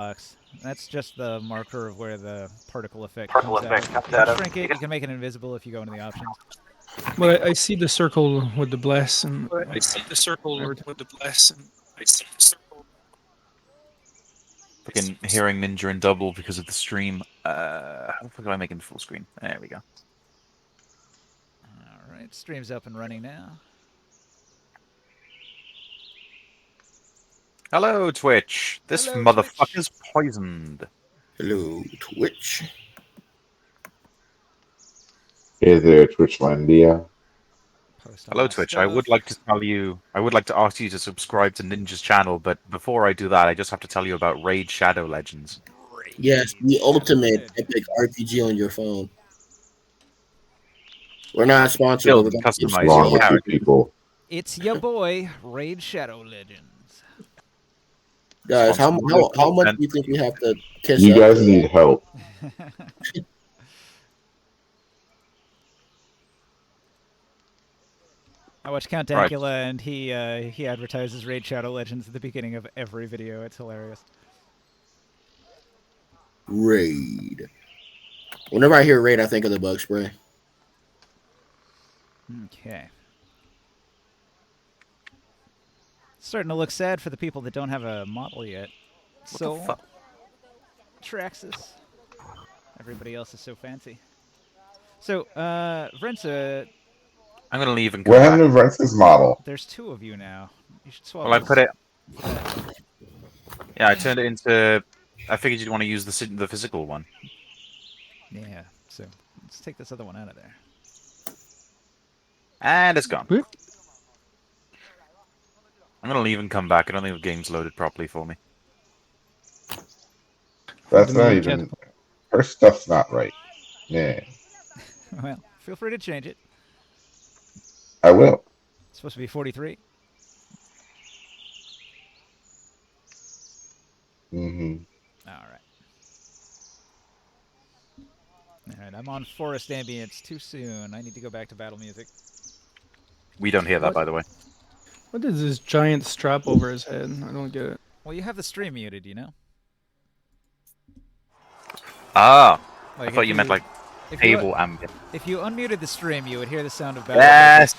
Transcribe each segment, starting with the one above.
box. That's just the marker of where the particle effect comes out of. You can shrink it. You can make it invisible if you go into the options. But I see the circle with the bless, and I see the circle with the bless, and I see the circle. Fucking hearing Ninja in double because of the stream. How the fuck do I make it full screen? There we go. All right, stream's up and running now. Hello, Twitch. This Hello, motherfucker's Twitch. poisoned. Hello, Twitch. Hey there, Twitchlandia. Hello, Twitch. I would like to tell you. I would like to ask you to subscribe to Ninja's channel, but before I do that, I just have to tell you about Raid Shadow Legends. Yes, the ultimate epic RPG on your phone. We're not sponsored. Build But and we're customize Wrong your with you character. people. It's your boy, Raid Shadow Legends. guys, how much do you think we have to kiss You up? guys need help. I watch Count Dankula, and he advertises Raid Shadow Legends at the beginning of every video. It's hilarious. Raid. Whenever I hear raid, I think of the bug spray. Okay. It's starting to look sad for the people that don't have a model yet. So, Traxxas. Everybody else is so fancy. So, Vrenza, I'm gonna leave and come What back. happened to Rence's model? there's two of you now. You should swap. Well, I put it. that. Yeah, I turned it into. I figured you'd want to use the physical one. Yeah. So let's take this other one out of there. And it's gone. Whoop. I'm gonna leave and come back. I don't think the game's loaded properly for me. That's The not main even. Her stuff's not right. Yeah, Well, feel free to change it. I will. It's supposed to be 43. Mm-hmm. All right. All right. I'm on forest ambience too soon. I need to go back to battle music. We don't hear that, What? by the way. what is this giant strap over his head? I don't get it. Well, you have the stream muted, you know. Ah, I Like thought if you meant like if you, table ambient. if you unmuted the stream, you would hear the sound of battle. Yes,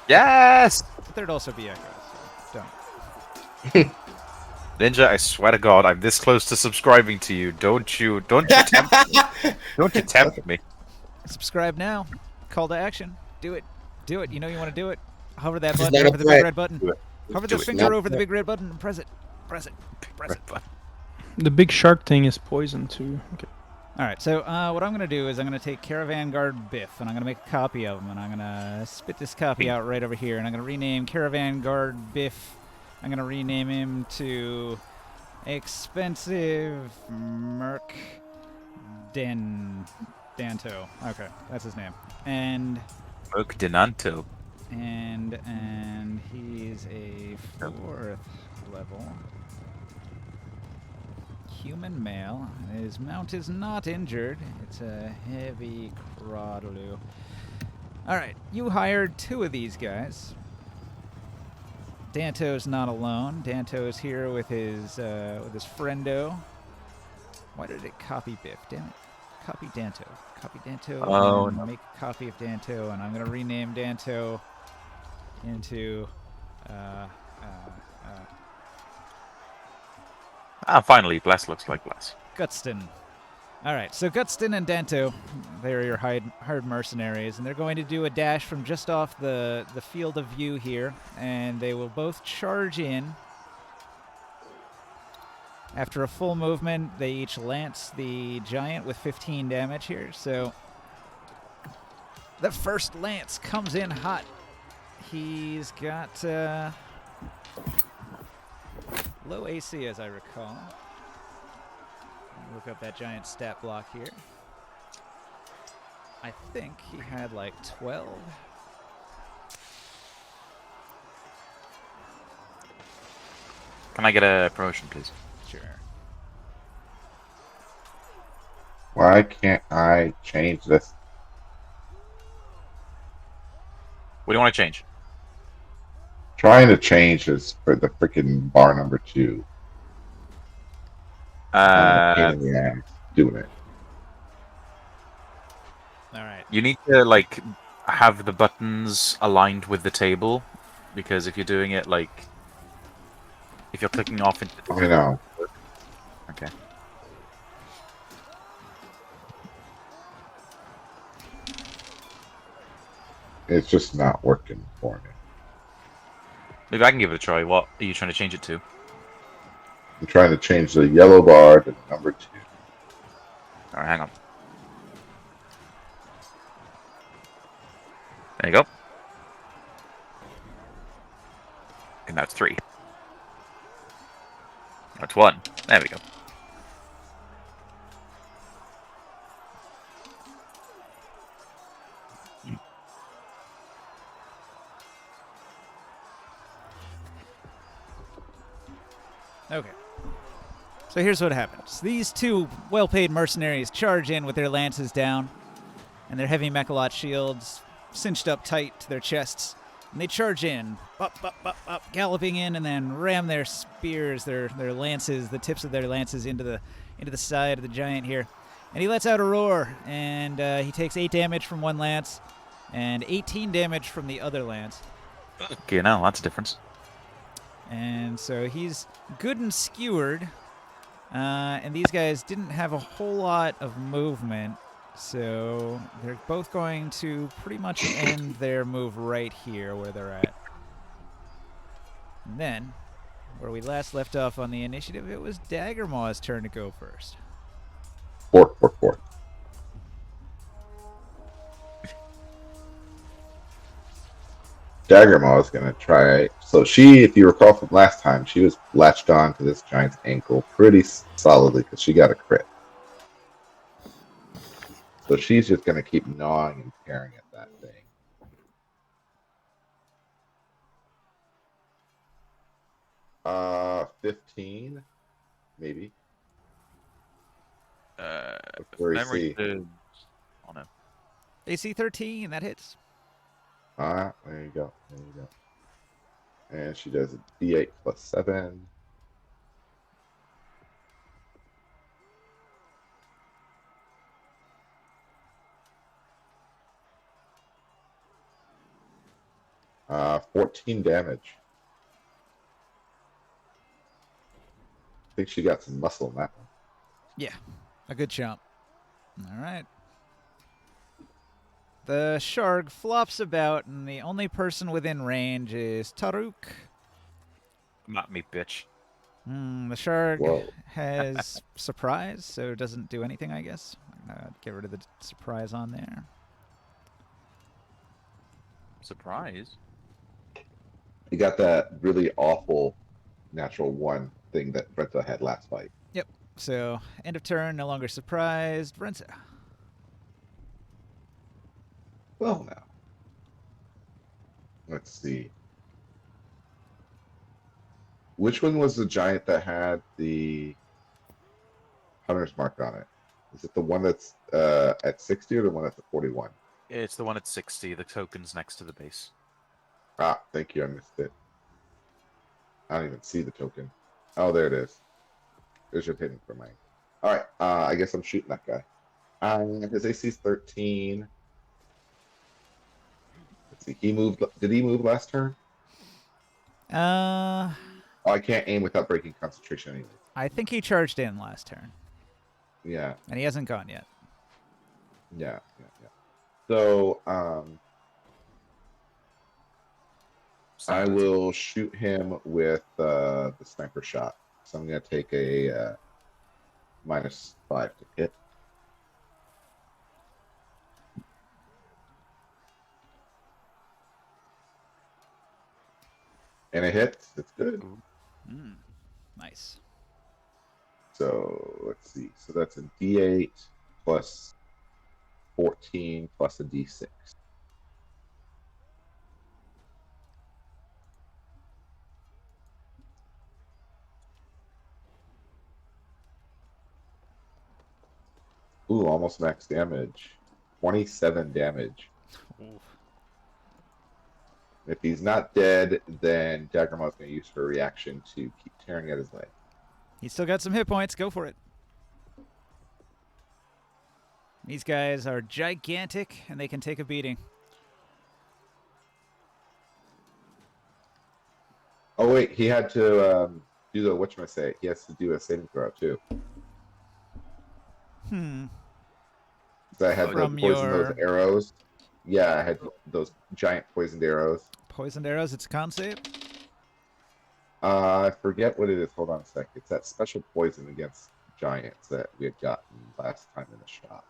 yes. But there'd also be echoes. So don't. Ninja, I swear to God, I'm this close to subscribing to you. Don't you tempt me. Don't you tempt me. Subscribe now. Call to action. Do it. Do it. You know you want to do it. Hover that It's button not a over the threat. big red button. Do it. Hover Do the it. finger Not over the threat. big red button and press it. Press it. Press it. The big shark thing is poison too. Okay. All right. So what I'm going to do is I'm going to take Caravan Guard Biff and I'm going to make a copy of him and I'm going to spit this copy out right over here and I'm going to rename Caravan Guard Biff. I'm going to rename him to Expensive Merc Danto. Okay, that's his name. And Oak Denanto. and he's a 4th level human male. His mount is not injured. It's a heavy Crawdaloo. Alright, you hired 2 of these guys. Danto's not alone. Danto's here with his friendo. Why did it copy Biff? Damn it. Copy Danto. Copy Danto. Oh, and no. make a copy of Danto, and I'm going to rename Danto into Finally, Bless looks like Bless. Gutston. Alright, so Gutston and Danto, they're your hired mercenaries, and they're going to do a dash from just off the field of view here, and they will both charge in. After a full movement, they each lance the giant with 15 damage here, so the first lance comes in hot. He's got low AC, as I recall. Look up that giant stat block here. I think he had like 12. Can I get a promotion, please? Sure. Why can't I change this? What do you want to change? Trying to change this for the freaking bar number 2. Kind of a pain Uh, in the ass doing it. All right. you need to like have the buttons aligned with the table, because if you're doing it like if you're clicking off into I know. okay. It's just not working for me. Maybe I can give it a try. What are you trying to change it to? I'm trying to change the yellow bar to number 2. All right, hang on. There you go. And that's 3. That's 1. There we go. Okay. So here's what happens. These two well-paid mercenaries charge in with their lances down and their heavy mechalot shields cinched up tight to their chests. And they charge in, up, galloping in, and then ram their spears, their lances, the tips of their lances into the side of the giant here. And he lets out a roar, and he takes 8 damage from one lance and 18 damage from the other lance. Okay, now that's a difference. And so he's good and skewered. And these guys didn't have a whole lot of movement, so they're both going to pretty much end their move right here where they're at. And then, where we last left off on the initiative, it was Daggermaw's turn to go first. 4, 4, 4. Daggermaw is going to try. So she, if you recall from last time, she was latched on to this giant's ankle pretty solidly because she got a crit. So she's just going to keep gnawing and tearing at that thing. 15, maybe. Where you Memory see. serves. Oh no. AC 13, that hits. There you go. There you go. And she does a D8 plus 7. Uh, 14 damage. I think she got some muscle in that one. Yeah, a good chomp. All right. The Sharg flops about, and the only person within range is Taruk. Not me, bitch. The Sharg Whoa. has surprise, so it doesn't do anything, I guess. I'm going to get rid of the surprise on there. Surprise. You got that really awful natural 1 thing that Brenta had last fight. Yep. So, end of turn, no longer surprised. Renza. Well, now. Let's see. Which one was the giant that had the hunter's mark on it? Is it the one that's at 60 or the one that's at 41? It's the one at 60. The token's next to the base. Ah, thank you. I missed it. I don't even see the token. Oh, there it is. There's your hidden for mine. All right. I guess I'm shooting that guy. His AC's 13. Let's see. He moved. Did he move last turn? Uh, Oh, I can't aim without breaking concentration anyway. I think he charged in last turn, Yeah. and he hasn't gone yet. Yeah. So, I will shoot him with the sniper shot. So I'm going to take a -5 to hit. And it hits. It's good. Nice. So let's see. So that's a D8 plus 14 plus a D6. Ooh, almost max damage. 27 damage. Oof. If he's not dead, then Daggermaw's going to use her reaction to keep tearing at his leg. He's still got some hit points. Go for it. These guys are gigantic, and they can take a beating. Oh wait, he had to do the whatchamacallit. He has to do a saving throw too. Hmm. So I had to From poison those your arrows. Yeah, I had those giant poisoned arrows. poisoned arrows. It's a con save. I forget what it is. Hold on a sec. It's that special poison against giants that we had gotten last time in the shop.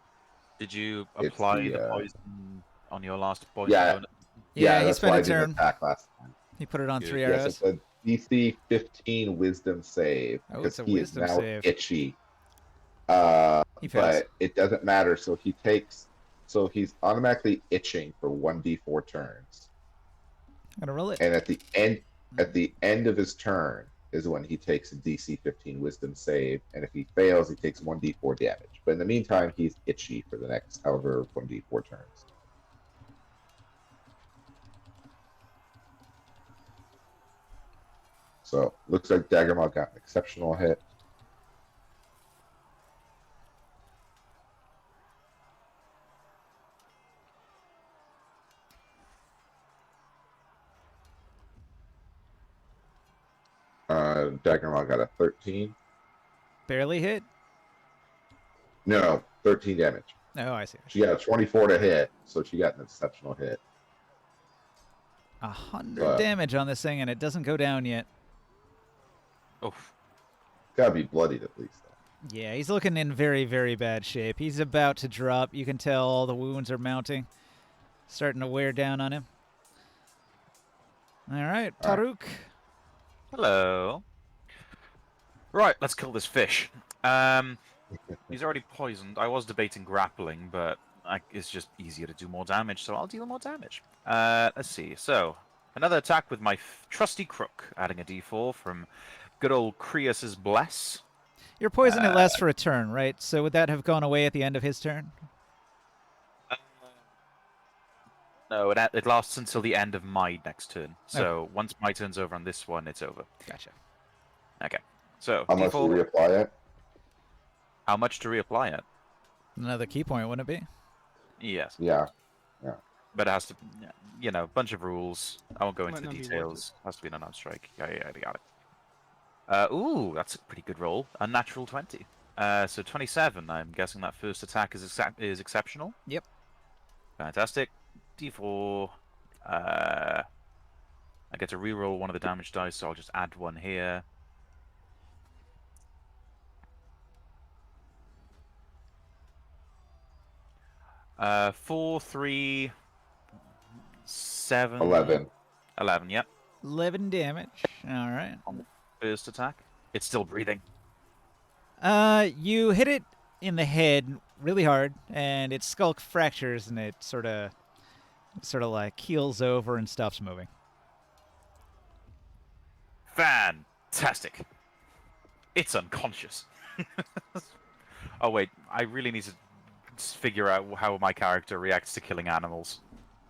Did you It's apply the the poison on your last poison yeah, bonus? Yeah, he that's spent why a I didn't turn. attack last time. He put it on Good. 3 Yes, arrows. it's a DC 15 Wisdom save Oh, because it's a he is wisdom now save. itchy. He fails. But it doesn't matter. So he's automatically itching for 1d4 turns, I'm gonna roll it. and at the end of his turn is when he takes a DC 15 Wisdom save, and if he fails, he takes 1d4 damage. But in the meantime, he's itchy for the next however 1d4 turns. So looks like Daggermaw got an exceptional hit. Daggermaw got a 13. Barely hit. No, 13 damage. Oh, I see. She got a 24 to hit, so she got an exceptional hit. 100 damage on this thing, and it doesn't go down yet. Oof. Gotta be bloodied at least. Yeah, he's looking in very, very bad shape. He's about to drop. You can tell all the wounds are mounting. Starting to wear down on him. All right, Taruk. Hello. Right, let's kill this fish. He's already poisoned. I was debating grappling, but it's just easier to do more damage, so I'll deal more damage. Let's see. So, another attack with my trusty crook, adding a d4 from good old Creus's Bless. Your poison, it lasts for a turn, right? So would that have gone away at the end of his turn? No, it lasts until the end of my next turn. So once my turn's over on this one, it's over. Gotcha. Okay. So How much to d4. reapply it? How much to reapply it? Another key point, wouldn't it be? Yes. Yeah. But it has to, bunch of rules. I won't go into Might the not be worth details. Has to be an unarmed strike. Yeah, got it. Ooh, that's a pretty good roll. A natural 20. So 27. I'm guessing that first attack is exceptional. Yep. Fantastic. D4. I get to reroll one of the damage dice, so I'll just add one here. Four, 3, 7, 11. 11. Yep. 11 damage. All right. On the first attack, it's still breathing. You hit it in the head really hard, and its skull fractures, and it sort of like keels over and stops moving. Fantastic. It's unconscious. Oh wait, I really need to figure out how my character reacts to killing animals.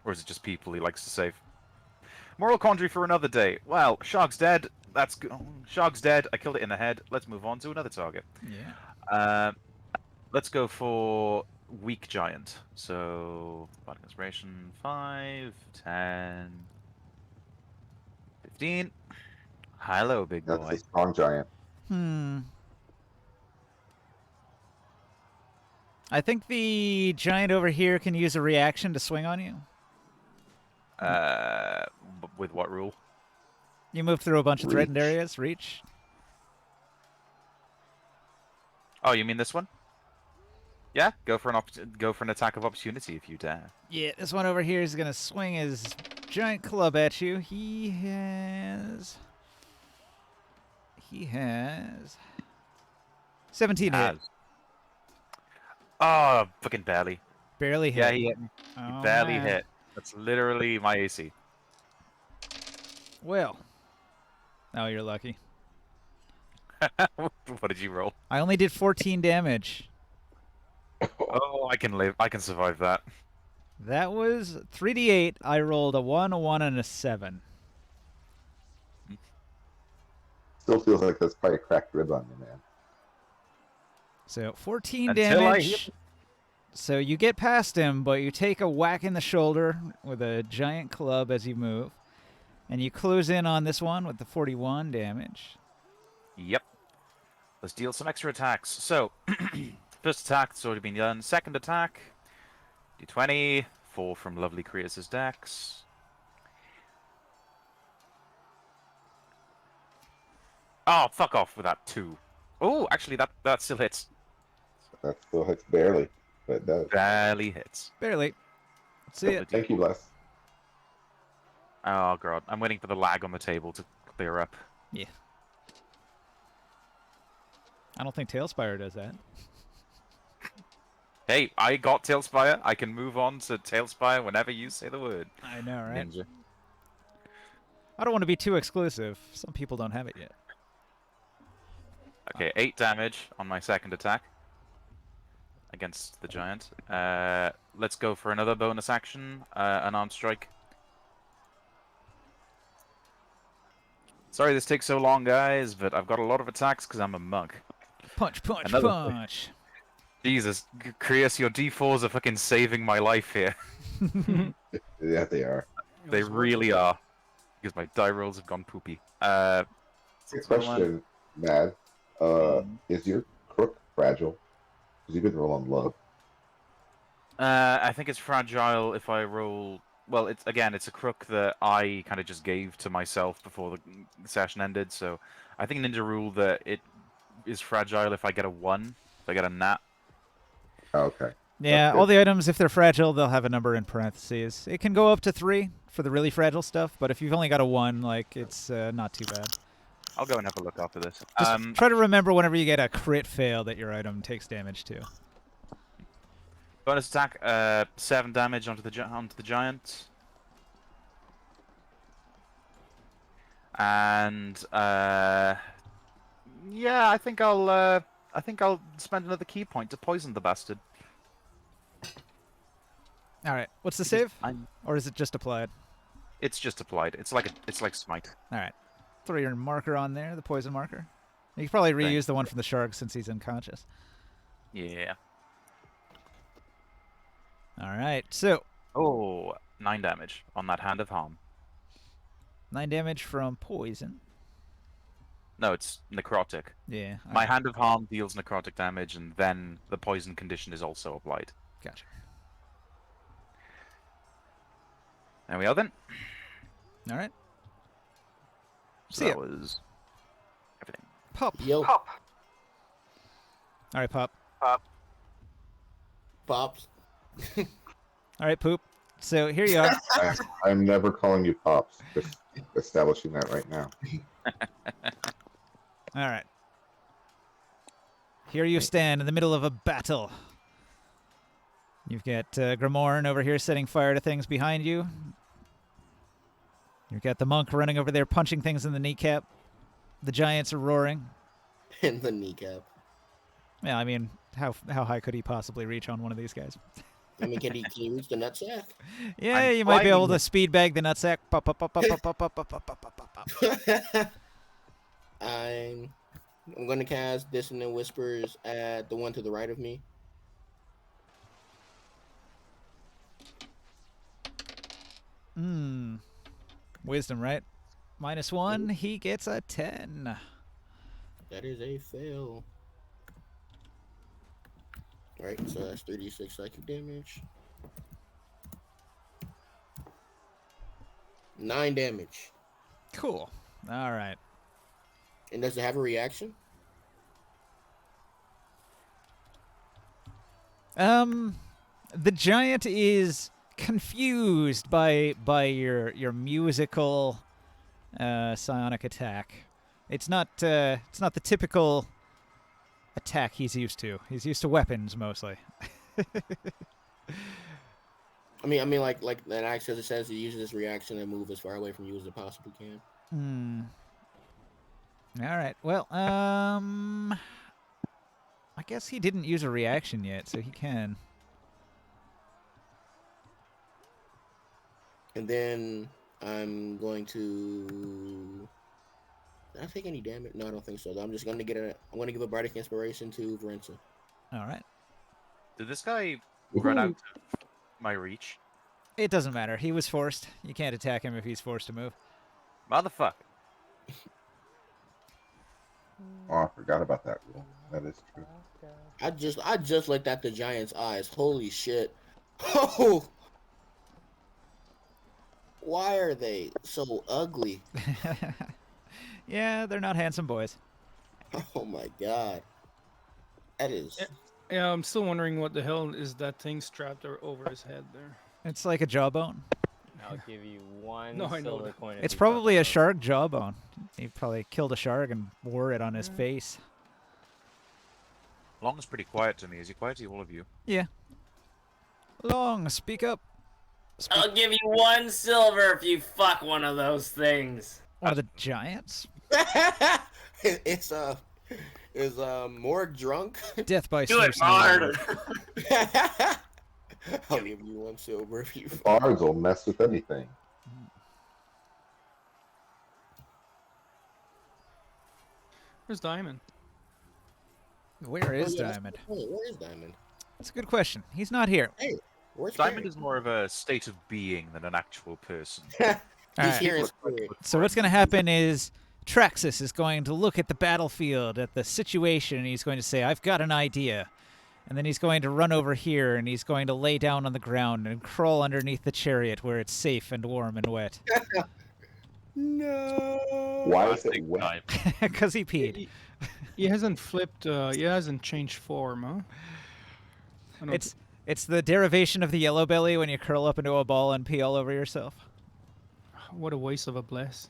Or is it just people he likes to save? Moral quandary for another day. Well, Shark's dead. That's good. Shark's dead. I killed it in the head. Let's move on to another target. Yeah. Let's go for weak giant. So, Bardic Inspiration, 5, 10, 15. Hello, big That's boy. a strong giant. I think the giant over here can use a reaction to swing on you. With what rule? You move through a bunch of threatened Reach. areas. Reach. Oh, you mean this one? Yeah, go for an attack of opportunity if you dare. Yeah, this one over here is going to swing his giant club at you. He has 17 hit. Oh, fucking barely. Barely hit. Yeah, he hit me. Oh, He barely man. hit. That's literally my AC. Well. Oh, you're lucky. What did you roll? I only did 14 damage. Oh, I can live. I can survive that. That was 3d8. I rolled a 1, a 1, and a 7. still feels like there's probably a cracked rib on you, man. So 14 Until I damage. So you get past him, but you take a whack in the shoulder with a giant club as you move. And you close in on this one with the 41 damage. Yep. Let's deal some extra attacks. So, first attack's already been done. Second attack, d20, 4 from lovely Krios' dex. Oh, fuck off with that 2. Oh, actually, that still hits. That still hits barely, but it does. Barely hits. Barely. See it. Thank you, Bless. Oh, God. I'm waiting for the lag on the table to clear up. Yeah. I don't think Tailspire does that. Hey, I got Tailspire. I can move on to Tailspire whenever you say the word. I know, right? Ninja. I don't want to be too exclusive. Some people don't have it yet. Okay, 8 damage on my second attack against the giant. Let's go for another bonus action, unarmed strike. Sorry this takes so long, guys, but I've got a lot of attacks because I'm a monk. Punch, punch, Another- punch. Jesus, Krios, your D4s are fucking saving my life here. Yeah, they are. They really are. Because my die rolls have gone poopy. Question, Mad. Is your crook fragile? Because you've been rolling low. I think it's fragile if I roll. Well, it's a crook that I kind of just gave to myself before the session ended. So I think ninja rule that it is fragile if I get a 1, if I get a nat. Oh, okay. Yeah, Okay. all the items, if they're fragile, they'll have a number in parentheses. It can go up to 3 for the really fragile stuff, but if you've only got a 1, like, it's not too bad. I'll go and have a look after this. Just try to remember whenever you get a crit fail that your item takes damage too. Bonus attack, 7 damage onto the giant. And yeah, I think I'll spend another key point to poison the bastard. All right, what's the save? I'm- Or is it just applied? It's just applied. It's like smite. All right, throw your marker on there, the poison marker. You can probably reuse Thanks. the one from the shark since he's unconscious. Yeah. All right, so Oh, 9 damage on that hand of harm. 9 damage from poison. No, it's necrotic. Yeah, My hand of harm deals necrotic damage, and then the poison condition is also applied. gotcha. There we are then. All right, So see that ya. was everything. Pop. Yo, All right, Pop. Pops. All right, Poop. So here you are. I'm never calling you Pops. Just establishing that right now. All right. Here you stand in the middle of a battle. You've got Grimorn over here setting fire to things behind you. You've got the monk running over there punching things in the kneecap. The giants are roaring. In the kneecap. Yeah, I mean, how high could he possibly reach on one of these guys? I mean, can he reach the nutsack? Yeah, I'm you might be able flying. to speed bag the nutsack. Pop, pop, pop, pop, pop, pop, pop, pop, pop, pop, pop, pop. I'm gonna cast Dissonant Whispers at the one to the right of me. Wisdom, right? -1, he gets a 10. That is a fail. Alright, so that's 36 psychic damage. 9 damage. Cool. All right. And does it have a reaction? The giant is confused by your musical psionic attack. It's not the typical attack he's used to. He's used to weapons mostly. I mean, like that axe as it says, he uses his reaction and move as far away from you as it possibly can. All right. Well, I guess he didn't use a reaction yet, so he can. And then I'm going to Did I take any damage? No, I don't think so. I'm just gonna I'm gonna give a bardic inspiration to Varenza. All right. Did this guy run out of my reach? It doesn't matter. He was forced. You can't attack him if he's forced to move. Motherfucker. Oh, I forgot about that rule. That is true. I just looked at the giant's eyes. Holy shit! Oh, why are they so ugly? Yeah, they're not handsome boys. Oh my god, that is. Yeah, I'm still wondering what the hell is that thing strapped over his head there. It's like a jawbone. I'll give you one No, I know silver that. coin. if It's you probably fuck a up. shark jawbone. He probably killed a shark and wore it on his face. Long's pretty quiet to me. Is he quiet to all of you? Yeah. Long, speak up. Speak. I'll give you one silver if you fuck one of those things. One of the giants? Is more drunk? Death by Do it, snoo Mard. snoo. I'll give you one silver if you. Bards will mess with anything. Where's Diamond? Where is Oh, yeah, Diamond? Wait, where is Diamond? That's a good question. He's not here. Hey, where's Diamond Perry? is more of a state of being than an actual person. He's Alright. here in spirit. So what's going to happen is Traxxas is going to look at the battlefield, at the situation, and he's going to say, I've got an idea. And then he's going to run over here, and he's going to lay down on the ground and crawl underneath the chariot where it's safe and warm and wet. No. Why is Classic it wet? Diamond. Because he peed. He hasn't flipped. He hasn't changed form, huh? I don't It's the derivation of the yellow belly when you curl up into a ball and pee all over yourself. What a waste of a bless.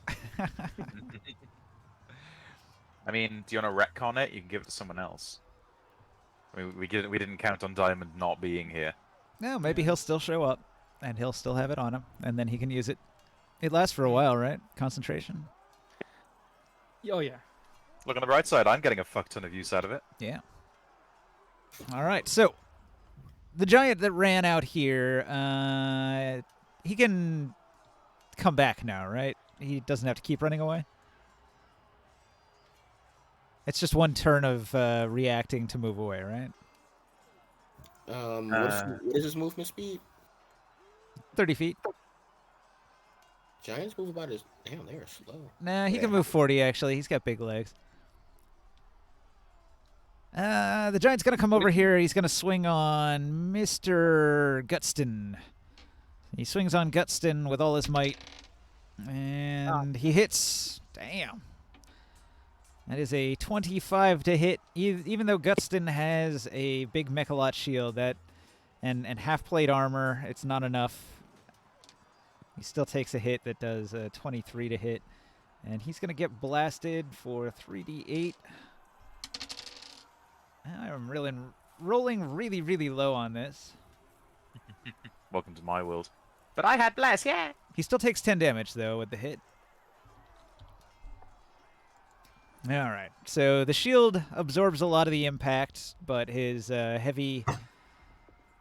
I mean, do you want to retcon it? You can give it to someone else. I mean, we didn't count on Diamond not being here. No, maybe he'll still show up, and he'll still have it on him, and then he can use it. It lasts for a while, right? Concentration. Oh yeah. Look on the bright side. I'm getting a fuck ton of use out of it. Yeah. All right, so the giant that ran out here, he can come back now, right? He doesn't have to keep running away. It's just one turn of reacting to move away, right? What is his movement speed? 30 feet. Giants move about as damn. They are slow. Nah, he can move 40, actually. He's got big legs. The giant's going to come over here. He's going to swing on Mr. Gutston. He swings on Gutston with all his might. And he hits. Damn. That is a 25 to hit. Even though Gutston has a big Mechalot shield and half-plate armor, it's not enough. He still takes a hit that does 23 to hit. And he's going to get blasted for 3d8. I'm rolling really, really low on this. Welcome to my world. But I had bless, yeah. He still takes 10 damage, though, with the hit. All right. So the shield absorbs a lot of the impact, but his heavy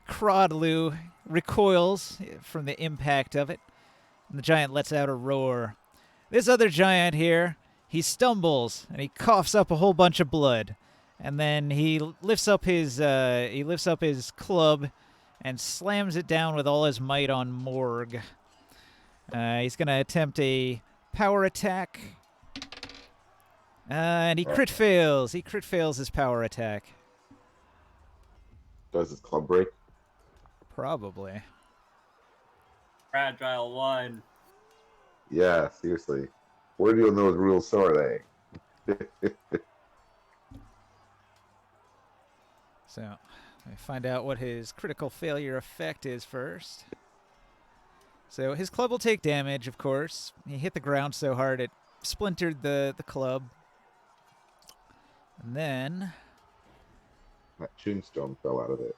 Crodlu recoils from the impact of it. And the giant lets out a roar. This other giant here, he stumbles and he coughs up a whole bunch of blood. And then he lifts up his club and slams it down with all his might on Morg. He's going to attempt a power attack. And he crit fails. He crit fails his power attack. Does his club break? Probably. Fragile one. Yeah, seriously. Where do you know the rules so are they? So, let me find out what his critical failure effect is first. So, his club will take damage, of course. He hit the ground so hard it splintered the club. And then That tombstone fell out of it.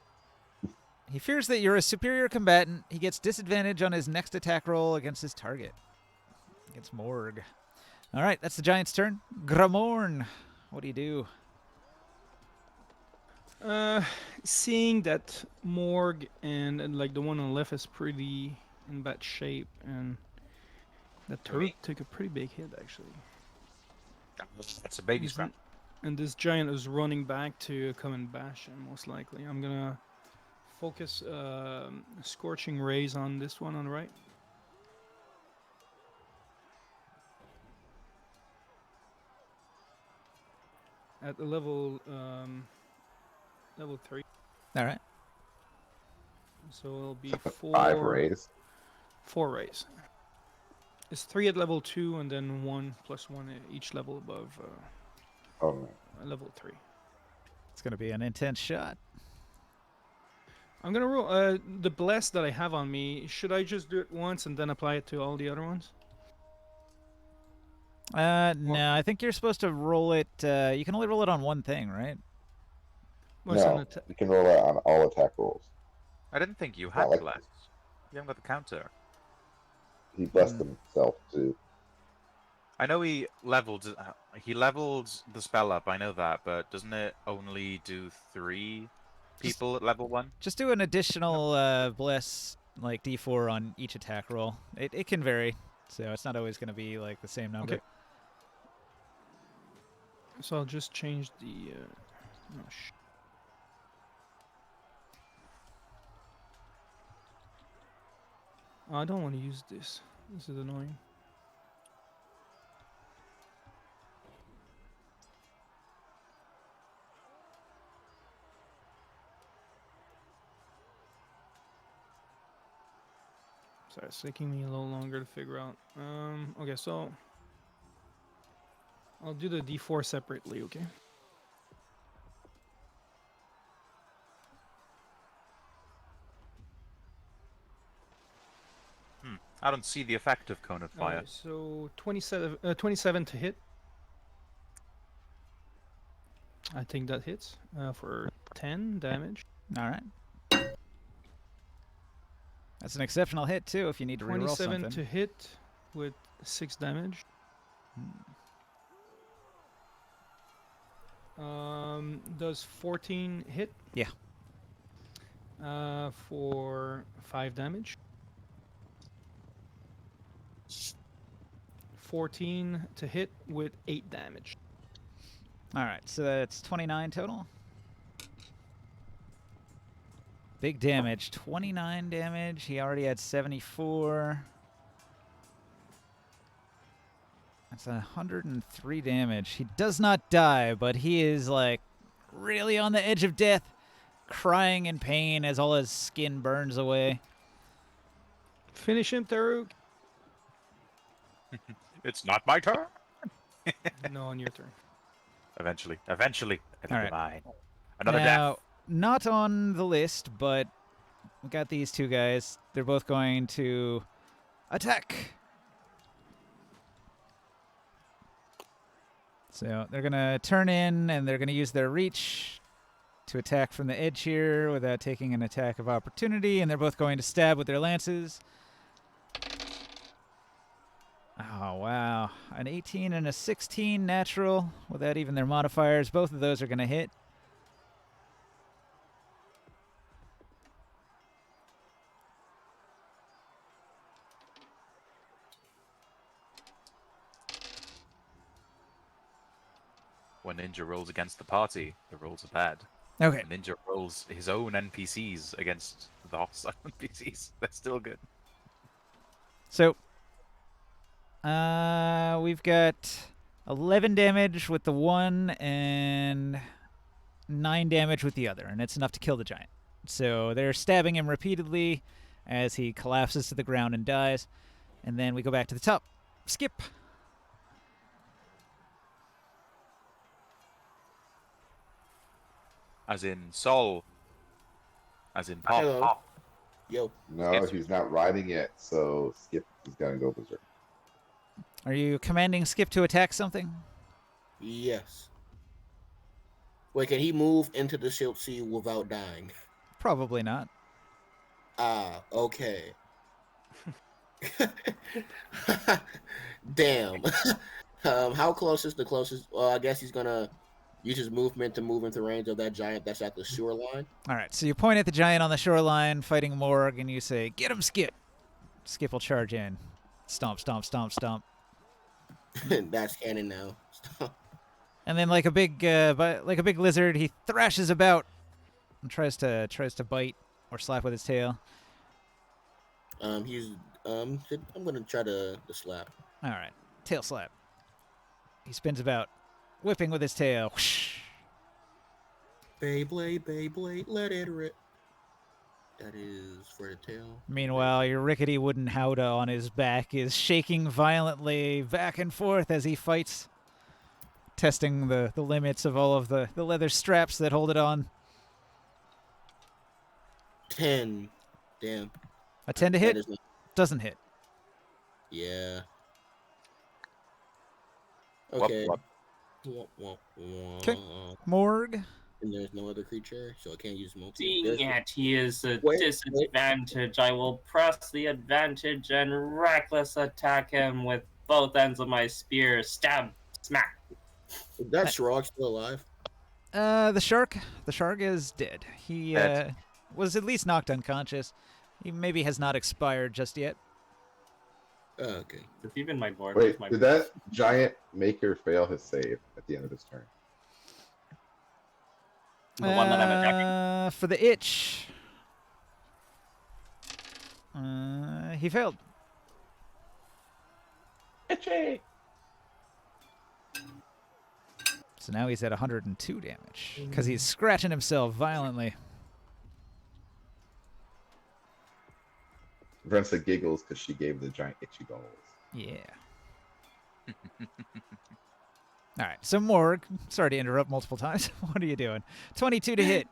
he fears that you're a superior combatant. He gets disadvantage on his next attack roll against his target. Against Morg. All right, that's the giant's turn. Gramorn, what do you do? Seeing that Morg and like the one on the left is pretty in bad shape, and the turret took a pretty big hit actually. That's a baby He's scrap. And this giant is running back to come and bash him, most likely. I'm gonna focus Scorching Rays on this one on the right. At the level 3. All right. So it'll be 5 rays. 4 rays. It's 3 at level 2 and then 1 plus 1 at each level above Oh no. level 3. It's going to be an intense shot. I'm gonna roll the bless that I have on me. Should I just do it once and then apply it to all the other ones? No, I think you're supposed to roll it. You can only roll it on one thing, right? Well, it's an No, atta- you can roll that on all attack rolls. I didn't think you Not had like- bless. You haven't got the counter. He blessed himself too. I know he leveled the spell up. I know that, but doesn't it only do 3 people at level 1? Just do an additional bless, like D4 on each attack roll. It can vary, so it's not always going to be like the same number. Okay. So I'll just change the. I don't want to use this. This is annoying. Sorry, it's taking me a little longer to figure out. Okay, so I'll do the D4 separately, okay? I don't see the effect of Cone of Fire. Alright, so 27 to hit. I think that hits for 10 damage. All right. That's an exceptional hit too. If you need to reroll 27 something. to hit with 6 damage. Does 14 hit? Yeah. For 5 damage. 14 to hit with 8 damage. All right, so that's 29 total. Big damage, 29 damage. He already had 74. That's 103 damage. He does not die, but he is like really on the edge of death, crying in pain as all his skin burns away. Finish him, Taruk. It's not my turn. No, on your turn. Eventually, it'll All be right. mine. Another Now, death. not on the list, but we got these two guys. They're both going to attack. So they're going to turn in, and they're going to use their reach to attack from the edge here without taking an attack of opportunity, and they're both going to stab with their lances. Oh, wow. An 18 and a 16 natural without even their modifiers. Both of those are going to hit. When Ninja rolls against the party, the rolls are bad. Okay. When Ninja rolls his own NPCs against the hostile NPCs, they're still good. So, we've got 11 damage with the one and 9 damage with the other, and it's enough to kill the giant. So they're stabbing him repeatedly as he collapses to the ground and dies. And then we go back to the top. Skip. As in Sol. As in Pop. Hello. Pop. Yo, No, Yes. he's not riding yet, so Skip is gonna go berserk. Are you commanding Skip to attack something? yes. Wait, can he move into the Shield Sea without dying? Probably not. Ah, okay. Damn. How close is the closest? Well, I guess he's gonna use his movement to move into range of that giant that's at the shoreline. All right, so you point at the giant on the shoreline fighting Morg, and you say, "Get him, Skip!" Skip will charge in. Stomp, stomp, stomp, stomp. That's canon now. And then, like a big lizard, he thrashes about and tries to bite or slap with his tail. He's I'm gonna try to slap. All right, tail slap. He spins about, whipping with his tail. Whoosh. Beyblade, Beyblade, let it rip. That is for the tail. Meanwhile, your rickety wooden howdah on his back is shaking violently back and forth as he fights, testing the limits of all of the leather straps that hold it on. 10. Damn. A 10 to That hit? is not- Doesn't hit. Yeah. Whoop, Okay. whoop. Okay. Morg. And there's no other creature, so I can't use multi. Seeing There's- it, he is a Wait, disadvantage. I will press the advantage and reckless attack him with both ends of my spear. Stab, smack. Is that Shrog still alive? The shark is dead. He Dead. was at least knocked unconscious. He maybe has not expired just yet. Oh, okay. It's even my board. Wait, with my did that giant maker fail his save at the end of his turn? the one that I'm attacking. For the itch. He failed. Itchy. So now he's at 102 damage because he's scratching himself violently. Vrensa giggles because she gave the giant itchy balls. Yeah. All right. So Morg, sorry to interrupt multiple times. What are you doing? 22 to hit.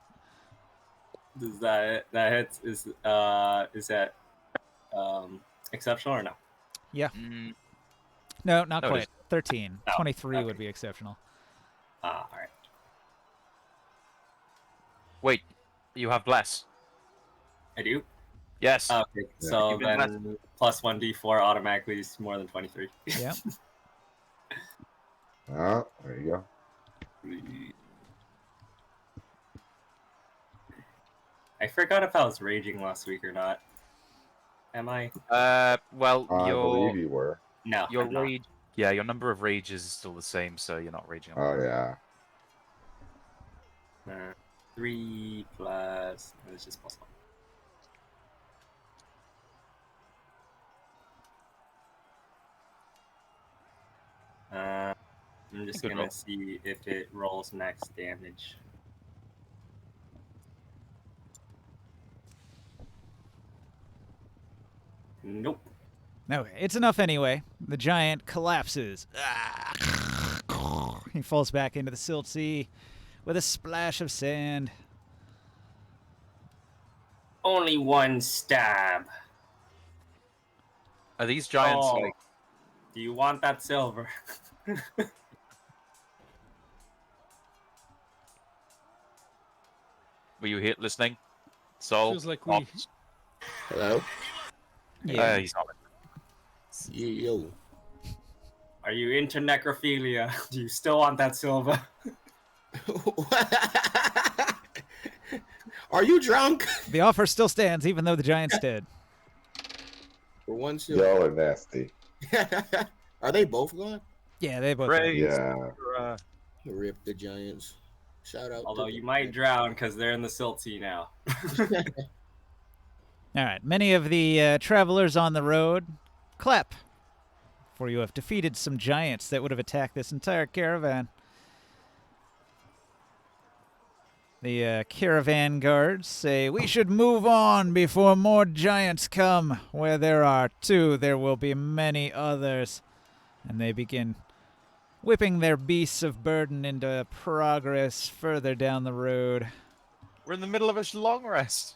Does that hits is that exceptional or no? Mm, No, not No, it quite. is. 13. Oh, 23 would okay. be exceptional. All right. wait, you have bless. I do. Yes. Okay, Yeah. so You've been then plus 1d4 automatically is more than 23. Yeah. Oh, there you go. I forgot if I was raging last week or not. Am I? Well, I your believe you were. No. your I'm not. rage, yeah, your number of rages is still the same, so you're not raging. Oh yeah. 3 plus. It's just plus 1. I'm just Good gonna roll. see if it rolls max damage. Nope. No, it's enough anyway. The giant collapses. He falls back into the silt sea with a splash of sand. Only one stab. Are these giants Oh, like? do you want that silver? Were you here listening? Soul. Feels like we. Hello? Yeah. He's not. Yo. Are you into necrophilia? Do you still want that silver? Are you drunk? The offer still stands, even though the giant's dead. For one silver. Y'all are nasty. Are they both gone? Yeah, they both. Praise. Yeah. Rip the Giants. Shout out. Although to you the- might drown because they're in the silt sea now. All right. Many of the travelers on the road clap, for you have defeated some giants that would have attacked this entire caravan. The caravan guards say, "We should move on before more giants come. Where there are two, there will be many others." And they begin whipping their beasts of burden into progress further down the road. We're in the middle of a long rest.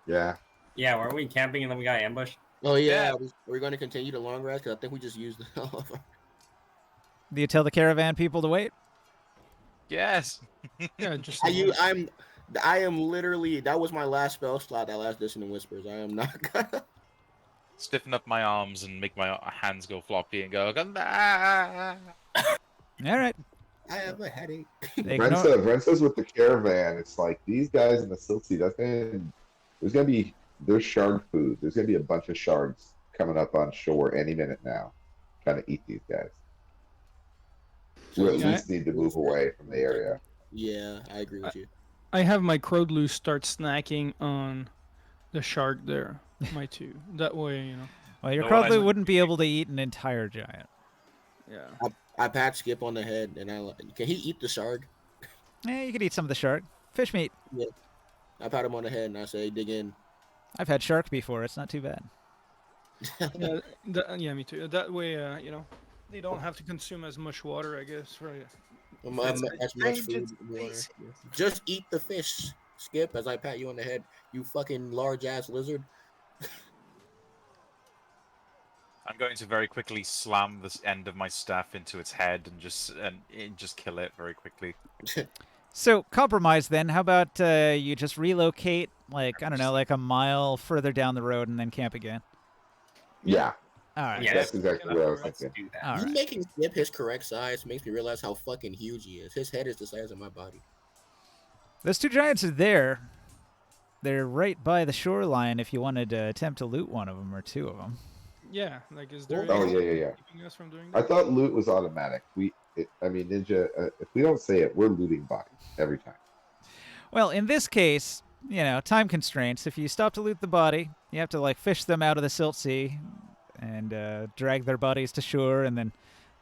Yeah. Yeah, weren't we camping and then we got ambushed? Oh yeah, Yeah. we're going to continue the long rest because I think we just used all of our. Do you tell the caravan people to wait? Yes. Yeah, just. I am literally that was my last spell slot. That last Dissonant Whispers. I am not gonna. Stiffen up my arms and make my hands go floppy and go. "Ah." All right. I have a headache. They ignore- Vrensa's with the caravan. It's like these guys in the silt sea. There's shark food. There's gonna be a bunch of sharks coming up on shore any minute now, trying to eat these guys. We at it's Yeah, least need to move away from the area. Yeah, I agree with you. I have my Crowdloo start snacking on the shark there. My two. That way, you know. Well, your No one Crawdley has- wouldn't be able to eat an entire giant. Yeah. I pat Skip on the head, and can he eat the shark? You could eat some of the shark. Fish meat. Yeah. I pat him on the head, and I say, dig in. I've had shark before. It's not too bad. Yeah, yeah, me too. That way, you know, they don't have to consume as much water, I guess. Right. As much food. Water. Just eat the fish, Skip, as I pat you on the head. You fucking large ass lizard. I'm going to very quickly slam this end of my staff into its head and just kill it very quickly. So, compromise then. How about you just relocate, like, I don't know, like a mile further down the road and then camp again? Yeah, All right. Yeah, that's exactly what I was let's thinking. do that. All You right. making Skip his correct size makes me realize how fucking huge he is. His head is the size of my body. Those two giants are there. They're right by the shoreline if you wanted to attempt to loot one of them or two of them. Yeah, like, is there Oh, anything yeah. keeping us from doing I that? thought loot was automatic. I mean, Ninja. If we don't say it, we're looting bodies every time. Well, in this case, you know, time constraints. If you stop to loot the body, you have to, like, fish them out of the silt sea and drag their bodies to shore and then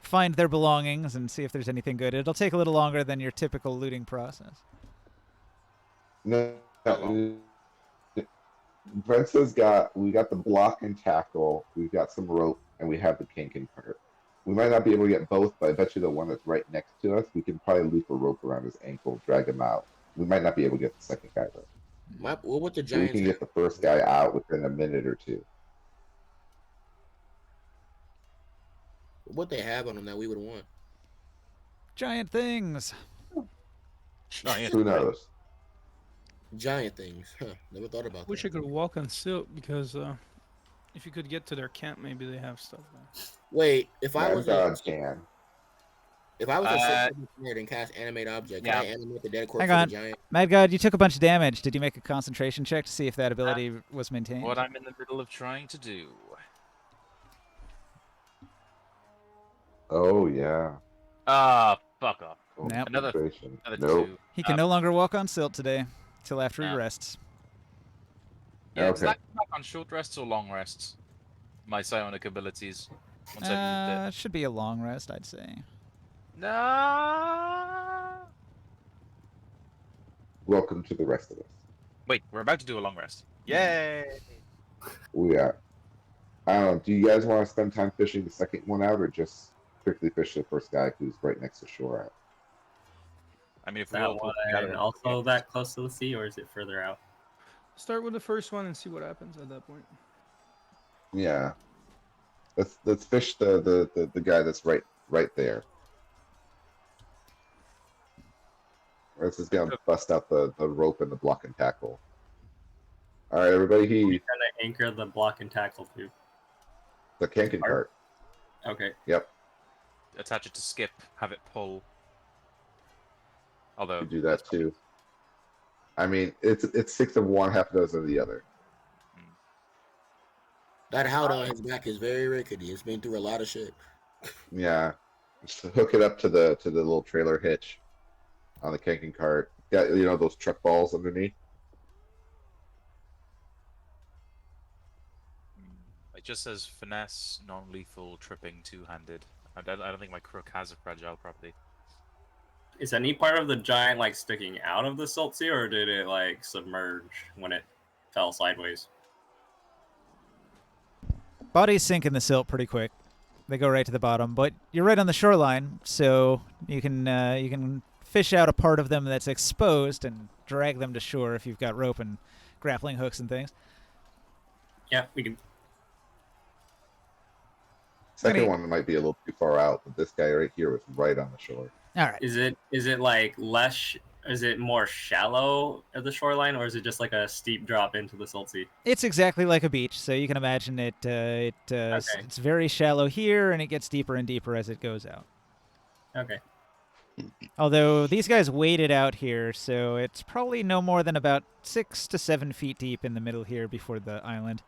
find their belongings and see if there's anything good. It'll take a little longer than your typical looting process. No, Brent's we got the block and tackle, we've got some rope, and we have the kinking cart. We might not be able to get both, but I bet you the one that's right next to us, we can probably loop a rope around his ankle, drag him out. We might not be able to get the second guy though. What would the So we Giants can get the first guy out within a minute or two. what they have on them that we would want? Giant things. Giant. Who knows? Giant things. Huh. Never thought about Wish I that. could walk on silt because if you could get to their camp, maybe they have stuff there. Wait, if I My was God can. a nerd and cast animate object, yeah. can I animate the dead corpse Hang of on. the giant? Mad God, you took a bunch of damage. Did you make a concentration check to see if that ability was maintained? What I'm in the middle of trying to do. Oh yeah. Fuck off. Nope. Another Concentration. Another Nope. two. He can no longer walk on silt today, till after he No. rests. Yeah, does Okay. that come back on short rests or long rests? My psionic abilities. Once I've used Should be a long rest, I'd say. it. No. Welcome to the rest of us. Wait, we're about to do a long rest. Yay! We are. I don't know. Do you guys want to spend time fishing the second one out, or just strictly fish the first guy who's right next to shore out? I mean, if we That all pull one together, also that close to the sea, or is it further out? Start with the first one and see what happens at that point. Yeah. Let's fish the guy that's right there. This is gonna bust out the rope and the block and tackle. All right, everybody, We're heave gonna anchor the block and tackle too. the canking cart. Okay. Yep, attach it to skip, have it pull. Although you do that too. I mean, it's 6 of one, half a dozen of the other. That howdah on his back is very rickety. It's been through a lot of shit. Yeah, just hook it up to the little trailer hitch on the canking cart. Got those truck balls underneath. it just says finesse, non-lethal, tripping, two-handed. I don't think my crook has a fragile property. Is any part of the giant like sticking out of the silt sea, or did it like submerge when it fell sideways? Bodies sink in the silt pretty quick. They go right to the bottom, but you're right on the shoreline, so you can fish out a part of them that's exposed and drag them to shore if you've got rope and grappling hooks and things. Yeah, we can. Second one might be a little too far out, but this guy right here was right on the shore. All right. Is it like less? Is it more shallow at the shoreline, or is it just like a steep drop into the silt sea? It's exactly like a beach, so you can imagine it. It's very shallow here, and it gets deeper and deeper as it goes out. Okay. Although these guys waded out here, so it's probably no more than about 6 to 7 feet deep in the middle here before the island.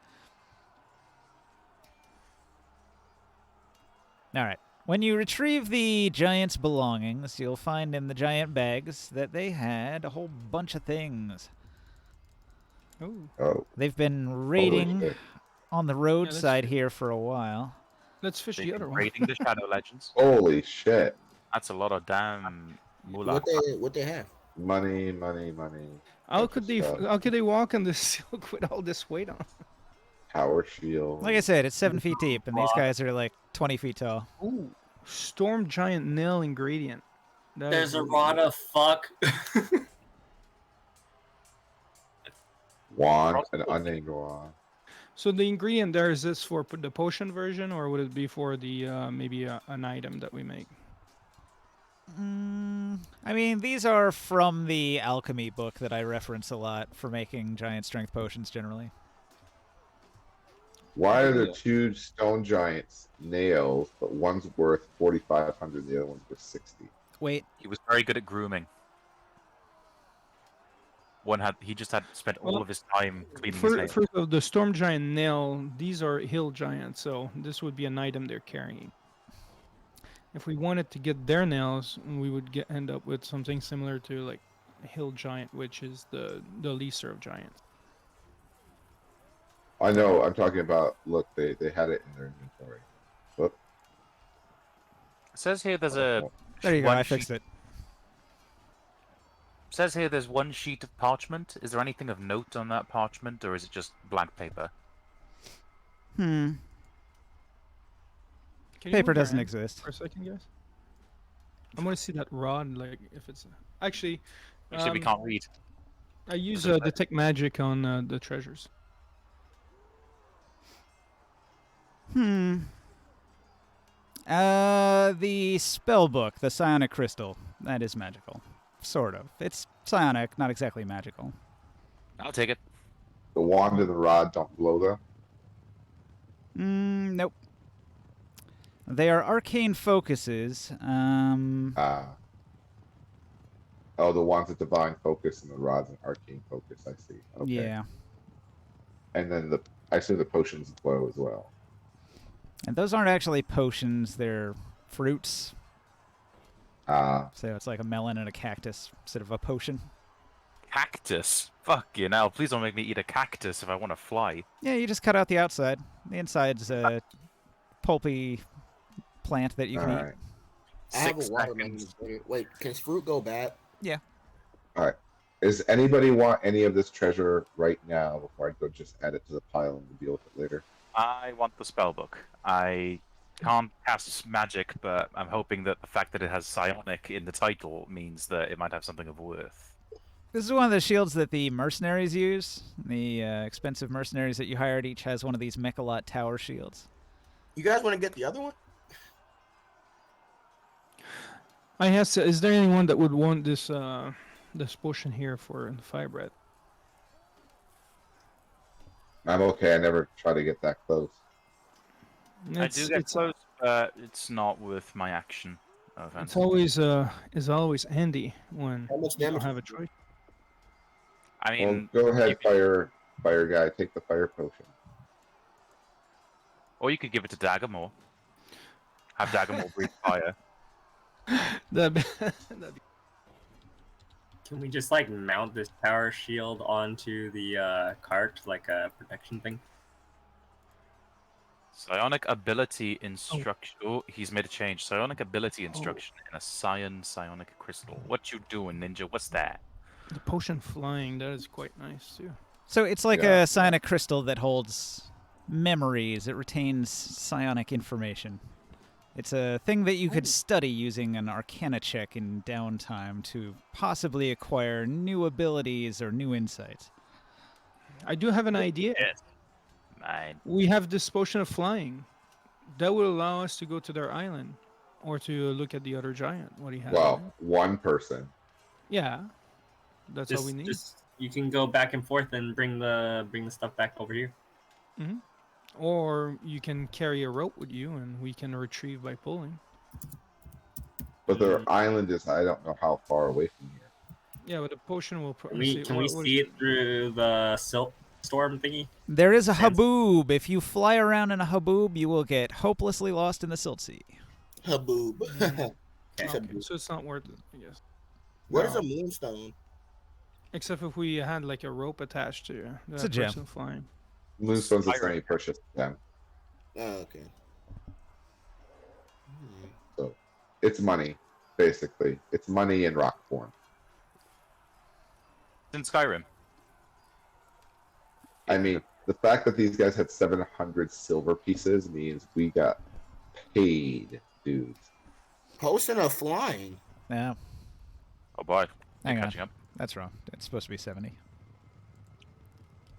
All right. When you retrieve the giant's belongings, you'll find in the giant bags that they had a whole bunch of things. Oh, Oh, They've been holy raiding shit. on the roadside here for a while. let's fish They've the been other one. raiding the Shadow Legends. Holy shit. That's a lot of damn moolah. What they have? Money, money, money. How bunch could of they? stuff. How could they walk on this silk with all this weight on? Power shield. Like I said, it's 7 feet deep, and these guys are like 20 feet tall. Ooh, storm giant nail ingredient. That There's is a really rod good. of fuck. Wand, an unnamed wand. So the ingredient there, is this for the potion version, or would it be for the maybe an item that we make? I mean, these are from the alchemy book that I reference a lot for making giant strength potions generally. Why are there two stone giants nails, but one's worth 4,500, the other one's worth 60? Wait, He was very good at grooming. He just had spent all Well, of his time cleaning his First nails. of the storm giant nail, these are hill giants, so this would be an item they're carrying. If we wanted to get their nails, we would end up with something similar to like a hill giant, which is the lesser of giants. I know, I'm talking about, look, they had it in their inventory. Whoop. It says here there's a there you go, one I fixed sheet- it. Says here there's one sheet of parchment. Is there anything of note on that parchment, or is it just blank paper? Hmm. Can you Paper move your doesn't hand exist. for a second, guys? I want to see that rod, like if it's actually. Actually, we can't read. I use Doesn't say. detect magic on the treasures. The spell book, the psionic crystal, that is magical. Sort of. It's psionic, not exactly magical. I'll take it. The wand and the rod don't blow, though? Nope. They are arcane focuses. Oh, the wand's a divine focus and the rod's an arcane focus, I see. Okay. Yeah. And then I assume the potions glow as well. And those aren't actually potions, they're fruits. So it's like a melon and a cactus instead of a potion. Cactus. Fucking hell! Please don't make me eat a cactus if I want to fly. Yeah, you just cut out the outside. The inside's a pulpy plant that you can eat. Alright. I have a 6 watermelon. seconds. Wait, can fruit go bad? Yeah. Alright. Does anybody want any of this treasure right now before I go just add it to the pile and we'll deal with it later? I want the spellbook. I can't cast magic, but I'm hoping that the fact that it has psionic in the title means that it might have something of worth. This is one of the shields that the mercenaries use. The expensive mercenaries that you hired each has one of these Mechalot tower shields. You guys want to get the other one? Is there anyone that would want this this potion here for the fire breath? I'm okay. I never try to get that close. I do get close, but it's not worth my action. No offense. It's always handy when How much you don't damage? have a choice. I Well, mean, go ahead, you could- fire guy. Take the fire potion. or you could give it to Dagamore. Have Dagamore breathe fire. That'd be Can we just like mount this power shield onto the cart like a protection thing? Psionic ability instruction. Oh, he's made a change. Psionic ability instruction in a psionic crystal. What you doing, ninja? What's that? the potion flying. That is quite nice too. So it's like Yeah. a psionic crystal that holds memories. It retains psionic information. It's a thing that you could study using an arcana check in downtime to possibly acquire new abilities or new insights. I do have an idea. Yes. Mine. We have this potion of flying. That will allow us to go to their island, or to look at the other giant. What he has. Well, one person. Yeah, that's all we need. You can go back and forth and bring the stuff back over here. Or you can carry a rope with you, and we can retrieve by pulling. But their island is, I don't know how far away from here. Yeah, but the potion will. Can we see it through the silk storm thingy? There is a Sounds- haboob. If you fly around in a haboob, you will get hopelessly lost in the silt sea. Haboob. Mm. She's Okay, haboob. so it's not worth it, I guess. What is a No. moonstone? Except if we had like a rope attached to It's a that gem. person flying. Moonstone's a Skyrim. semi-precious gem, Oh, okay. Hmm. so it's money, basically. It's money in rock form. It's in Skyrim. I mean, the fact that these guys had 700 silver pieces means we got paid, dudes. Potion of flying. No, Oh boy, hang you're on. catching up. That's wrong. It's supposed to be 70.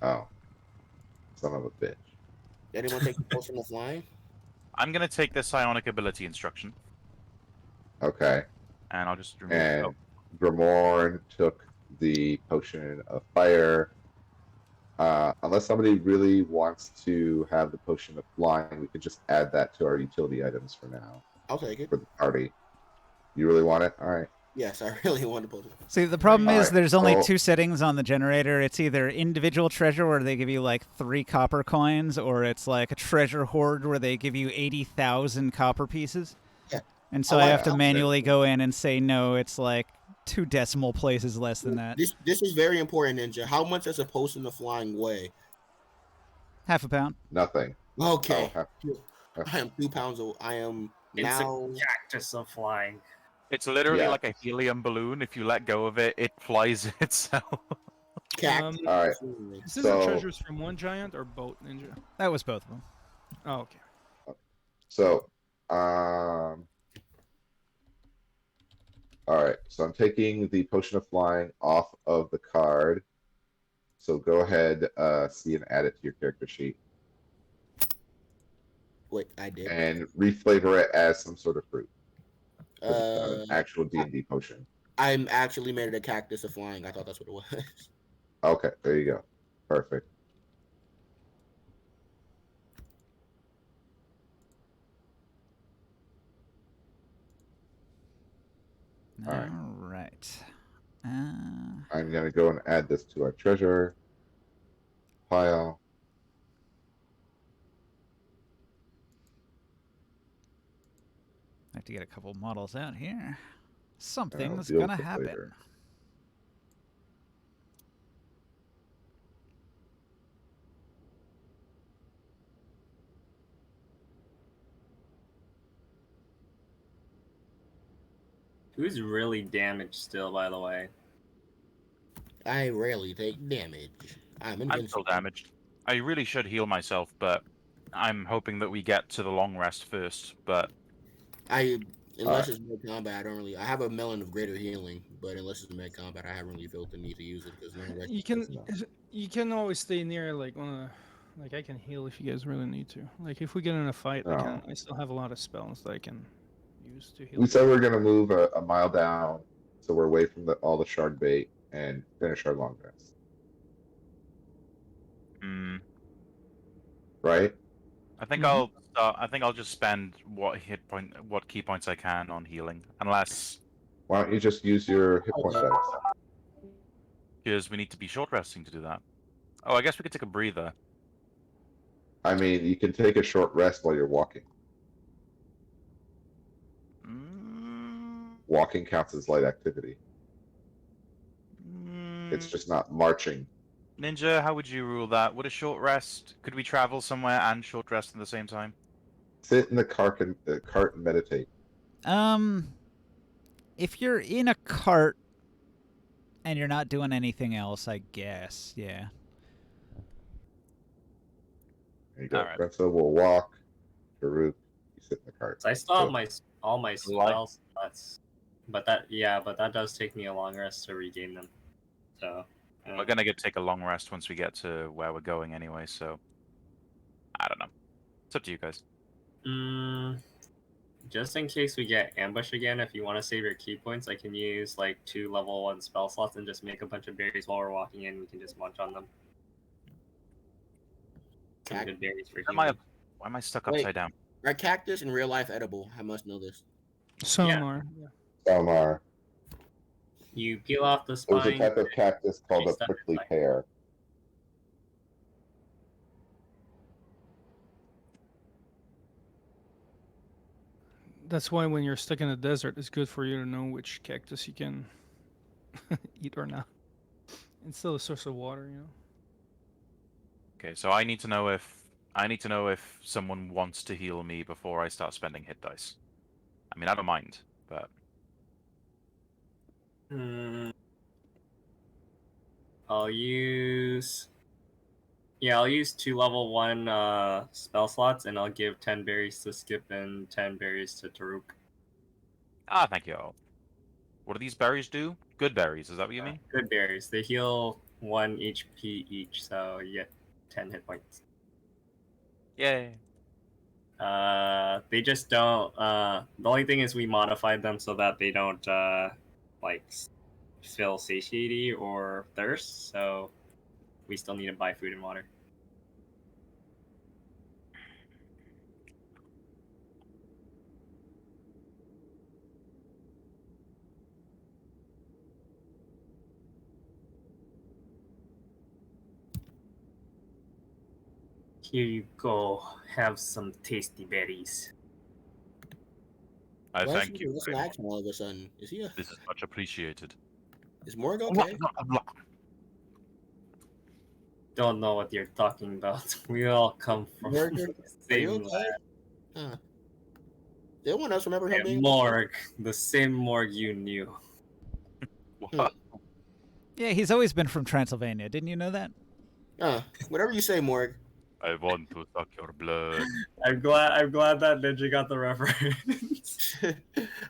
Oh, son of a bitch. Anyone take the potion of flying? I'm gonna take the psionic ability instruction, Okay. and I'll just remove. And Oh, Grimorn took the potion of fire. Unless somebody really wants to have the potion of flying, we could just add that to our utility items for now, I'll take it. for the party. You really want it? All right. Yes, I really want the potion. See, the problem is Alright, there's only so- 2 settings on the generator. It's either individual treasure where they give you like 3 copper coins, or it's like a treasure hoard where they give you 80,000 copper pieces. Yeah. And so I I like have to that. manually go in and say no, it's like 2 decimal places less than that. This is very important, Ninja. How much does a potion of flying weigh? Half a pound. Nothing. Okay. Oh, I am 2 pounds. I am It's now. a cactus of flying. it's literally Yeah. like a helium balloon. If you let go of it, it flies itself. Cactus. All right. Is this So- the treasures from one giant or boat ninja? That was both of them. Oh, okay. So, all right. So I'm taking the potion of flying off of the card. So go ahead, see and add it to your character sheet, Wait, I did. and reflavor it as some sort of fruit. 'Cause it's not an Uh, actual D&D potion. I'm actually made it a cactus of flying. I thought that's what it was. Okay, there you go. Perfect. All right. All right. I'm gonna go and add this to our treasure pile. I have to get a couple models out here. Something's deal with gonna this happen. later. Who's really damaged still, by the way? I rarely take damage. I'm I'm still invincible. damaged. I really should heal myself, but I'm hoping that we get to the long rest first. But Unless it's mid combat, I don't really. I have a melon of greater healing, but unless it's mid combat, I haven't really felt the need to use it because long rest. You can always stay near like one of the, like I can heal if you guys really need to. Like if we get in a fight, I still have a lot of spells that I can use to heal. We said we're gonna move a mile down, so we're away from all the shard bait and finish our long rest. Right? I think I think I'll just spend what key points I can on healing, unless Why don't you just use your hit point dice? because we need to be short resting to do that. Oh, I guess we could take a breather. I mean, you can take a short rest while you're walking. Walking counts as light activity. It's just not marching. Ninja, how would you rule that? Would a short rest? Could we travel somewhere and short rest at the same time? Sit in the cart and meditate. If you're in a cart and you're not doing anything else, I guess, yeah. There you go. Alright. Renzo will walk. Karuk, you sit in the cart. So I still So- have all my spell slots, but that does take me a long rest to regain them. So We're gonna take a long rest once we get to where we're going anyway. So I don't know. It's up to you guys. Just in case we get ambushed again, if you want to save your key points, I can use like 2 level 1 spell slots and just make a bunch of berries while we're walking in. We can just munch on them. Some good berries for Why healing. am I stuck Wait. upside down? Are cactus in real life edible? I must know this. Some Yeah. are. Salmar. You peel off the There's spine. a type of cactus called a Taste that prickly like- pear. That's why when you're stuck in the desert, it's good for you to know which cactus you can eat or not. It's still a source of water, you know. Okay, so I need to know if someone wants to heal me before I start spending hit dice. I mean, I don't mind, but I'll use. Yeah, I'll use 2 level 1 spell slots, and I'll give 10 berries to Skip and 10 berries to Taruk. thank you all. What do these berries do? Good berries, is that what you mean? Good berries. They heal 1 HP each, so you get 10 hit points. Yay. They just don't. The only thing is we modified them so that they don't like feel satiety or thirst. So we still need to buy food and water. Here you go. Have some tasty berries. I Why is thank he you. this very much. action all of a sudden? Is he a? This is much appreciated. Is Morg okay? Don't know what you're talking about. We all come from Morg, the are you same okay? lab. Huh. Did anyone else remember him being? Morg, the same Morg you knew. What? Yeah, he's always been from Transylvania. Didn't you know that? Whatever you say, Morg. I want to suck your blood. I'm glad that Ninja got the reference.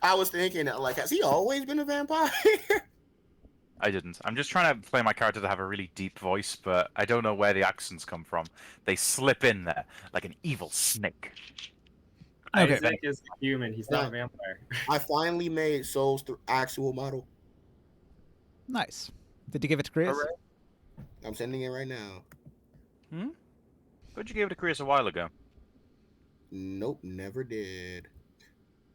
I was thinking, like, has he always been a vampire? I didn't. I'm just trying to play my character to have a really deep voice, but I don't know where the accents come from. They slip in there like an evil snake. Okay. Isaac is human. He's not a vampire. I finally made Soul's actual model. Nice. Did you give it to Chris? I'm sending it right now. But you gave it to Chris a while ago. Nope, never did.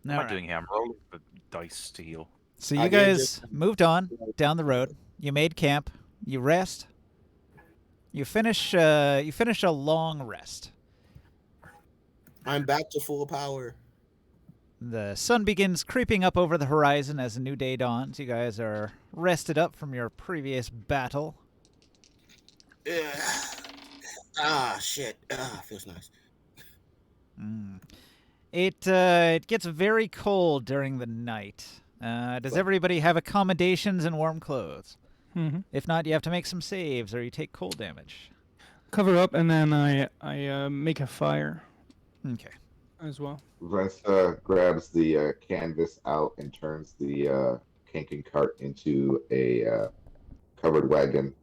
What am I doing here? I'm rolling the dice to heal. So you I gave guys moved on down the road. You made camp. You rest. You finish a long rest. I'm back to full power. The sun begins creeping up over the horizon as a new day dawns. You guys are rested up from your previous battle. Shit. Feels nice. It gets very cold during the night. Does everybody have accommodations and warm clothes? Mm-hmm. If not, you have to make some saves or you take cold damage. Cover up, and then I make a fire Okay. as well. Vince grabs the canvas out and turns the camping cart into a covered wagon.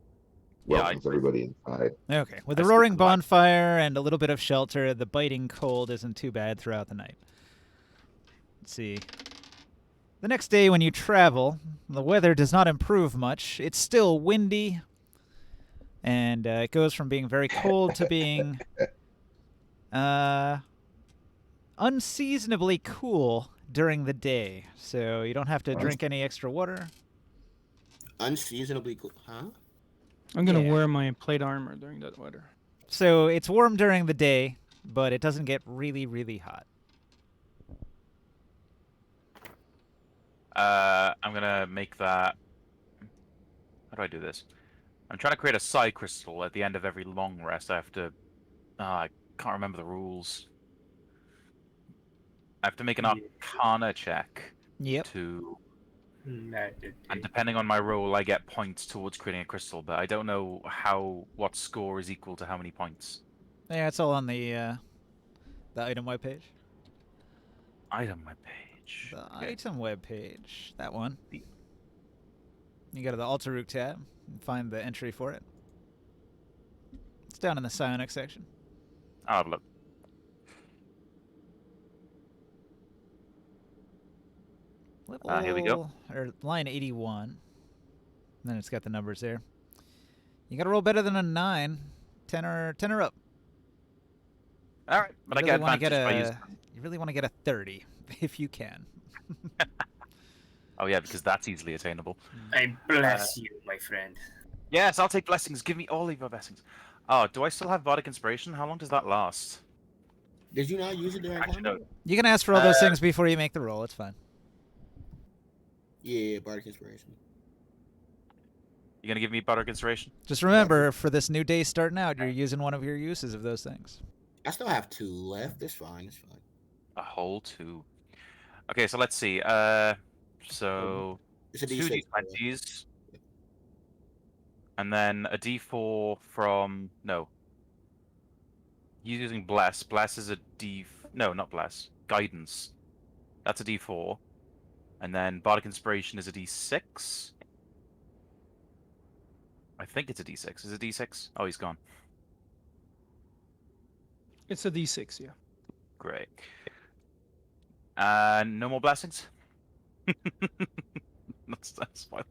Welcomes everybody inside. Okay. With a roaring bonfire and a little bit of shelter, the biting cold isn't too bad throughout the night. Let's see. The next day when you travel, the weather does not improve much. It's still windy, and it goes from being very cold to being unseasonably cool during the day. So you don't have to drink any extra water. Unseasonably cool, huh? I'm gonna wear my plate armor during that weather. So it's warm during the day, but it doesn't get really, really hot. I'm gonna make that. How do I do this? I'm trying to create a psi crystal at the end of every long rest. I have to. I can't remember the rules. I have to make an Arcana check. Yep. And depending on my roll, I get points towards creating a crystal, but I don't know what score is equal to how many points. Yeah, it's all on the item webpage. Item webpage. The item webpage. That one. You go to the Altarook tab and find the entry for it. It's down in the psionics section. I'll have a look. Here we go. Or line 81. Then it's got the numbers there. You got to roll better than a 9. 10 or up. All right, but I get advantage by using. You really want to get a 30 if you can. Oh yeah, because that's easily attainable. I bless you, my friend. Yes, I'll take blessings. Give me all of your blessings. Oh, do I still have Bardic Inspiration? How long does that last? Did you not use it during Actually, no. combat? You can ask for all those things before you make the roll. It's fine. Yeah, Bardic Inspiration. You gonna give me Bardic Inspiration? Just remember, for this new day starting out, you're using one of your uses of those things. I still have 2 left. It's fine. It's fine. A whole 2. Okay, so let's see. So It's a 2 D6. d20s, and then a d4 from He's using Bless. Bless is a D. No, not Bless. Guidance. That's a D4, and then Bardic Inspiration is a D6. I think it's a D6. Is it D6? Oh, he's gone. It's a D6, yeah. Great. No more blessings. that's fine.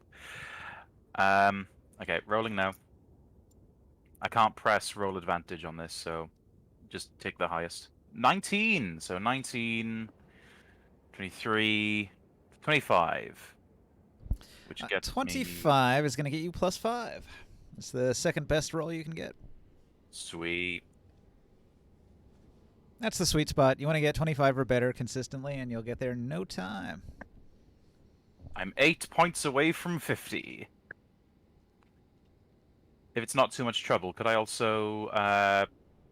Okay, rolling now. I can't press roll advantage on this, so just take the highest. 19. So 19, 23, 25. Which gets 25 is going to get you +5. It's the second best roll you can get. Sweet. That's the sweet spot. You want to get 25 or better consistently, and you'll get there in no time. I'm 8 points away from 50. If it's not too much trouble, could I also...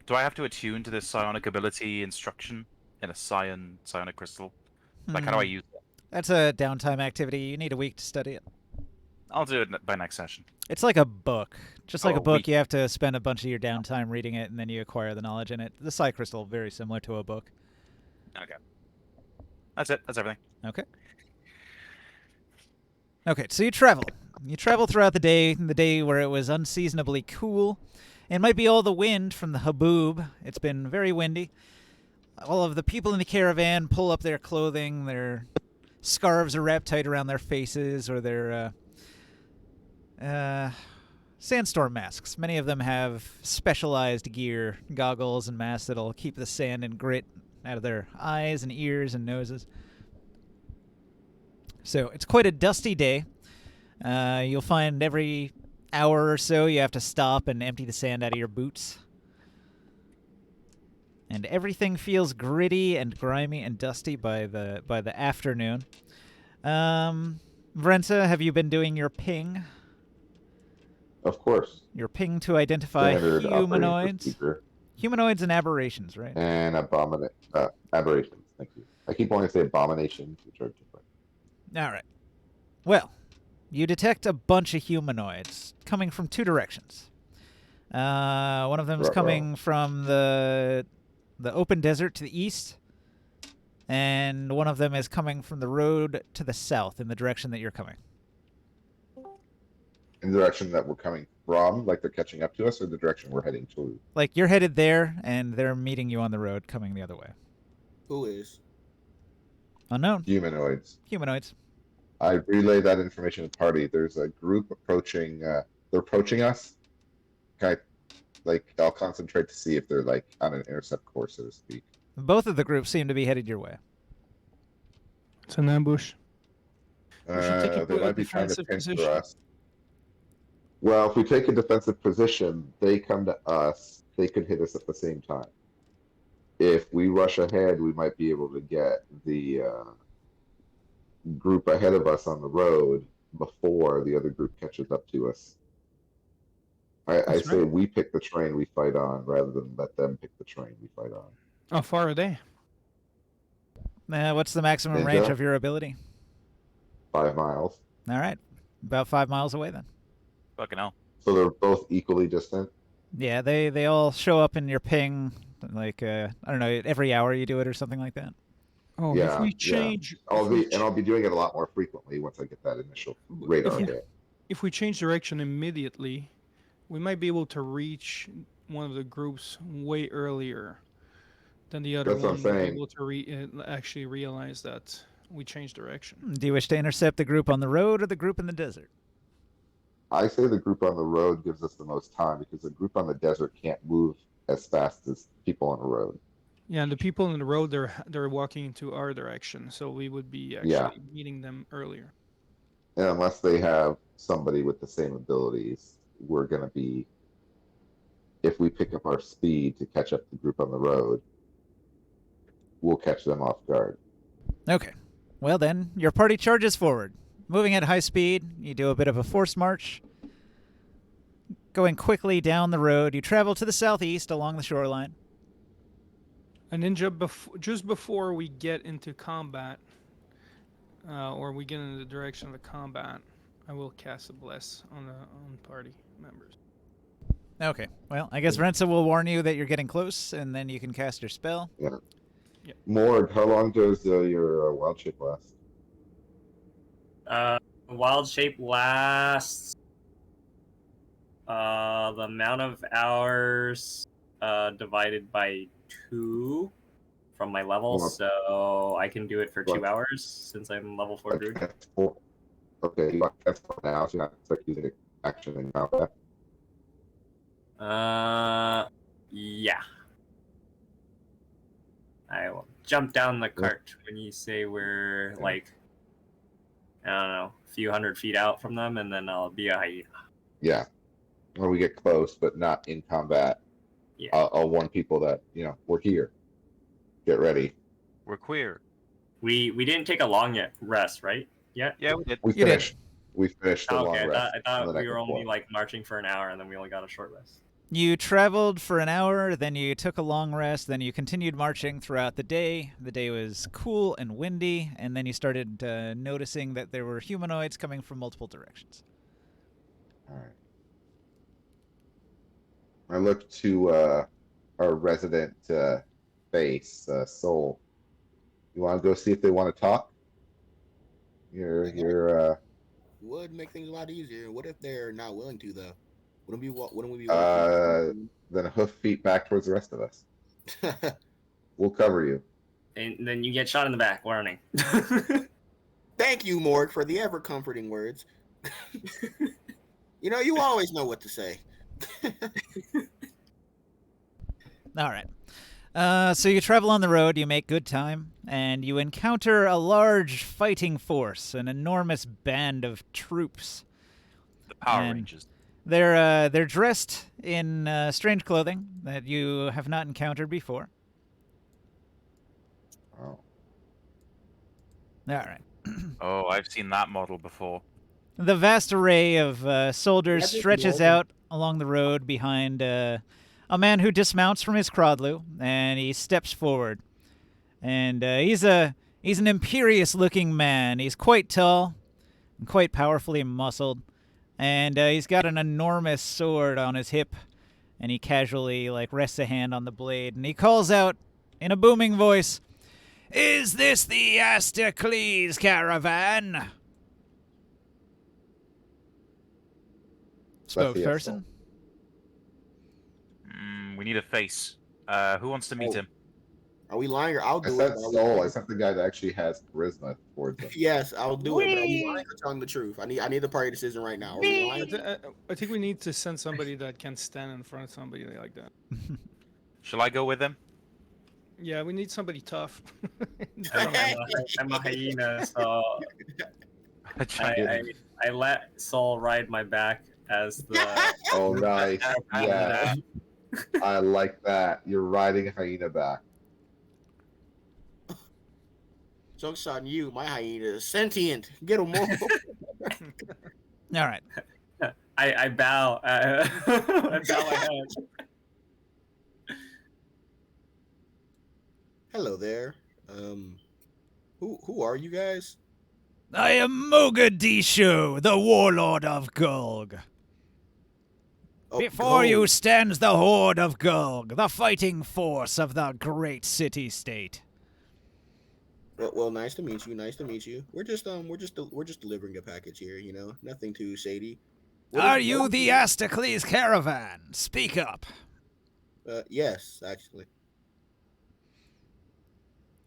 do I have to attune to this psionic ability instruction in a psionic crystal? Like, how do I use it? That's a downtime activity. You need a week to study it. I'll do it by next session. It's like a book. Just like Oh, a book, week. you have to spend a bunch of your downtime reading it, and then you acquire the knowledge in it. The Psi Crystal, very similar to a book. Okay. That's it. That's everything. Okay. Okay, so you travel. You travel throughout the day where it was unseasonably cool. It might be all the wind from the haboob. It's been very windy. All of the people in the caravan pull up their clothing. Their scarves are wrapped tight around their faces, or their sandstorm masks. Many of them have specialized gear, goggles and masks that'll keep the sand and grit out of their eyes and ears and noses. So it's quite a dusty day. You'll find every hour or so you have to stop and empty the sand out of your boots. And everything feels gritty and grimy and dusty by the afternoon. Vrenza, have you been doing your ping? Of course. Your ping to identify Standard operating humanoids. procedure. Humanoids and aberrations, right? And aberrations. Thank you. I keep wanting to say abominations, which are different. All right. Well, you detect a bunch of humanoids coming from 2 directions. One of them is coming from the open desert to the east, and one of them is coming from the road to the south in the direction that you're coming. In the direction that we're coming from, like they're catching up to us, or the direction we're heading to? Like, you're headed there, and they're meeting you on the road coming the other way. Who is? Unknown. Humanoids. Humanoids. I relay that information to the party. There's a group approaching. They're approaching us. I'll concentrate to see if they're like on an intercept course, so to speak. Both of the groups seem to be headed your way. It's an ambush. should take They a might be trying to defensive pincer position. us. Well, if we take a defensive position, they come to us. They could hit us at the same time. If we rush ahead, we might be able to get the group ahead of us on the road before the other group catches up to us. I That's say right. we pick the train we fight on rather than let them pick the train we fight on. How far are they? What's the maximum Ninja. range of your ability? 5 miles. All right. About 5 miles away, then. Fucking hell. So they're both equally distant. Yeah, they all show up in your ping, like, I don't know, every hour you do it or something like that. Oh, Yeah, if we yeah. change, I'll be doing it a lot more frequently once I get that initial radar hit. if we change direction immediately, we might be able to reach one of the groups way earlier than the other That's what one I'm will be saying. able to actually realize that we changed direction. Do you wish to intercept the group on the road or the group in the desert? I say the group on the road gives us the most time because the group on the desert can't move as fast as people on the road. Yeah, and the people on the road, they're walking into our direction, so we would be actually meeting them earlier. And unless they have somebody with the same abilities, we're going to be, if we pick up our speed to catch up the group on the road, we'll catch them off guard. Okay. Well, then, your party charges forward. Moving at high speed, you do a bit of a forced march. Going quickly down the road, you travel to the southeast along the shoreline. A ninja, just before we get into combat, or we get in the direction of the combat, I will cast a bless on party members. Okay. Well, I guess Rensa will warn you that you're getting close, and then you can cast your spell. Yeah. Yep. Mord, how long does your wild shape last? Wild shape lasts the amount of hours divided by 2 from my level, so I can do it for 2 hours since I'm level 4 druid. Okay, you got transport now, so you're not expect using action in combat. Yeah. I will jump down the cart when you say we're like, I don't know, a few hundred feet out from them, and then I'll be a hyena. Yeah. When we get close, but not in combat, Yeah. I'll warn people that, we're here. Get ready. We're queer. We didn't take a long rest, right? Yeah. Yeah, we did. We You did. finished. We finished the long Okay, rest. I thought on the we were next only floor. like marching for an hour, and then we only got a short rest. You traveled for an hour, then you took a long rest, then you continued marching throughout the day. The day was cool and windy, and then you started noticing that there were humanoids coming from multiple directions. All right. I look to our resident face, Soul. You want to go see if they want to talk? You're Would make things a lot easier. What if they're not willing to, though? Wouldn't we be walking? then hoof feet back towards the rest of us. We'll cover you. And then you get shot in the back. Warning. Thank you, Morg, for the ever comforting words. You always know what to say. All right. So you travel on the road, you make good time, and you encounter a large fighting force, an enormous band of troops. The Power And Rangers. They're dressed in strange clothing that you have not encountered before. Oh. All right. Oh, I've seen that model before. The vast array of soldiers That's just stretches normal. out along the road behind a man who dismounts from his crodlu, and he steps forward. And he's an imperious-looking man. He's quite tall and quite powerfully muscled, and he's got an enormous sword on his hip, and he casually rests a hand on the blade, and he calls out in a booming voice, "Is this the Astacles caravan?" Spokesperson. We need a face. Who wants to meet him? Are we lying or I'll I do said it? Soul. I sent the guy that actually has charisma towards him. Yes, I'll do it. But are we lying or telling the truth? I need the party decision right now. Are we lying? I think we need to send somebody that can stand in front of somebody like that. Shall I go with him? Yeah, we need somebody tough. I'm a hyena, so I let Soul ride my back as the. Oh, nice. Yeah. I like that. You're riding a hyena back. Joke's on you. My hyena is sentient. Get him more. All right. I bow. I bow my head. Hello there. Who are you guys? I am Mogadishu, the warlord of Gulg. Oh, Before you Gulg. stands the horde of Gulg, the fighting force of the great city-state. Well, nice to meet you. Nice to meet you. We're just delivering a package here. Nothing too shady. Are you the Astacles caravan? Speak up. Yes, actually.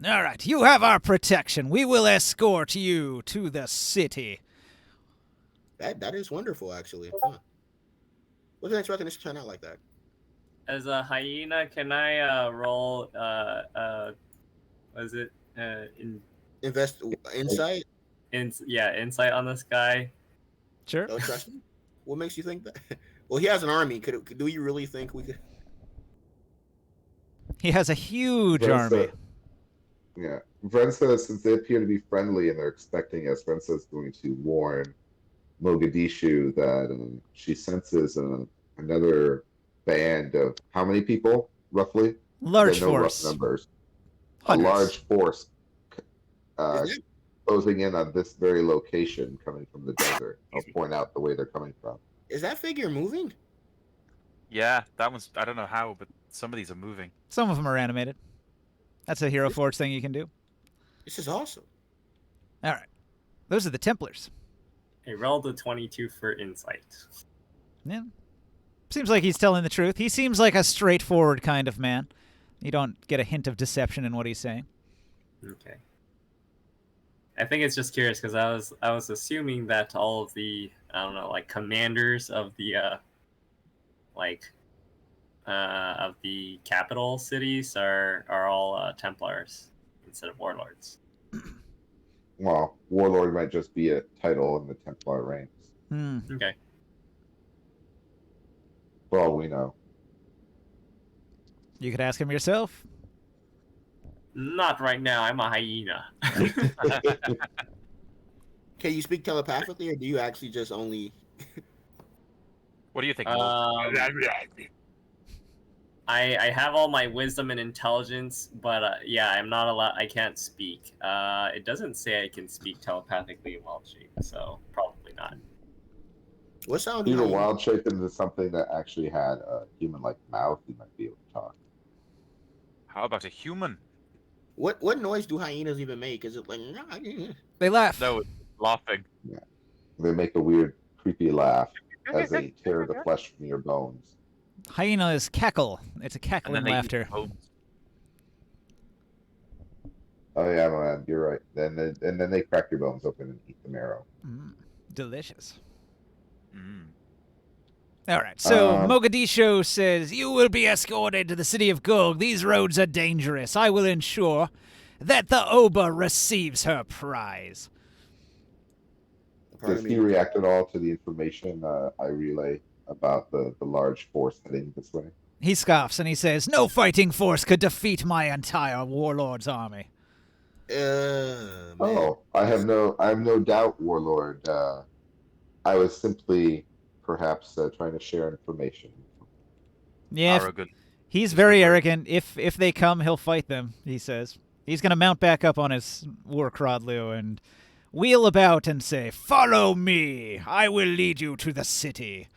All right, you have our protection. We will escort you to the city. That is wonderful, actually. Huh. Wasn't expecting this to turn out like that. As a hyena, can I roll? Was it Insight. Insight on this guy? Sure. Don't trust him. What makes you think that? Well, he has an army. Do you really think we could? He has a huge What is army. Yeah. Vren says since they appear to be friendly and they're expecting us, Vren says going to warn Mogadishu that she senses another band of how many people roughly? There are Large no rough force. numbers. A Hundreds. large force Is uh, that, closing in on this very location coming from the desert. I'll point out the way they're coming from. is that figure moving? Yeah, that one's. I don't know how, but some of these are moving. Some of them are animated. That's a Hero Forge thing you can do. This is awesome. All right. Those are the Templars. I rolled a 22 for insight. Yeah. Seems like he's telling the truth. He seems like a straightforward kind of man. You don't get a hint of deception in what he's saying. Okay. I think it's just curious because I was assuming that all of the, I don't know, like commanders of the of the capital cities are all Templars instead of warlords. Well, Warlord might just be a title in the Templar ranks. Okay. For all we know. You could ask him yourself. Not right now. I'm a hyena. Can you speak telepathically, or do you actually just only? What do you think? Wolf? I have all my wisdom and intelligence, but yeah, I'm not allowed. I can't speak. It doesn't say I can speak telepathically in wild shape, so probably not. What sound? If you do were hyenas- wild shaped into something that actually had a human like mouth, you might be able to talk. How about a human? What noise do hyenas even make? Is it like? They laugh. No, it's laughing. They make a weird, creepy laugh as they tear the flesh from your bones. Hyenas cackle. It's a And cackling then they eat laughter. bones. Oh yeah, man, you're right. And then they crack your bones open and eat the marrow. Delicious. Mm. All right, so Um, Mogadishu says, "You will be escorted to the city of Gulg. These roads are dangerous. I will ensure that the Oba receives her prize." Does he react at all to the information I relay about the large force heading this way? He scoffs and he says, "No fighting force could defeat my entire warlord's army." Man. Oh, I have no doubt, Warlord. I was simply perhaps trying to share information. Yeah, Arrogant. he's very arrogant. If they come, he'll fight them, he says. He's going to mount back up on his war Crodlu and wheel about and say, "Follow me. I will lead you to the city."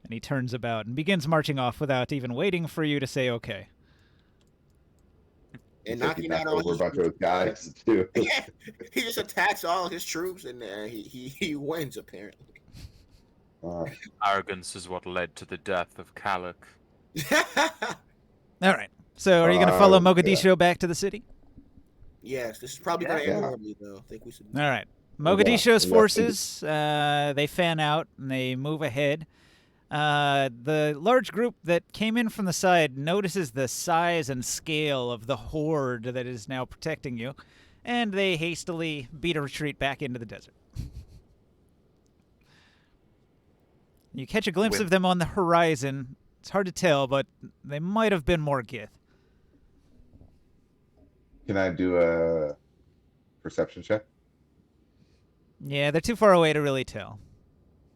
And he turns about and begins marching off without even waiting for you to say okay. And It's like he knocking out knocked all over a his bunch of troops. guys too. Yeah, he just attacks all his troops, and he wins apparently. Arrogance is what led to the death of Kalak. All right. So are you going to follow Mogadishu back to the city? Yes, this is probably going to end horribly, though. I think we should. All right. Yeah, Mogadishu's yeah. forces, they fan out and they move ahead. The large group that came in from the side notices the size and scale of the horde that is now protecting you, and they hastily beat a retreat back into the desert. You catch a glimpse of them on the horizon. It's hard to tell, but they might have been more Gith. Can I do a perception check? Yeah, they're too far away to really tell.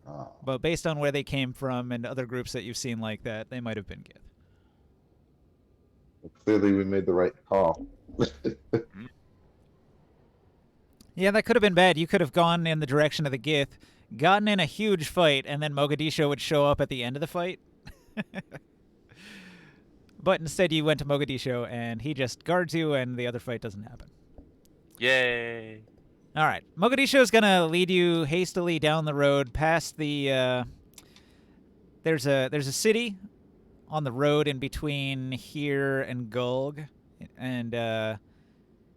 Oh. But based on where they came from and other groups that you've seen like that, they might have been Gith. Well, clearly, we made the right call. Yeah, that could have been bad. You could have gone in the direction of the Gith, gotten in a huge fight, and then Mogadishu would show up at the end of the fight. But instead you went to Mogadishu, and he just guards you, and the other fight doesn't happen. Yay! All right. Mogadishu is going to lead you hastily down the road past the... There's a city on the road in between here and Gulg, and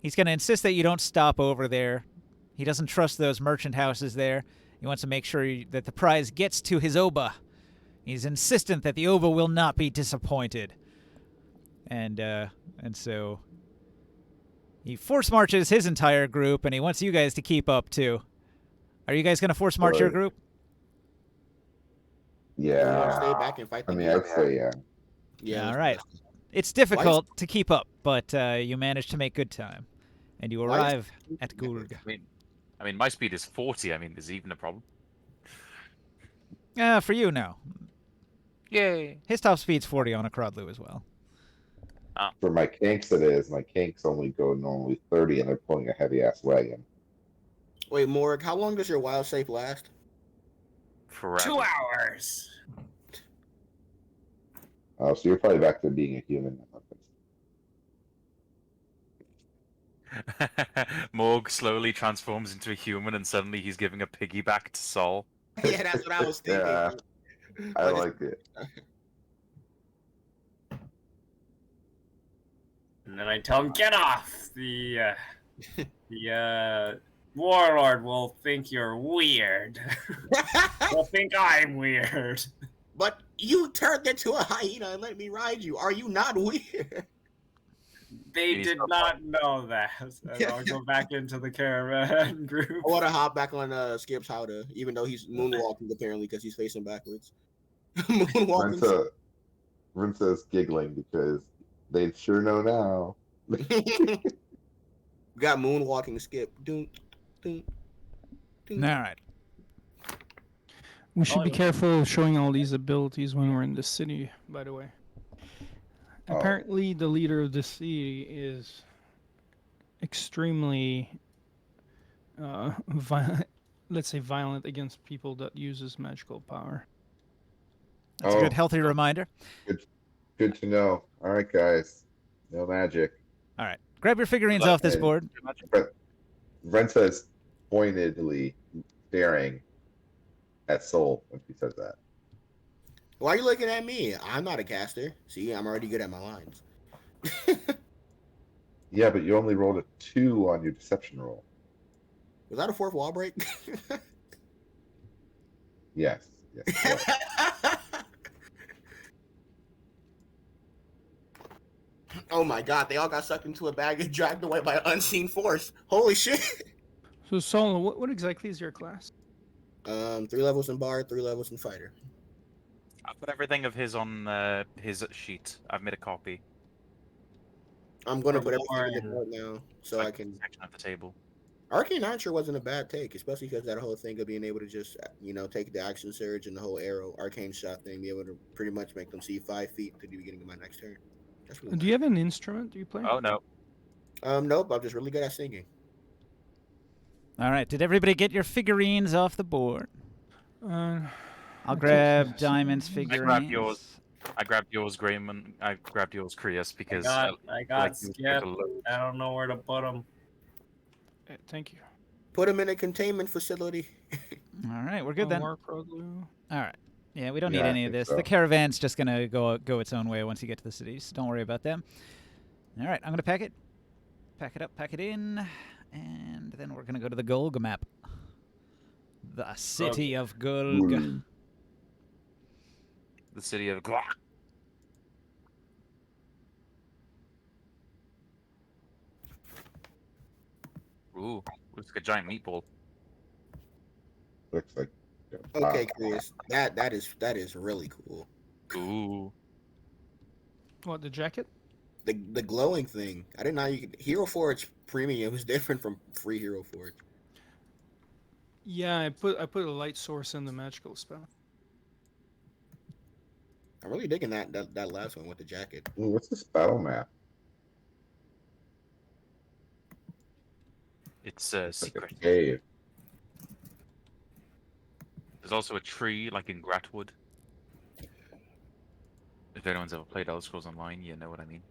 he's going to insist that you don't stop over there. He doesn't trust those merchant houses there. He wants to make sure that the prize gets to his Oba. He's insistent that the Oba will not be disappointed. And so he force marches his entire group, and he wants you guys to keep up too. Are you guys going to force march your group? Yeah. Stay back and fight. I mean, I'd say yeah. Yeah. All right. It's difficult to keep up, but you managed to make good time. and you Why is- arrive at Gulg. I mean, my speed is 40. I mean, is even a problem? For you, no. Yay! His top speed's 40 on a Crodlu as well. For my kinks, it is. My kinks only go normally 30, and they're pulling a heavy ass wagon. Wait, Morg, how long does your wild safe last? Forever. 2 hours. Oh, so you're probably back to being a human. Morg slowly transforms into a human, and suddenly he's giving a piggyback to Sol. Yeah, that's what I was thinking. Yeah, I like it. And then I tell him, get off! The warlord will think you're weird. Will think I'm weird. But you turned into a hyena and let me ride you. Are you not weird? They He's did not not know that. And I'll go back into the caravan group. I want to hop back on Skip's Howdah, even though he's moonwalking apparently because he's facing backwards. Moonwalking. Rinsa's giggling because they sure know now. We got moonwalking Skip. Doom, doom, doom. All right. We should be yeah. careful of showing all these abilities when we're in the city, by the way. Oh. Apparently, the leader of the city is extremely, let's say, violent against people that uses magical power. That's a Oh. good, healthy reminder. Good to know. All right, guys. No magic. All right. Grab your figurines off this board. But Rensa is pointedly staring at Soul when she says that. Why are you looking at me? I'm not a caster. See, I'm already good at my lines. Yeah, but you only rolled a 2 on your deception roll. Was that a fourth wall break? Yes. Yes. Oh my god, they all got sucked into a bag and dragged away by an unseen force. Holy shit. So, Saul, what exactly is your class? 3 levels in bard, 3 levels in fighter. I put everything of his on his sheet. I've made a copy. I'm gonna For put everything in the Warren. note now so I can. Section at the table. Arcane Archer wasn't a bad take, especially because that whole thing of being able to just, take the action surge and the whole arrow, arcane shot thing, be able to pretty much make them see 5 feet to the beginning of my next turn. That's really Do you have an instrument? Do you play? Oh no. Nope, I'm just really good at singing. All right. Did everybody get your figurines off the board? I I'll think grab so. Diamond's I figurines. grabbed yours. I grabbed yours, Graham, I grabbed yours, Krios, because I feel got like you Skip. took a load. I don't know where to put them. Thank you. Put them in a containment facility. All right. We're good then. War Prodlu. All right. Yeah, we don't need Yeah, I any of think this. so. The caravan's just going to go its own way once you get to the cities. Don't worry about them. All right. I'm going to pack it. Pack it up, pack it in. And then we're going to go to the Gulg map. The city of Gulg. Ooh. The city of Gulg. Ooh, looks like a giant meatball. Looks like. Okay, Chris, that is really cool. Ooh. What, the jacket? The glowing thing. I didn't know you could. Hero Forge Premium was different from free Hero Forge. Yeah, I put a light source in the magical spell. I'm really digging that last one with the jacket. Ooh, what's this battle map? It's It's like secret. a cave. There's also a tree, like in Gratwood. If anyone's ever played Elder Scrolls Online, you know what I mean.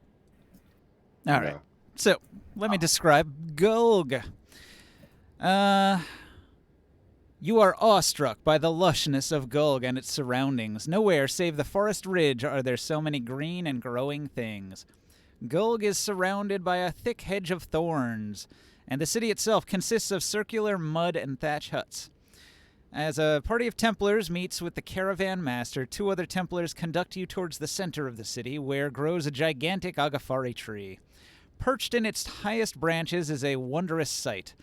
All right. Yeah. So, let me describe Gulg. You are awestruck by the lushness of Gulg and its surroundings. Nowhere save the forest ridge are there so many green and growing things. Gulg is surrounded by a thick hedge of thorns, and the city itself consists of circular mud and thatch huts. As a party of Templars meets with the caravan master, 2 other Templars conduct you towards the center of the city, where grows a gigantic agafari tree. Perched in its highest branches is a wondrous sight.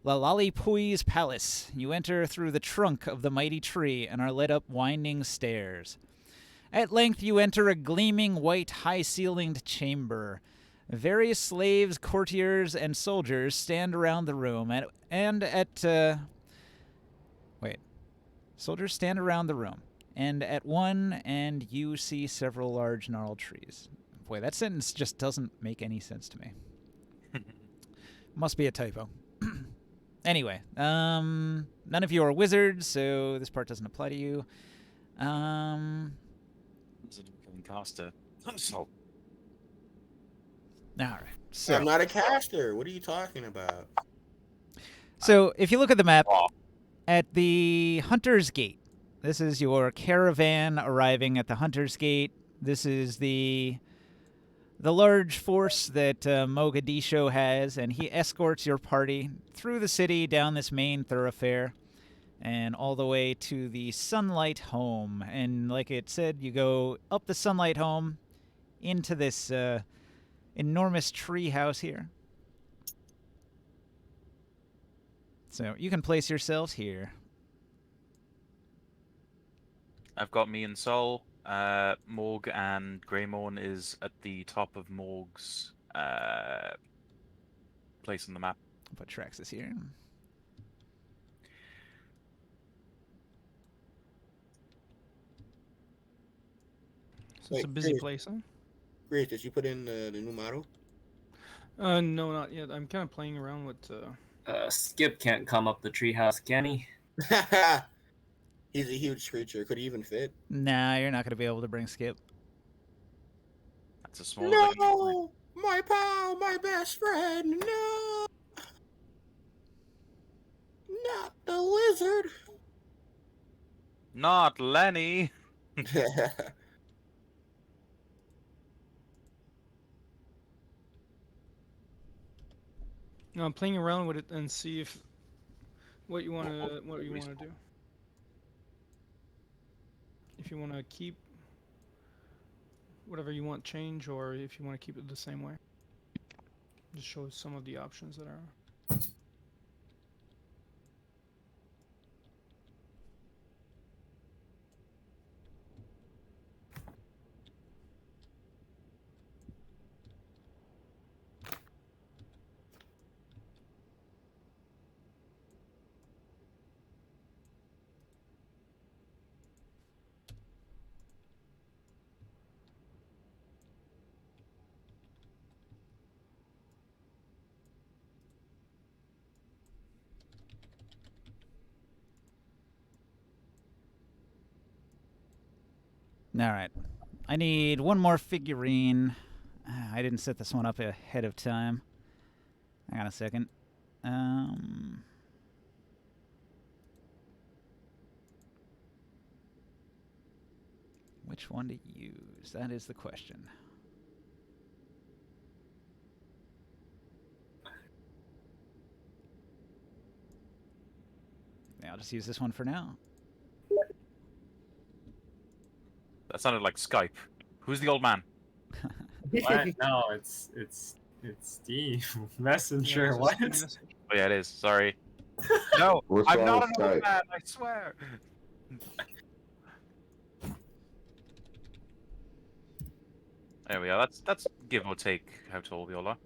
Lalalipui's palace. You enter through the trunk of the mighty tree and are led up winding stairs. At length you enter a gleaming white high-ceilinged chamber. Various slaves, courtiers, and soldiers stand around the room, soldiers stand around the room, and at one end you see several large gnarled trees. Boy, that sentence just doesn't make any sense to me. Must be a typo. Anyway, none of you are wizards, so this part doesn't apply to you. Caster. So, All right. So, I'm not a caster. What are you talking about? So if you look at the map, oh, at the Hunter's Gate, this is your caravan arriving at the Hunter's Gate. This is the large force that Mogadishu has, and he escorts your party through the city down this main thoroughfare and all the way to the Sunlight Home. And like it said, you go up the Sunlight Home into this enormous tree house here. So you can place yourselves here. I've got me and Sol. Morg and Greymorn is at the top of Morg's place on the map. I'll put Traxxas here. So it's a busy place, huh? Grace, did you put in the new model? No, not yet. I'm kind of playing around with. Skip can't come up the treehouse, can he? He's a huge creature. Could he even fit? Nah, you're not going to be able to bring Skip. That's a small. No, my pal, my best friend. No, not the lizard. Not Lenny. No, I'm playing around with it and see if what you want to do. If you want to keep whatever you want change, or if you want to keep it the same way. Just shows some of the options that are. All right. I need one more figurine. I didn't set this one up ahead of time. Hang on a second. Which one to use? That is the question. Yeah, I'll just use this one for now. That sounded like Skype. Who's the old man? What? No, it's Steve Messenger. What? Oh yeah, it is. Sorry. No, What's I'm wrong not with an old Skype? man. I swear. There we are. That's give or take how tall we all are.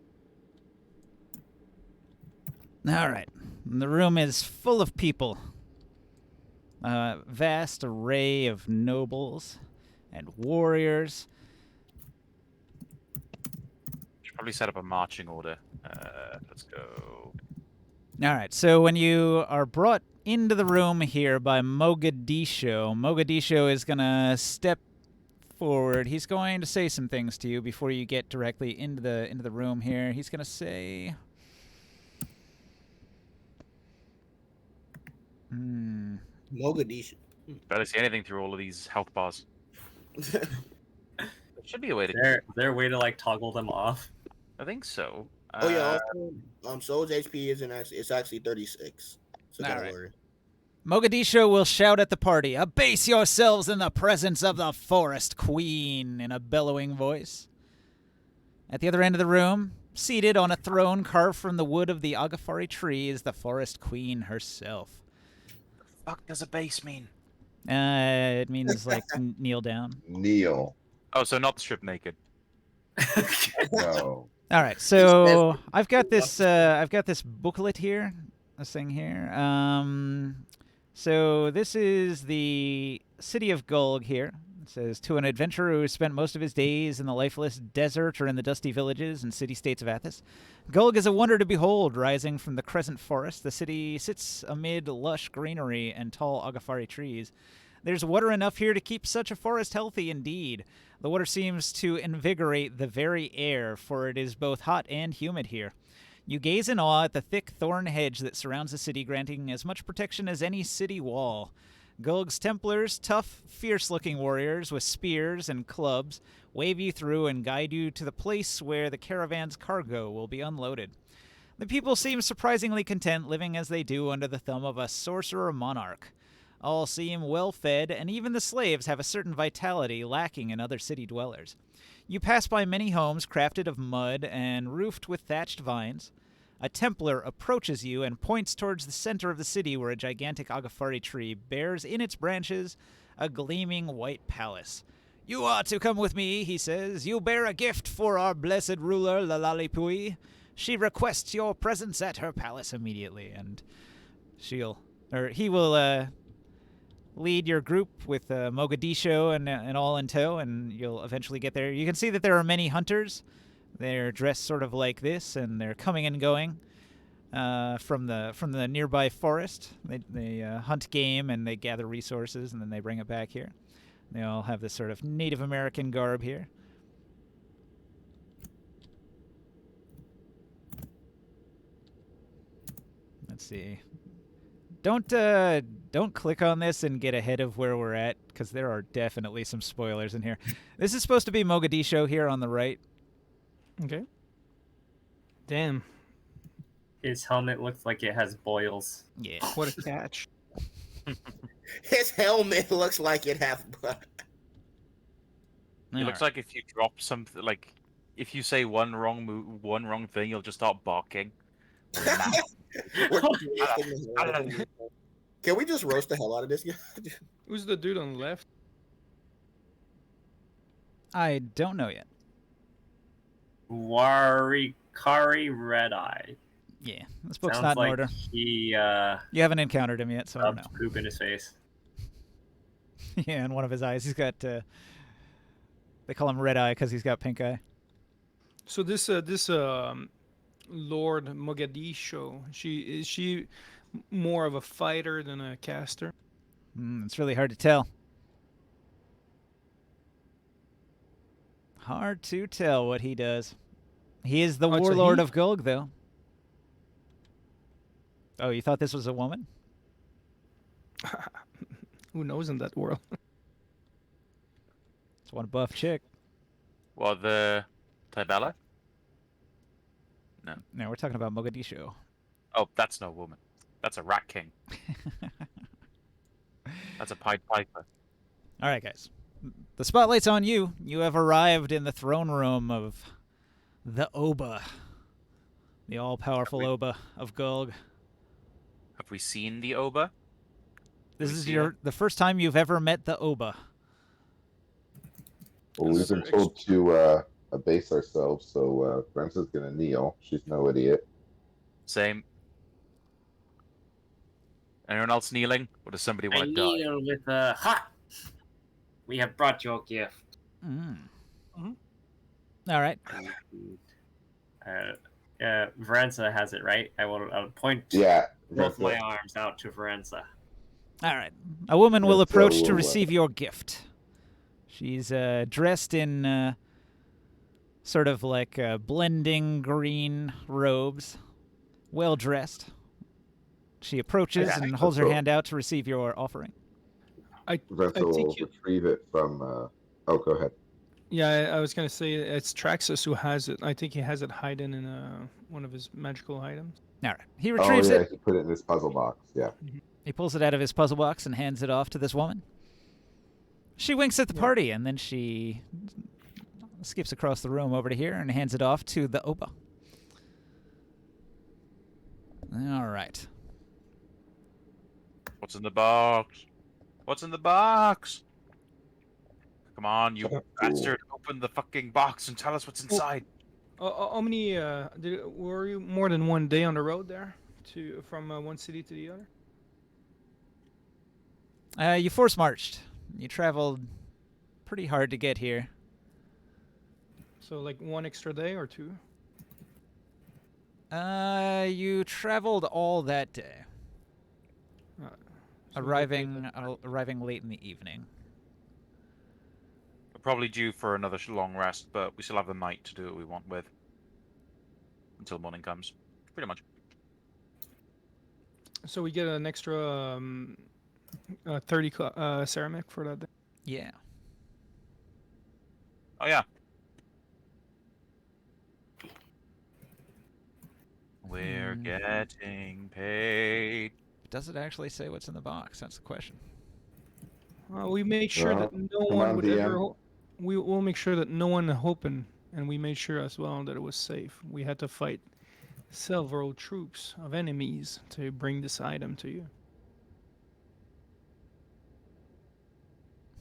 All right. The room is full of people. A vast array of nobles and warriors. Should probably set up a marching order. Let's go. All right. So when you are brought into the room here by Mogadishu, Mogadishu is going to step forward. He's going to say some things to you before you get directly into the room here. He's going to say... Mogadishu. Barely see anything through all of these health bars. There should be a way to. Is there a way to like toggle them off? I think so. Oh yeah. Also, Soul's HP isn't actually. It's actually 36. So All don't right. worry. Mogadishu will shout at the party, "Abase yourselves in the presence of the Forest Queen," in a bellowing voice. At the other end of the room, seated on a throne carved from the wood of the Agafari tree, is the Forest Queen herself. Fuck does a base mean? It means, like, kneel down. Kneel. Oh, so not strip naked. No. All right, so I've got this booklet here, this thing here. So this is the city of Gulg here. It says, to an adventurer who has spent most of his days in the lifeless desert or in the dusty villages and city-states of Athos, Gulg is a wonder to behold. Rising from the crescent forest, the city sits amid lush greenery and tall agafari trees. There's water enough here to keep such a forest healthy indeed. The water seems to invigorate the very air, for it is both hot and humid here. You gaze in awe at the thick thorn hedge that surrounds the city, granting as much protection as any city wall. Gulg's Templars, tough, fierce-looking warriors with spears and clubs, wave you through and guide you to the place where the caravan's cargo will be unloaded. The people seem surprisingly content, living as they do under the thumb of a sorcerer monarch. All seem well-fed, and even the slaves have a certain vitality lacking in other city dwellers. You pass by many homes crafted of mud and roofed with thatched vines. A Templar approaches you and points towards the center of the city where a gigantic agafari tree bears in its branches a gleaming white palace. You are to come with me, he says. You bear a gift for our blessed ruler, Lalalipui. She requests your presence at her palace immediately, and he will lead your group with Mogadishu and all in tow, and you'll eventually get there. You can see that there are many hunters. They're dressed sort of like this, and they're coming and going from the nearby forest. They hunt game, and they gather resources, and then they bring it back here. They all have this sort of Native American garb here. Let's see. Don't click on this and get ahead of where we're at, because there are definitely some spoilers in here. This is supposed to be Mogadishu here on the right. Okay. Damn. His helmet looks like it has boils. Yeah. What a catch. His helmet looks like it has. It looks like if you drop something, like if you say one wrong thing, you'll just start barking. Can we just roast the hell out of this guy? Who's the dude on the left? I don't know yet. Warikari Red Eye. Yeah, this book's Sounds not in like order. he You haven't encountered him yet, so I don't know. poop in his face. Yeah, in one of his eyes, he's got. They call him Red Eye because he's got pink eye. So this Lord Mogadishu, is she more of a fighter than a caster? It's really hard to tell. Hard to tell what he does. He is the Oh, it's a warlord he? of Gulg, though. Oh, you thought this was a woman? Who knows in that world? It's one buff chick. Well, the Tibella? No, we're talking about Mogadishu. Oh, that's no woman. That's a rat king. That's a Pied Piper. All right, guys. The spotlight's on you. You have arrived in the throne room of the Oba, the all-powerful Oba of Gulg. Have we seen the Oba? This we is see the first time you've ever met the Oba. Well, we've been told to abase ourselves, so Brenta's gonna kneel. She's no idiot. Same. Anyone else kneeling? Or does somebody I want to die? kneel with a ha! We have brought your gift. All right. Varenza has it, right? I'll point Yeah. both that's my it. arms out to Varenza. All right. A woman will Yes, approach to we'll, receive your gift. She's dressed in sort of like blending green robes, well dressed. She approaches Yeah, and holds her so- hand out to receive your offering. Brenta I will think you- retrieve it from. Oh, go ahead. Yeah, I was gonna say it's Traxxas who has it. I think he has it hidden in one of his magical items. All right. He Oh retrieves yeah, it. he put it in his puzzle box. Yeah. He pulls it out of his puzzle box and hands it off to this woman. She winks at the party, and then she skips across the room over to here and hands it off to the Oba. All right. What's in the box? What's in the box? Come on, you bastard. Open the fucking box and tell us what's inside. How many? Were you more than one day on the road there, from one city to the other? You force marched. You traveled pretty hard to get here. So like one extra day or two? You traveled all that day, So we get paid, like, arriving late in the evening. We're probably due for another long rest, but we still have the night to do what we want with until morning comes. Pretty much. So we get an extra 30 ceramic for that day. Yeah. Oh yeah. We're getting paid. Does it actually say what's in the box? That's the question. We made sure that no come one on, would DM. ever. We will make sure that no one opened, and we made sure as well that it was safe. We had to fight several troops of enemies to bring this item to you.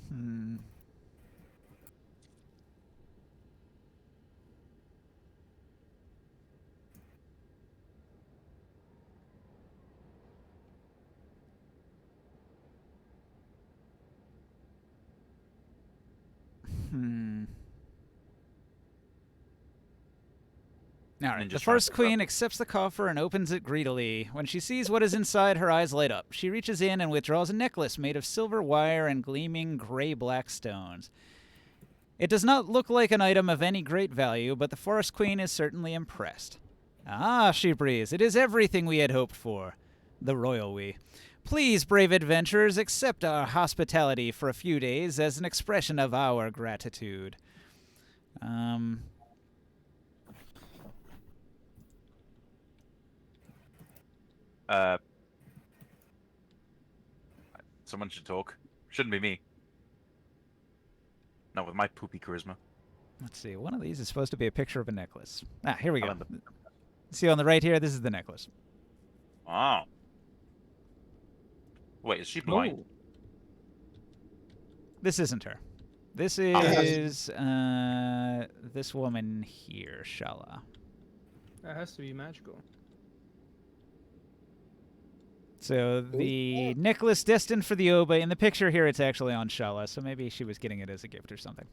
Hmm. Hmm. All right. Ninja The trying first to queen accepts the coffer and opens it greedily. When she sees what is inside, her eyes light up. She reaches in and withdraws a necklace made of silver wire and gleaming gray-black stones. It does not look like an item of any great value, but the forest queen is certainly impressed. Ah, she breathes. It is everything we had hoped for. The royal we. Please, brave adventurers, accept our hospitality for a few days as an expression of our gratitude. Someone should talk. Shouldn't be me. Not with my poopy charisma. Let's see. One of these is supposed to be a picture of a necklace. Ah, here we go. I'm in See on the right here? This is the necklace. Oh. Wait, is she blind? Oh, This isn't her. This Oh. is this woman here, Shala. that has to be magical. So the necklace destined for the Oba. In the picture here, it's actually on Shala, so maybe she was getting it as a gift or something.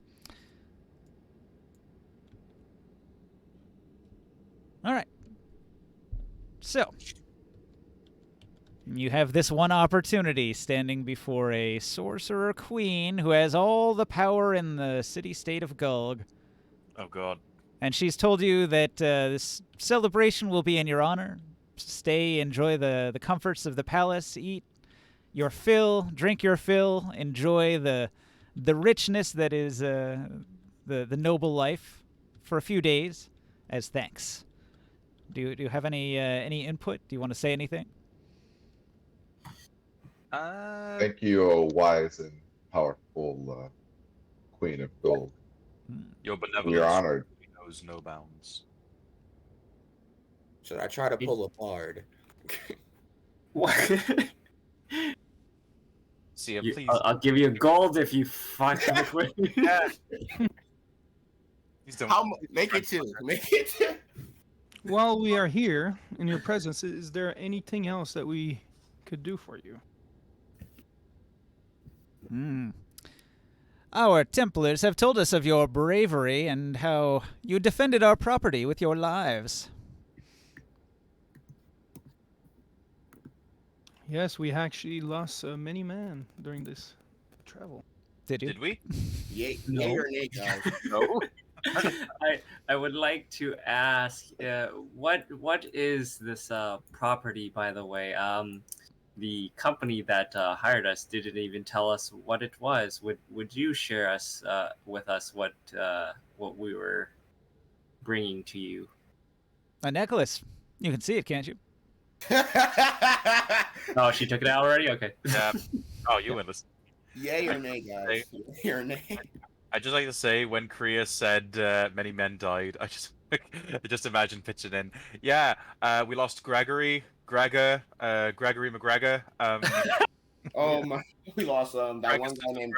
All right. So you have this one opportunity standing before a sorcerer queen who has all the power in the city-state of Gulg. Oh god. And she's told you that this celebration will be in your honor. Stay, enjoy the comforts of the palace, eat your fill, drink your fill, enjoy the richness that is the noble life for a few days as thanks. Do you have any input? Do you want to say anything? Thank you, O wise and powerful Queen of Gold. Your We are benevolence honored. knows no bounds. Should I try to pull a bard? What? See, please. I'll give you gold if you fuck with me. Yeah. Please don't. Make it two. Make it two. While we are here in your presence, is there anything else that we could do for you? Our Templars have told us of your bravery and how you defended our property with your lives. Yes, we actually lost many men during this travel. Did you? Did we? Yay, No. yay or nay, guys? No. I would like to ask, what is this property, by the way? The company that hired us didn't even tell us what it was. Would you share us with us what we were bringing to you? A necklace. You can see it, can't you? Oh, she took it out already. Okay. Yeah. Oh, you win this. Yay or nay, guys? Yay or nay? I just like to say when Kriya said many men died, I just imagine pitching in. Yeah, we lost Gregory McGregor. Oh my, we lost that one guy named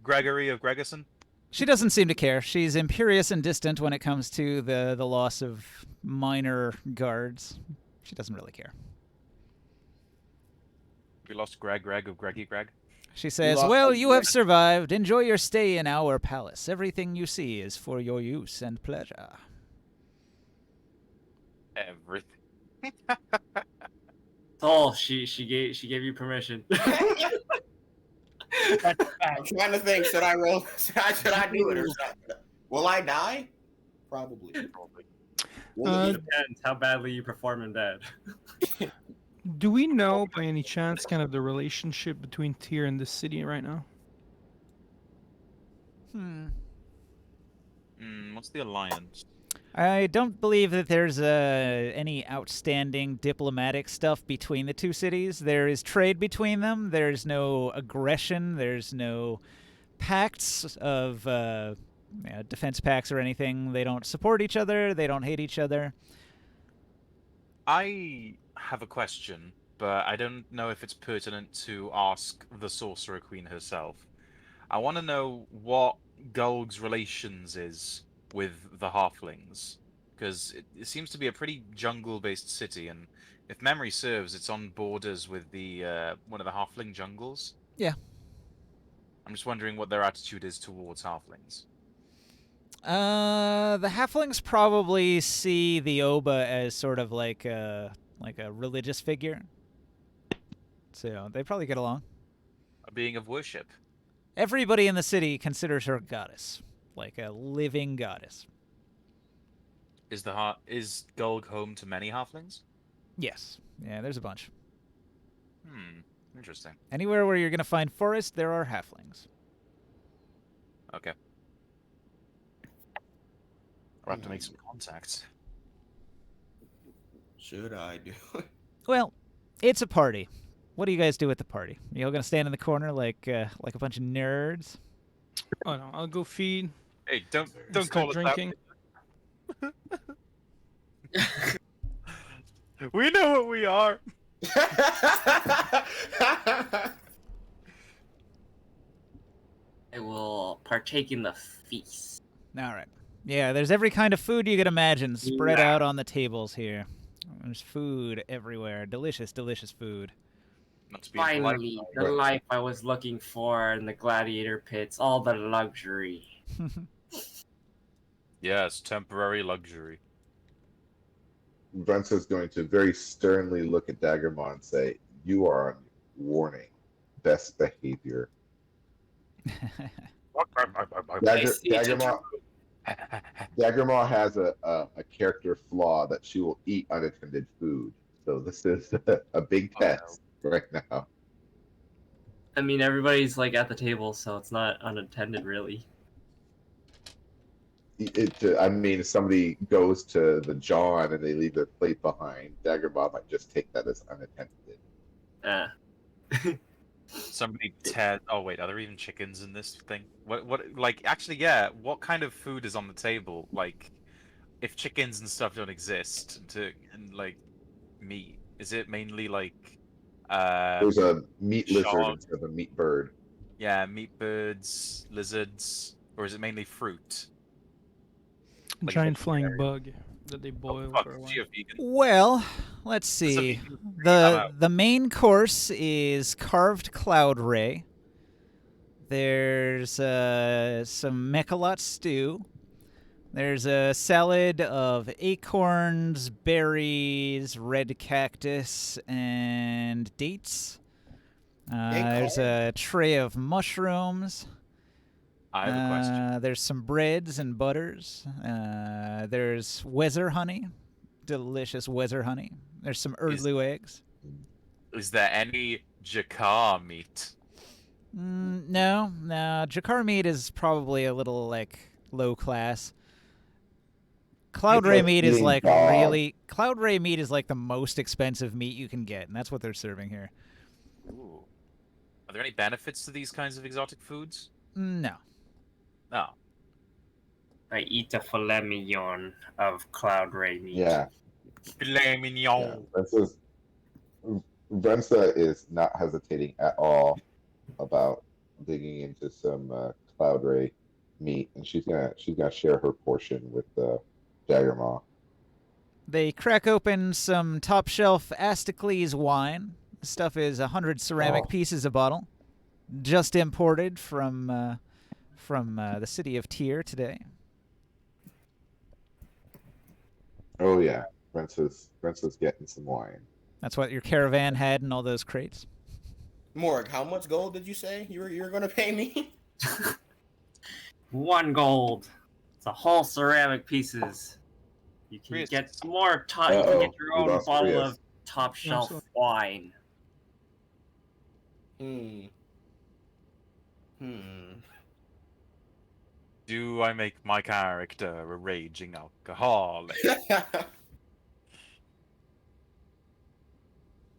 Gregory of Gregerson. She doesn't seem to care. She's imperious and distant when it comes to the loss of minor guards. She doesn't really care. We lost Greg of Greggy Greg. She says, lost "Well, us, you have survived. Enjoy your stay in our palace. Everything you see is for your use and pleasure." Everything. Oh, she gave you permission. I'm trying to think. Should I roll? Should I do it or not? Will I die? Probably. It depends how badly you perform in bed. Do we know by any chance kind of the relationship between Tyr and the city right now? What's the alliance? I don't believe that there's any outstanding diplomatic stuff between the two cities. There is trade between them. There's no aggression. There's no pacts of defense pacts or anything. They don't support each other. They don't hate each other. I have a question, but I don't know if it's pertinent to ask the Sorcerer Queen herself. I want to know what Gulg's relations is with the Halflings, because it seems to be a pretty jungle-based city, and if memory serves, it's on borders with the one of the Halfling jungles. Yeah. I'm just wondering what their attitude is towards Halflings. The halflings probably see the Oba as sort of like a religious figure, so they probably get along. A being of worship. Everybody in the city considers her a goddess, like a living goddess. Is Gulg home to many Halflings? Yes. Yeah, there's a bunch. Interesting. Anywhere where you're going to find forest, there are halflings. Okay. I'll have to make some contacts. Should I do it? Well, it's a party. What do you guys do at the party? You all going to stand in the corner like a bunch of nerds? Oh no, I'll go feed. Hey, don't start call it drinking. that. We know what we are. I will partake in the feast. All right. Yeah, there's every kind of food you could imagine spread out on the tables here. There's food everywhere. Delicious, delicious food. Not to be Finally, impolite, the life I was looking for in the gladiator pits, all the luxury. Yes, temporary luxury. Brunsa's going to very sternly look at Daggermaw and say, "You are on warning. Best behavior." Daggermaw has a character flaw that she will eat unattended food. So this is a big test right now. I mean, everybody's like at the table, so it's not unattended, really. I mean, if somebody goes to the John and they leave their plate behind, Daggermaw might just take that as unattended. Somebody tear. Oh wait, are there even chickens in this thing? What? Like, actually, yeah. What kind of food is on the table? Like, if chickens and stuff don't exist, and like meat, is it mainly like? There's a meat lizard Shaw. instead of a meat bird. Yeah, meat birds, lizards, or is it mainly fruit? Like Giant a flying vegetarian. bug that they boil Fuck, for a is while. she a vegan? Well, let's see. The main course is carved cloud ray. There's some mechalot stew. There's a salad of acorns, berries, red cactus, and dates. There's a tray of mushrooms. I have a question. There's some breads and butters. There's Weser honey. Delicious Weser honey. There's some Erdlu eggs. Is there any Jakar meat? No. Jakar meat is probably a little, like, low class. Cloud ray meat is like Cloud ray meat is like the most expensive meat you can get, and that's what they're serving here. Ooh. Are there any benefits to these kinds of exotic foods? No. No. I eat a filet mignon of cloud ray meat. Yeah. Filet mignon. Brunsa is not hesitating at all about digging into some cloud ray meat, and she's gonna share her portion with Jaggermaw. They crack open some top shelf Asticles wine. The stuff is 100 ceramic Oh. pieces a bottle, just imported from the city of Tyr today. Oh yeah, Princess getting some wine. That's what your caravan had in all those crates. Morg, how much gold did you say you were gonna pay me? 1 gold. It's a whole ceramic pieces. You can Prius. get more top. You Uh-oh, can get your we own lost bottle Prius. of top shelf sorry. wine. Hmm. Do I make my character a raging alcoholic?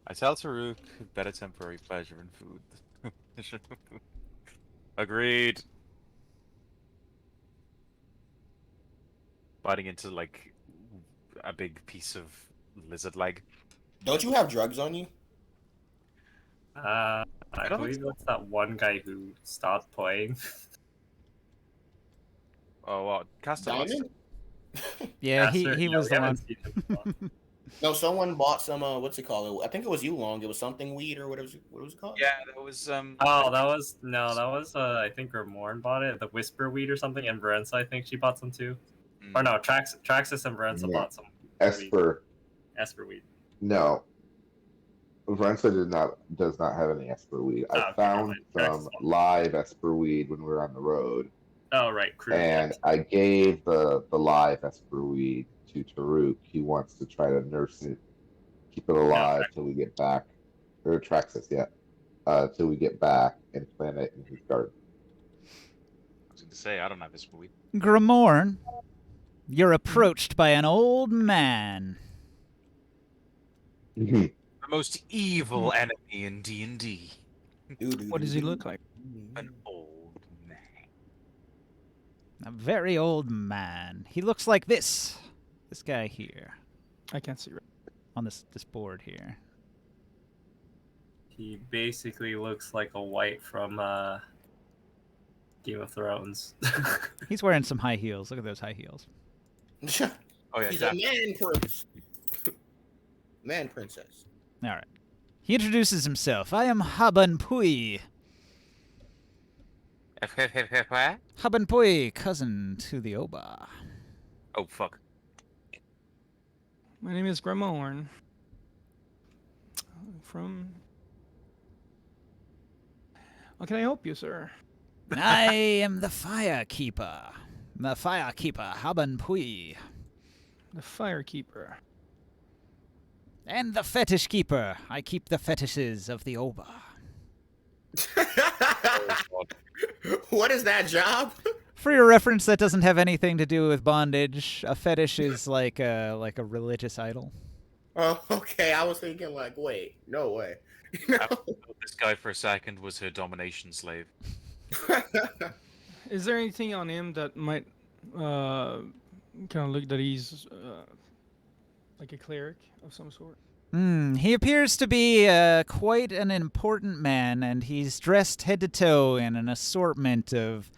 I tell Taruk, better temporary pleasure in food. Agreed. Biting into like a big piece of lizard leg. Don't you have drugs on you? I don't believe think so. that's that one guy who stopped playing. Oh, what? Castellan? Diamond? Yeah, he we was the haven't one. seen him in a while. No, someone bought some. What's it called? I think it was you, Long. It was something weed or whatever. What was it called? Yeah, that was Oh, that was I think Ramorn bought it, the Whisper Weed or something, and Varenza, I think she bought some too. Or no, Traxxas and Varenza No. bought some Esper, Esper weed. no. Rensa does not have any Esper weed. I okay, found never some mind. live Esper weed when we were on the road, Oh right, cruise. and I gave the live Esper weed to Taruk. He wants to try to nurse it, keep it alive till we get back. Or Traxxas, yeah. Till we get back and plant it in his garden. I was going to say, I don't have this movie. Gramorn, you're approached by an old man. The most evil enemy in D&D. What does he look like? An old man. A very old man. He looks like this. This guy here. I can't see right. On this board here. He basically looks like a white from Game of Thrones. He's wearing some high heels. Look at those high heels. Oh yeah, He's definitely. a man prince. Man princess. All right. He introduces himself. I am Haban Pui. Haban Pui, cousin to the Oba. Oh fuck. My name is Gramorn. From. How can I help you, sir? I am the Fire Keeper. The Fire Keeper, Haban Pui. The Firekeeper. And the Fetish Keeper. I keep the fetishes of the Oba. What is that job? For your reference, that doesn't have anything to do with bondage. A fetish is like a religious idol. Oh, okay. I was thinking like, wait, no way. I thought this guy for a second was her domination slave. Is there anything on him that might kind of look that he's like a cleric of some sort? He appears to be quite an important man, and he's dressed head to toe in an assortment of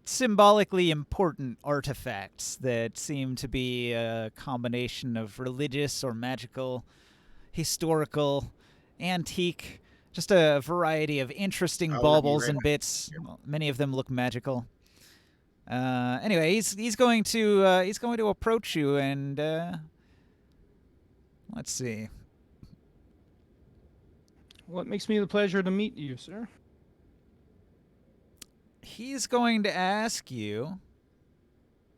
symbolically important artifacts that seem to be a combination of religious or magical, historical, antique, just a variety of interesting Oh, baubles right. and bits. Well, many of them look magical. Anyway, he's going to approach you and let's see. What makes me the pleasure to meet you, sir? He's going to ask you,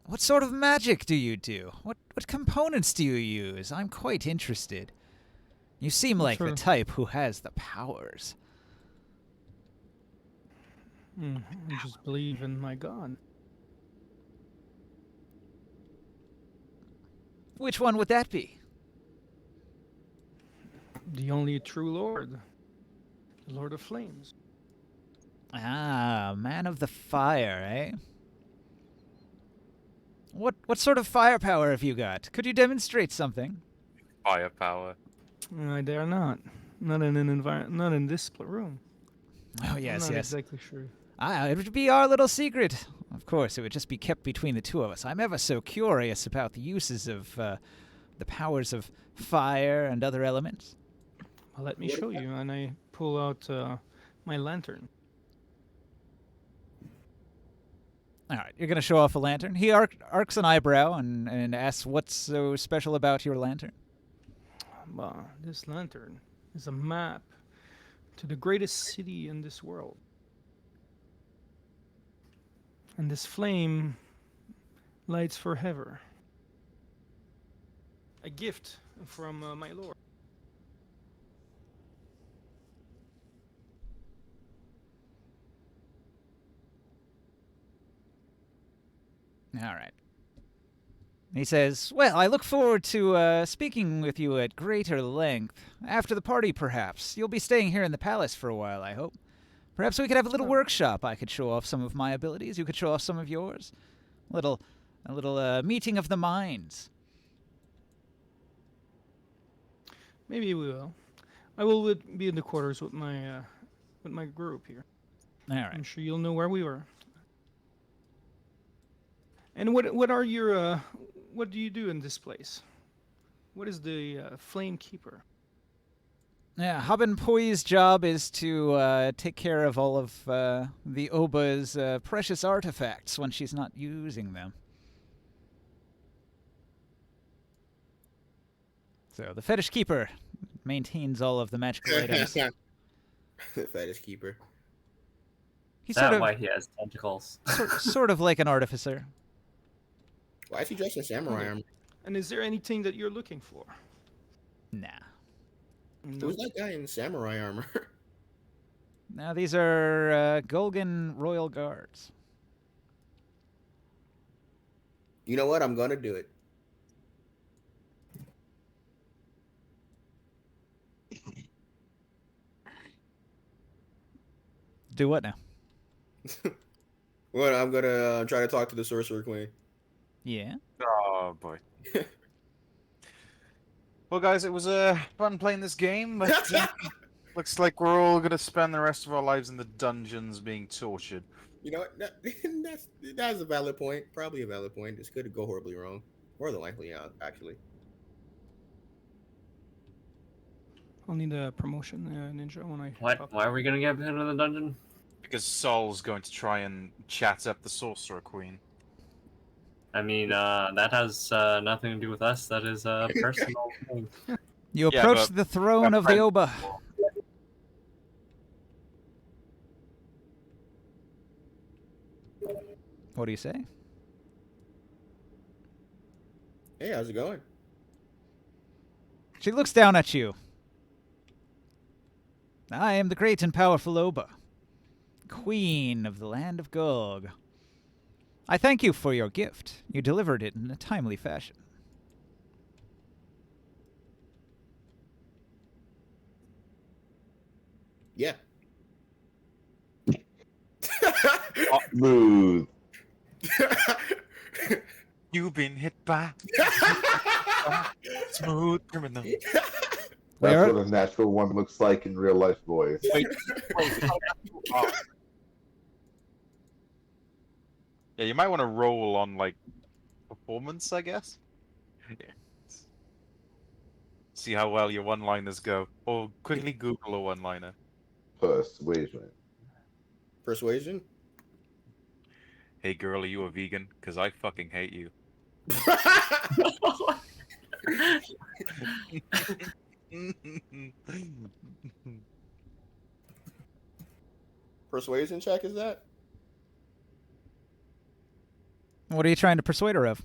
what sort of magic do you do? What components do you use? I'm quite interested. You seem like the sort of- type who has the powers. I just believe in my God. Which one would that be? The only true Lord. The Lord of Flames. Ah, man of the fire, eh? What sort of firepower have you got? Could you demonstrate something? Firepower. I dare not. Not in an environment. Not in this room. Oh yes, I'm not yes. exactly sure. It would be our little secret. Of course, it would just be kept between the two of us. I'm ever so curious about the uses of the powers of fire and other elements. Well, let me show you. And I pull out my lantern. All right, you're going to show off a lantern. He arcs an eyebrow and asks, what's so special about your lantern? This lantern is a map to the greatest city in this world. And this flame lights forever. A gift from my lord. All right. He says, well, I look forward to speaking with you at greater length. After the party, perhaps. You'll be staying here in the palace for a while, I hope. Perhaps we could have a little workshop. I could show off some of my abilities. You could show off some of yours. A little meeting of the minds. Maybe we will. I will be in the quarters with my group here. All right. I'm sure you'll know where we were. And what are your what do you do in this place? What is the Flame Keeper? Yeah, Haben Poi's job is to take care of all of the Oba's precious artifacts when she's not using them. So the Fetish Keeper maintains all of the magical items. Fetish keeper. He's That's why he has tentacles. sort of like an artificer. Why is he dressed in samurai armor? And is there anything that you're looking for? Nah. Who's that guy in samurai armor? Now these are Gulgan Royal Guards. You know what? I'm gonna do it. Do what now? Well, I'm gonna try to talk to the Sorcerer Queen. Yeah. Oh boy. Well, guys, it was fun playing this game, but looks like we're all gonna spend the rest of our lives in the dungeons being tortured. You know what? That's a valid point. Probably a valid point. This could go horribly wrong. More than likely, yeah, actually. I'll need a promotion, Ninja, when I. What? Why are we gonna get into the dungeon? Because Sol's going to try and chat up the Sorcerer Queen. I mean, that has nothing to do with us. That is a personal thing. You Yeah, approach but the throne my of the friend- Oba. What do you say? Hey, how's it going? She looks down at you. I am the great and powerful Oba, Queen of the land of Gulg. I thank you for your gift. You delivered it in a timely fashion. Yeah. Smooth. You've been hit by smooth criminal. That's Where- what a natural one looks like in real life, boys. Wait. Oh. Yeah, you might want to roll on like performance, I guess. Yeah. See how well your one-liners go, or quickly Google a one-liner. Persuasion. Persuasion? Hey girl, are you a vegan? Cause I fucking hate you. Persuasion check is that? What are you trying to persuade her of?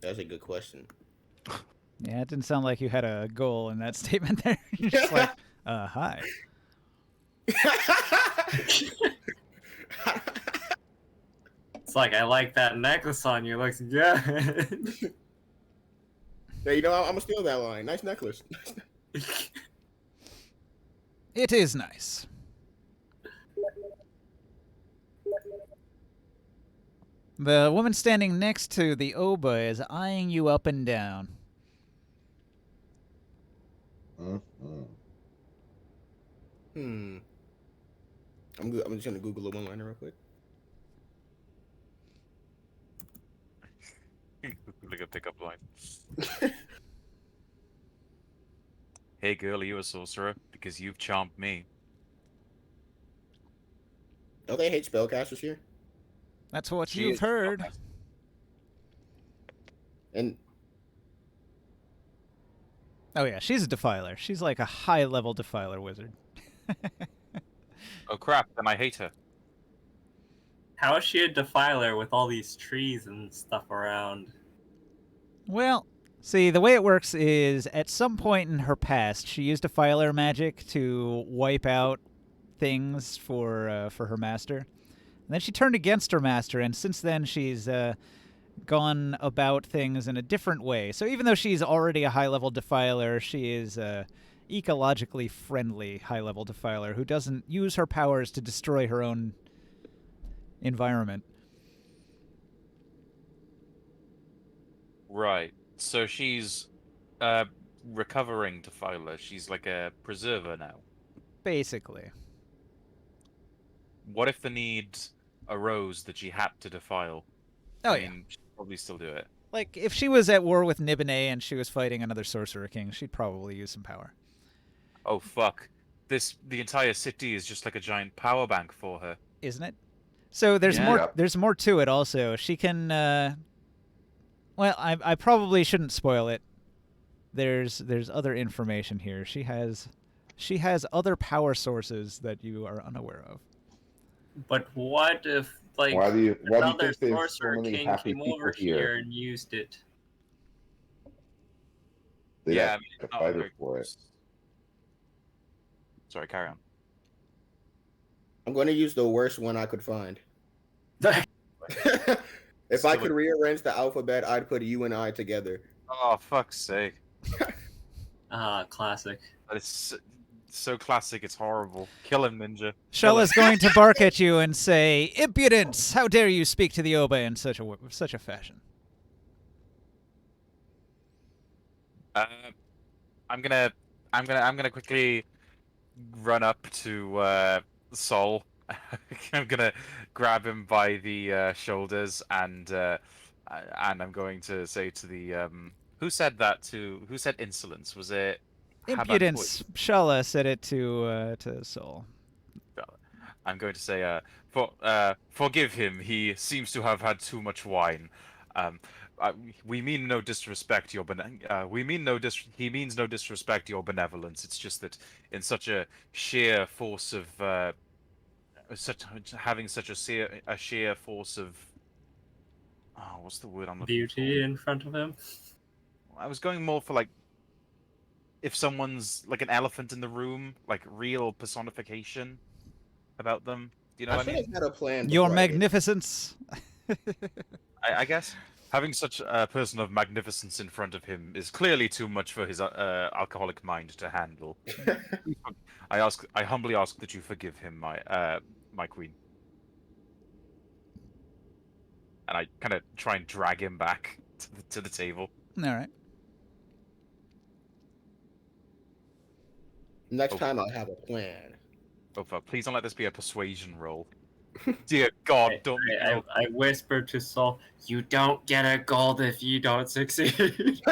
That's a good question. Yeah, it didn't sound like you had a goal in that statement there. You're just like, hi. It's like, I like that necklace on you. Looks good. Hey, you know, I'm gonna steal that line. Nice necklace. It is nice. The woman standing next to the Oba is eyeing you up and down. I'm good. I'm just gonna Google a one-liner real quick. Like a pickup line. Hey girl, are you a sorcerer? Because you've charmed me. Don't they hate spellcasters here? That's what She you've is. heard. And Oh yeah, she's a defiler. She's like a high-level defiler wizard. Oh crap, then I hate her. How is she a defiler with all these trees and stuff around? Well, see, the way it works is at some point in her past, she used defiler magic to wipe out things for her master. And then she turned against her master, and since then she's gone about things in a different way. So even though she's already a high-level defiler, she is a ecologically friendly high-level defiler who doesn't use her powers to destroy her own environment. Right. So she's recovering defiler. She's like a preserver now. Basically. What if the need arose that she had to defile? Oh, I yeah. mean, she'd probably still do it. Like, if she was at war with Nibene and she was fighting another Sorcerer King, she'd probably use some power. Oh fuck. The entire city is just like a giant power bank for her. Isn't it? So there's Yeah. more. Yep. There's more to it. Also, she can. Well, I probably shouldn't spoil it. There's other information here. She has other power sources that you are unaware of. But what if, like, Why do you another think there's so sorcerer many king happy came people over here? here and used it? They Yeah, got I mean, a it's not fighter very for it. close. Sorry, carry on. I'm going to use the worst one I could find. If I could rearrange the alphabet, I'd put U and I together. Oh, fuck's sake. Classic. That is so classic, it's horrible. Kill him, ninja. Kill him. Shella's going to bark at you and say, "Impudence! How dare you speak to the Oba in such a fashion?" I'm gonna quickly run up to Sol. I'm gonna grab him by the shoulders and I'm going to say to the who said insolence? Was it Impudence. Shella said it to Sol. I'm going to say, forgive him. He seems to have had too much wine. We mean no disrespect, we mean no he means no disrespect, your benevolence. It's just that in such a sheer force of having such a sheer force of what's the word I'm looking Beauty for? in front of him. I was going more for like if someone's like an elephant in the room, like real personification about them. Do you know I what I should mean? have had a plan. Your before I did. magnificence. I guess having such a person of magnificence in front of him is clearly too much for his alcoholic mind to handle. I humbly ask that you forgive him, my queen. And I kind of try and drag him back to the table. All right. Next time I'll have a plan. Oh fuck! Please don't let this be a persuasion roll. Dear God, don't make me roll. I whispered to Saul, "You don't get a gold if you don't succeed."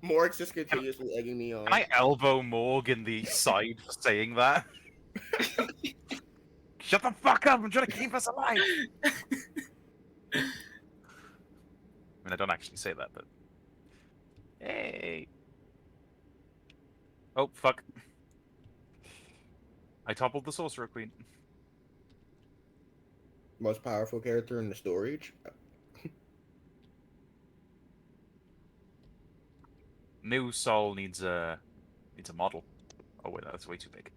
Morg's just continuously egging me on. Can I elbow Morg in the side for saying that? Shut the fuck up! I'm trying to keep us alive. I mean, I don't actually say that, but hey. Oh fuck! I toppled the sorcerer queen. Most powerful character in the story. New Sol needs a model. Oh wait, that's way too big.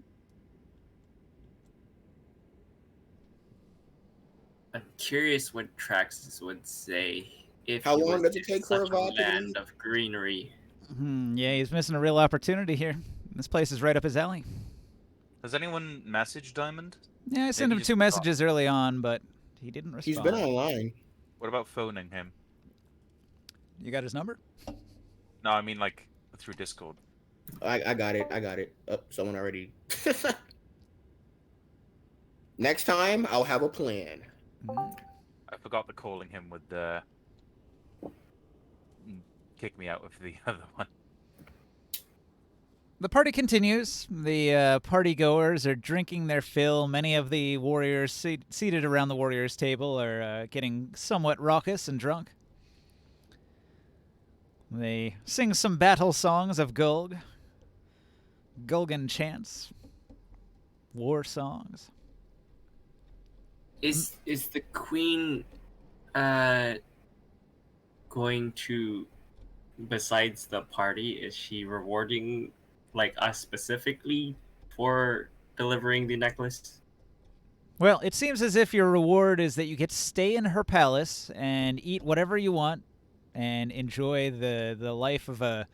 I'm curious what Traxxas would say if How he long was does it in take for a such a VOD to land leave? of greenery. Yeah, he's missing a real opportunity here. This place is right up his alley. Has anyone messaged Diamond? Yeah, I sent Maybe him just 2 messages early on, but he didn't respond. He's been online. What about phoning him? You got his number? No, I mean like through Discord. I got it. I got it. Oh, someone already. Next time, I'll have a plan. I forgot the calling him with the kick me out with the other one. The party continues. The party goers are drinking their fill. Many of the warriors seated around the warriors' table are getting somewhat raucous and drunk. They sing some battle songs of Gulg, Gulgan chants, war songs. Is the queen uh going to, besides the party, is she rewarding like us specifically for delivering the necklace? Well, it seems as if your reward is that you get to stay in her palace and eat whatever you want and enjoy the life of a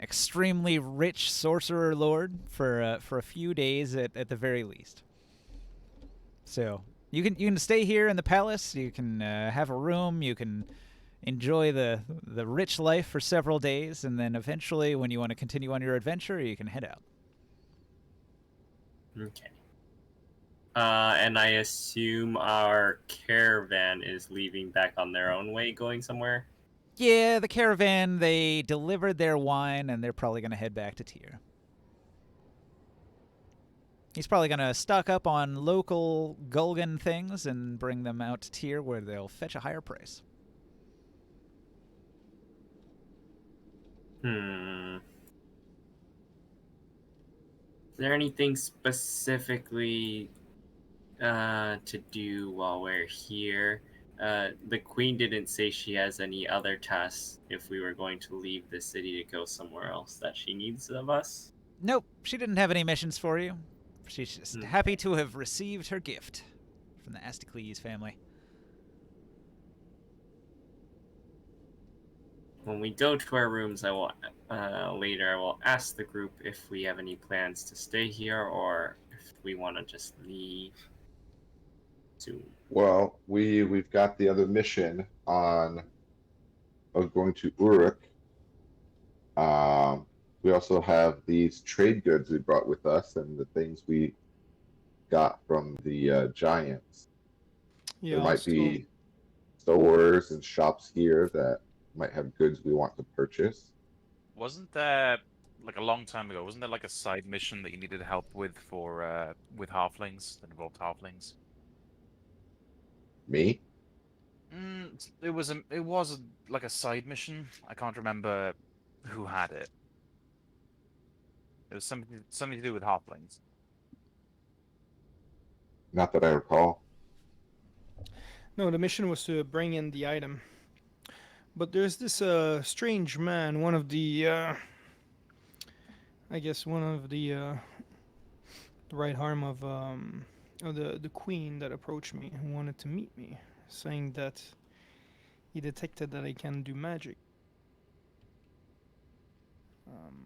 extremely rich sorcerer lord for a few days at the very least. So you can stay here in the palace. You can have a room. You can enjoy the rich life for several days, and then eventually, when you want to continue on your adventure, you can head out. Okay. And I assume our caravan is leaving back on their own way, going somewhere. Yeah, the caravan, they delivered their wine, and they're probably going to head back to Tyr. He's probably going to stock up on local Gulgan things and bring them out to Tyr where they'll fetch a higher price. Is there anything specifically to do while we're here? The queen didn't say she has any other tasks if we were going to leave the city to go somewhere else that she needs of us. Nope, she didn't have any missions for you. She's just Okay. happy to have received her gift from the Asticles family. When we go to our rooms, I will later. I will ask the group if we have any plans to stay here or if we want to just leave soon. Well, we've got the other mission on of going to Uruk. We also have these trade goods we brought with us and the things we got from the giants. Yeah, There I'll might still, be stores and shops here that might have goods we want to purchase. Wasn't there like a long time ago? Wasn't there like a side mission that you needed help with halflings that involved halflings? Me? It was like a side mission. I can't remember who had it. It was something to do with halflings. Not that I recall. no, the mission was to bring in the item. But there's this strange man, one of the, I guess one of the right arm of the queen that approached me and wanted to meet me, saying that he detected that I can do magic.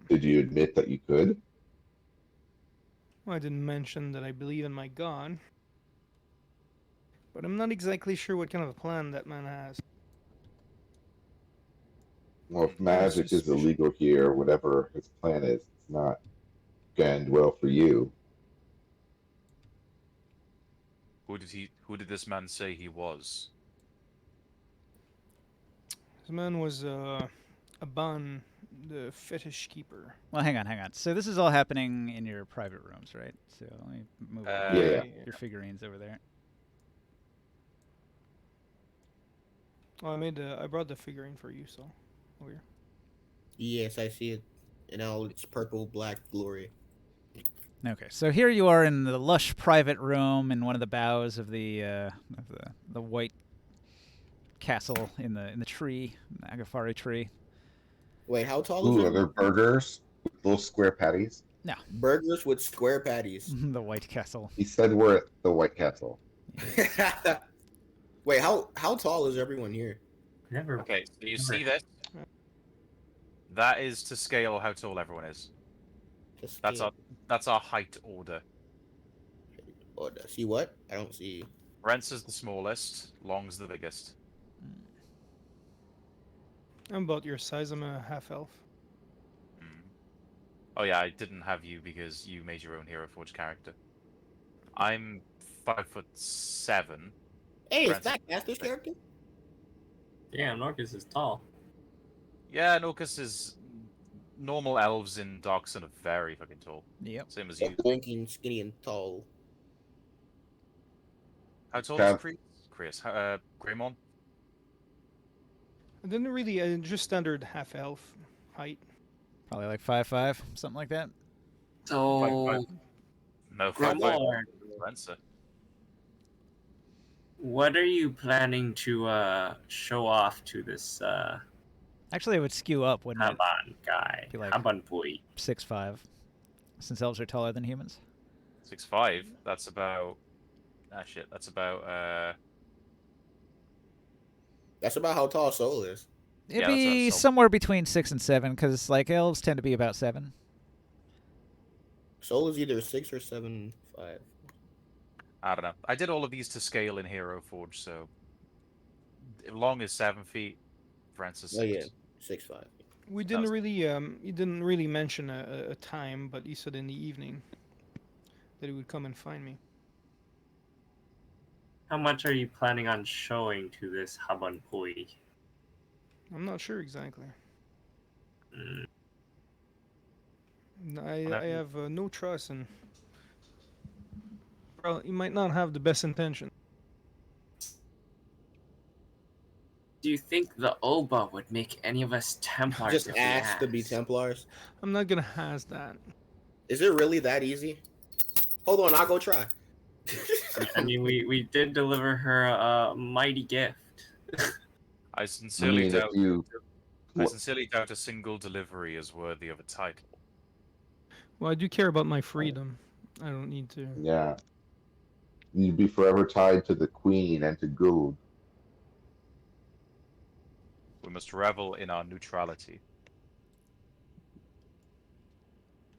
Did you admit that you could? Well, I didn't mention that I believe in my god, but I'm not exactly sure what kind of a plan that man has. Well, if I have a magic is suspicion. illegal here, whatever his plan is, it's not going to end well for you. Who did this man say he was? This man was Aban, the fetish keeper. Well, hang on. So this is all happening in your private rooms, right? So let me move Yeah. your figurines over there. Oh, I brought the figurine for you, so over here. Yes, I see it. And now it's purple, black glory. Okay, so here you are in the lush private room in one of the boughs of the white castle in the tree, the Agafari tree. Wait, how tall is Ooh, are it? there burgers with little square patties? No, Burgers with square patties. the White Castle. He said we're at the White Castle. Wait, how tall is everyone here? Never. Okay, so you Never. see this? That is to scale how tall everyone is. Just That's our height order. Oh, see what? I don't see. Brent's is the smallest, Long's the biggest. I'm about your size. I'm a half elf. Oh yeah, I didn't have you because you made your own Hero Forge character. I'm 5'7". Hey, is Francis that Caster's character? Damn, Norcus is tall. Yeah, Norcus is normal elves in Darkson are very fucking tall. Yep. Same as you. Blinking, skinny, and tall. How tall is Cav- Chris? Greymon? I didn't really just standard half elf height. Probably like 5'5", something like that. So, No, 5'5". Grimoire, Spencer. what are you planning to show off to this Actually, it would skew up, wouldn't it? Haban guy? Be like- Haban boy. 6'5", since elves are taller than humans. 6'5". That's about. Ah shit. That's about. That's about how tall Soul is. It'd Yeah, that's what be Soul- somewhere between 6 and 7, because like elves tend to be about 7. Soul is either 6 or 7'5". I don't know. I did all of these to scale in Hero Forge, so long is 7 feet. Francis 6. Oh yeah, 6'5". We That didn't was- really you didn't really mention a time, but he said in the evening that he would come and find me. How much are you planning on showing to this Haban boy? I'm not sure exactly. Mm. I have no trust in. Well, he might not have the best intention. Do you think the Oba would make any of us Templars? Just if we ask to be asked? Templars. I'm not gonna ask that. Is it really that easy? Hold on, I'll go try. I mean, we did deliver her a mighty gift. I I sincerely mean, if doubt. you I sincerely doubt a single delivery is worthy of a title. Well, I do care about my freedom. I don't need to. yeah, you'd be forever tied to the queen and to Gulg. We must revel in our neutrality.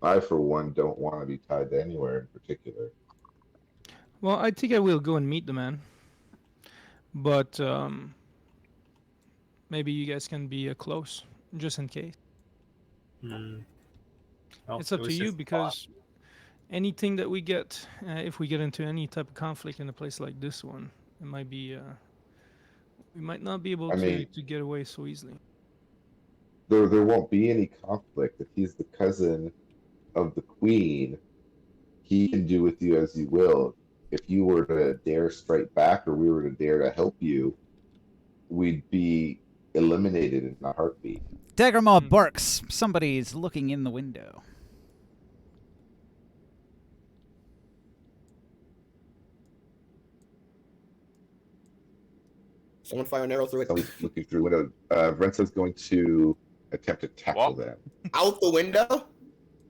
I, for one, don't want to be tied to anywhere in particular. Well, I think I will go and meet the man. But maybe you guys can be close, just in case. Hmm. Well, It's up it to was you his because anything that we get, if we get into any type of conflict in a place like this one, it might be. We might not be able I to, mean- to get away so easily. There won't be any conflict if he's the cousin of the queen. He can do with you as you will. If you were to dare strike back, or we were to dare to help you, we'd be eliminated in a heartbeat. Daggermaw barks. Somebody's looking in the window. Someone fire an arrow through it. Someone's looking through the window. Renzo's going to attempt to tackle What? them. Out the window?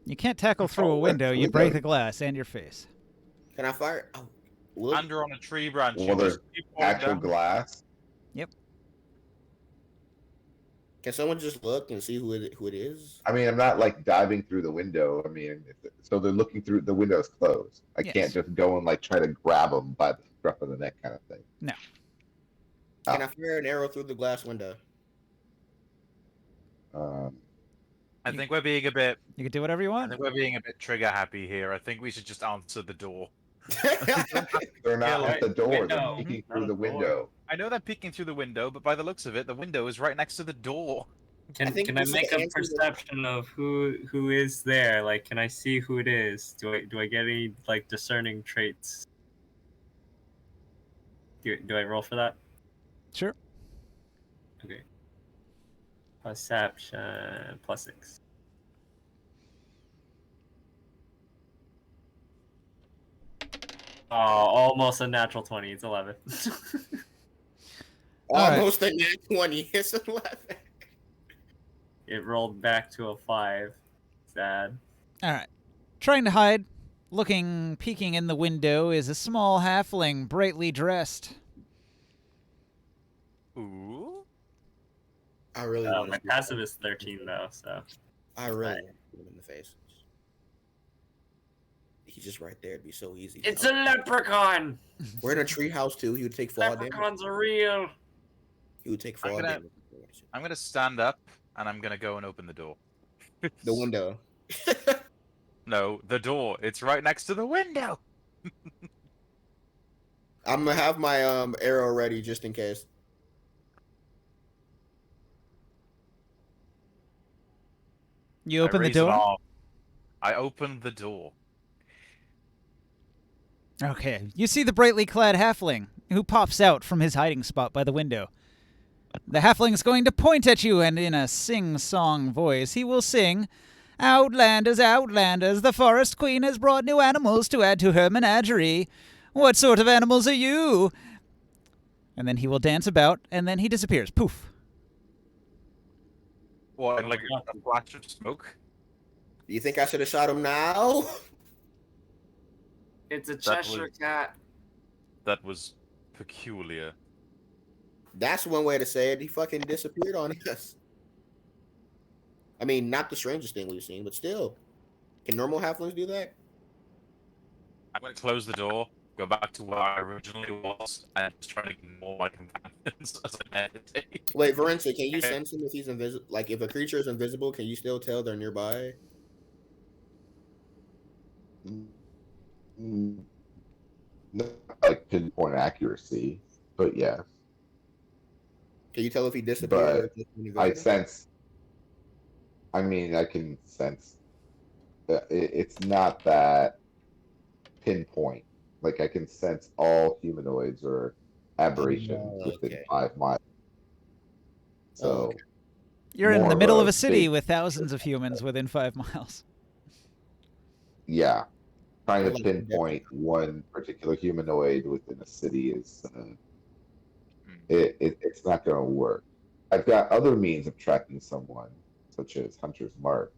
You can't tackle through Oh, a window. that's You the break window. the glass and your face. Can I fire? Oh, look. And you're on a tree branch. Well, you there's just keep falling actual down. glass. Can someone just look and see who it is? I mean, I'm not like diving through the window. I mean, so they're looking through the window's closed. I Yes. can't just go and like try to grab them by the scruff of the neck, kind of thing. No. Can I fire an arrow through the glass window? I think we're being a bit. You can do whatever you I want. think we're being a bit trigger happy here. I think we should just answer the door. They're not Yeah, at the door. window. They're peeking Not through a the door. window. I know they're peeking through the window, but by the looks of it, the window is right next to the door. Can think I we should make a answer the- perception of who is there? Like, can I see who it is? Do I get any like discerning traits? Do I roll for that? Sure. Okay. Perception +6. Oh, almost a natural 20. It's 11. All right. Almost a nat 20. It's 11. It rolled back to a 5. Sad. All right. Trying to hide, peeking in the window, is a small halfling, brightly dressed. Ooh. I really want My to. passive is 13 though, so I really want to shoot him in the face. He's just right there. It'd be so easy. it's a leprechaun. We're in a tree house too. He would take fall damage. Leprechauns are real. He would take I'm fall gonna- damage. I'm gonna stand up and I'm gonna go and open the door. The window. No, the door. It's right next to the window. I'm gonna have my arrow ready just in case. You I open the raise an door? arm. I open the door. Okay. You see the brightly clad halfling who pops out from his hiding spot by the window. The halfling's going to point at you, and in a sing-song voice, he will sing, "Outlanders, outlanders, the forest queen has brought new animals to add to her menagerie. What sort of animals are you?" And then he will dance about, and then he disappears. Poof. What, like a flash of smoke? Do you think I should have shot him now? It's a That Cheshire was- cat. That was peculiar. That's one way to say it. He fucking disappeared on us. I mean, not the strangest thing we've seen, but still. Can normal halflings do that? I'm going to close the door, go back to where I originally was, and just try to ignore my companions as I meditate. Wait, Varenza, can you sense him if he's invisible? Like, if a creature is invisible, can you still tell they're nearby? Mm, Not like pinpoint accuracy, but yeah. Can you tell if he disappeared or if he's I invisible? sense. I mean, I can sense. It's not that pinpoint. Like I can sense all humanoids or aberrations within Okay. 5 miles. So Oh, okay. You're in more the of middle a of a city big with thousands of humans within 5 miles. yeah, trying I to like pinpoint one particular humanoid within a city is Hmm. it's not going to work. I've got other means of tracking someone, such as Hunter's Mark.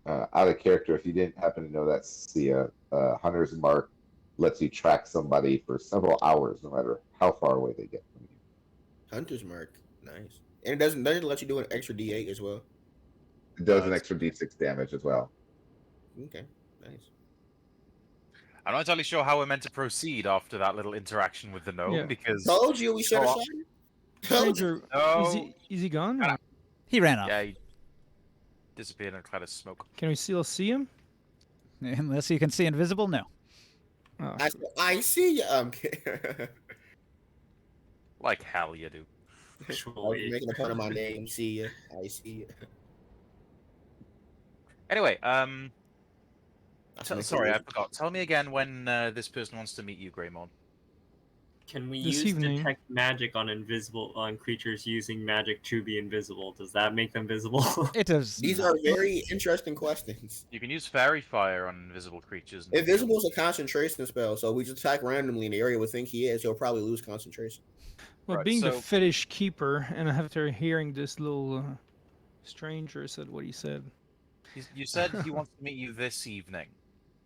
Out of character, if you didn't happen to know that, Sia, Hunter's Mark lets you track somebody for several hours, no matter how far away they get from you. Hunter's mark. Nice. And it doesn't let you do an extra D8 as well. It does an it's- extra D6 damage as well. Okay. Nice. I'm not entirely sure how we're meant to proceed after that little interaction with the gnome, Yeah. because... Told you we should have So- shot him. Told you. Stranger, No. is he gone? Or He ran off. Yeah, he disappeared in a cloud of smoke. can we still see him? Unless you can see invisible, no. Oh, I see you. Like hell you do. I was Actually, making a pun of my name. See ya. I see you. Anyway, That's an sorry, I exclamation. forgot. Tell me again when this person wants to meet you, Greymon. can we This use evening. detect magic on creatures using magic to be invisible? Does that make them visible? It does. These not. are very interesting questions. You can use fairy fire on invisible creatures. Invisible is a concentration spell, so we just attack randomly in the area we think he is. He'll probably lose concentration. Well, Right, being the so- fetish keeper, and after hearing this little stranger said what he said. You said he wants to meet you this evening,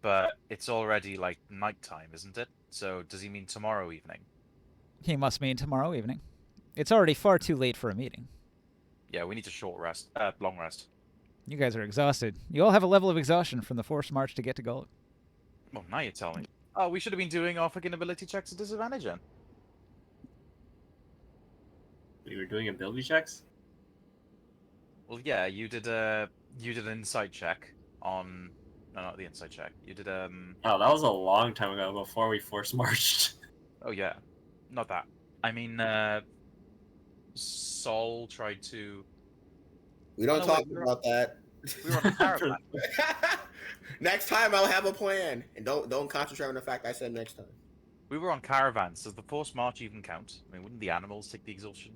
but it's already like nighttime, isn't it? So does he mean tomorrow evening? He must mean tomorrow evening. It's already far too late for a meeting. Yeah, we need a short rest, long rest. You guys are exhausted. You all have a level of exhaustion from the forced march to get to Gulg. Well, now you're telling me. Oh, we should have been doing our fucking ability checks at disadvantage then. We were doing ability checks. Well, yeah, you did an insight check on. No, not the insight check. You did Oh, that was a long time ago, before we force marched. Oh yeah, not that. I mean, Sol tried to. We don't No, talk wait, about that. We were on a caravan. Next time I'll have a plan, and don't concentrate on the fact I said next time. We were on caravans. Does the forced march even count? I mean, wouldn't the animals take the exhaustion?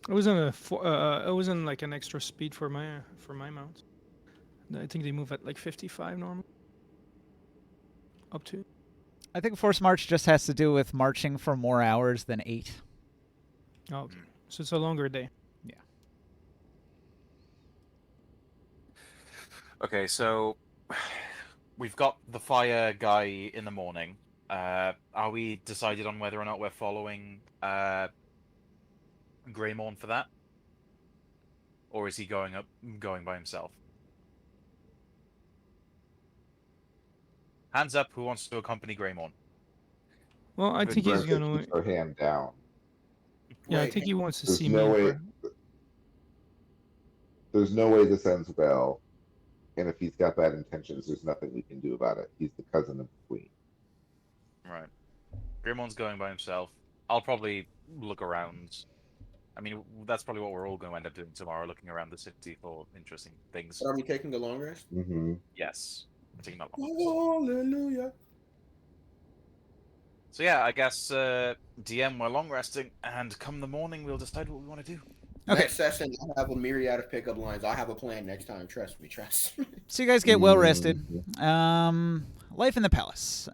It wasn't it wasn't like an extra speed for my mount. I think they move at like 55 normal. Up to. I think forced march just has to do with marching for more hours than 8. Oh, okay. So it's a longer day. Okay, so we've got the fire guy in the morning. Are we decided on whether or not we're following Greymorn for that, or is he going by himself? Hands up, who wants to accompany Greymorn? Well, I think he's Brenda gonna. keeps her hand down. Yeah, I Wait, think he wants to There's see no me. way. There's no way this ends well. And if he's got bad intentions, there's nothing we can do about it. He's the cousin of the queen. Right. Grimmon's going by himself. I'll probably look around. I mean, that's probably what we're all going to end up doing tomorrow, looking around the city for interesting things. But are we taking a long rest? Mm-hmm. Yes. I'm taking that long. Hallelujah. So yeah, I guess DM we're long resting, and come the morning we'll decide what we want to do. Okay. Next session, I'll have a myriad of pickup lines. I'll have a plan next time. Trust me. Trust me. So you guys get well rested. Mm-hmm. Life in the palace.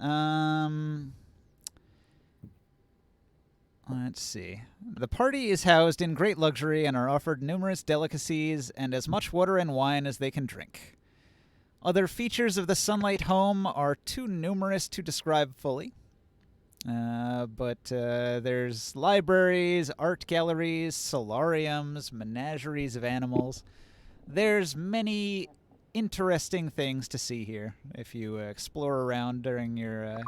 Let's see. The party is housed in great luxury and are offered numerous delicacies and as much water and wine as they can drink. Other features of the Sunlight home are too numerous to describe fully. But there's libraries, art galleries, solariums, menageries of animals. There's many interesting things to see here if you explore around during your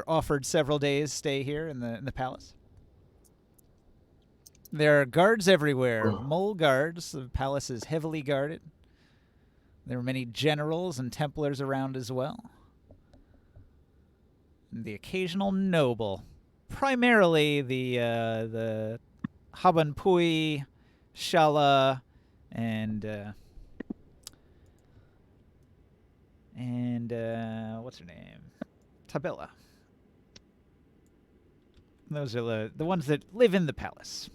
offered several days stay here in the palace. There are guards everywhere, mole guards. The palace is heavily guarded. There are many generals and templars around as well. And the occasional noble, primarily the Habanpui, Shala, and what's her name? Tabella. Those are the ones that live in the palace.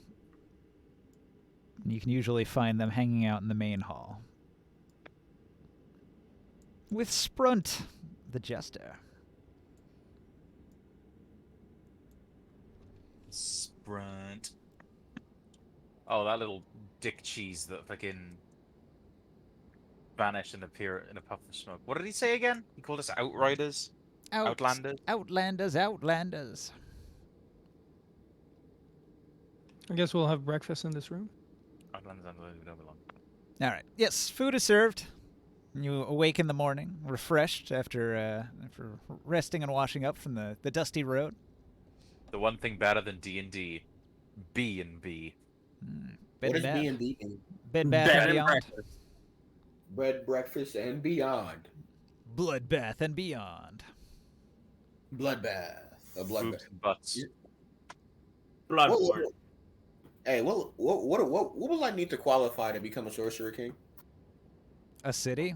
You can usually find them hanging out in the main hall. With Sprunt, the jester. Sprunt. Oh, that little dick cheese that fucking vanished and appeared in a puff of smoke. What did he say again? He called us outriders? Outlanders? Outlanders. I guess we'll have breakfast in this room. Outlanders don't belong. All right. Yes, food is served. You awake in the morning, refreshed after resting and washing up from the dusty road. The one thing better than D&D, B&B. Bed What and does bath. B&B mean? Bed, bath, and beyond. Bread, breakfast, and beyond. Bloodbath and beyond. Bloodbath. A Boobs bloodbath. and butts. Bloodborne. Hey, what will I need to qualify to become a sorcerer king? A city.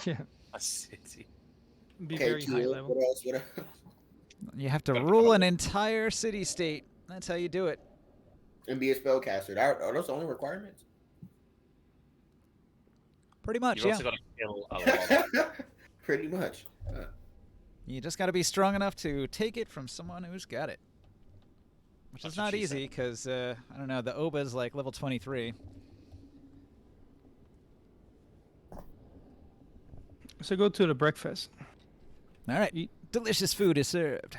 Yeah, A city. be Okay, very high Tia, level. what else? What else? You have to Gotta rule become an entire city-state. That's how you do it. And be a spellcaster. Are those the only requirements? Pretty much, You've yeah. also got to kill a lot. Pretty much. You just got to be strong enough to take it from someone who's got it. Which That's is what not she easy, said. because, I don't know, the Oba's like level 23. So go to the breakfast. All right. Eat. Delicious food is served.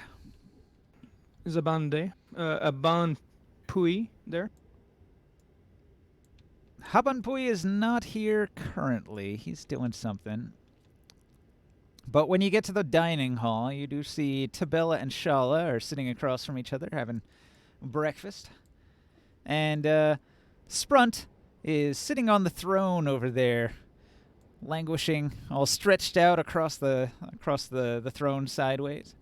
Is a bande, a ban pui there? Habanpui is not here currently. He's doing something. But when you get to the dining hall, you do see Tabella and Shala are sitting across from each other having breakfast. And Sprunt is sitting on the throne over there, languishing, all stretched out across the throne sideways.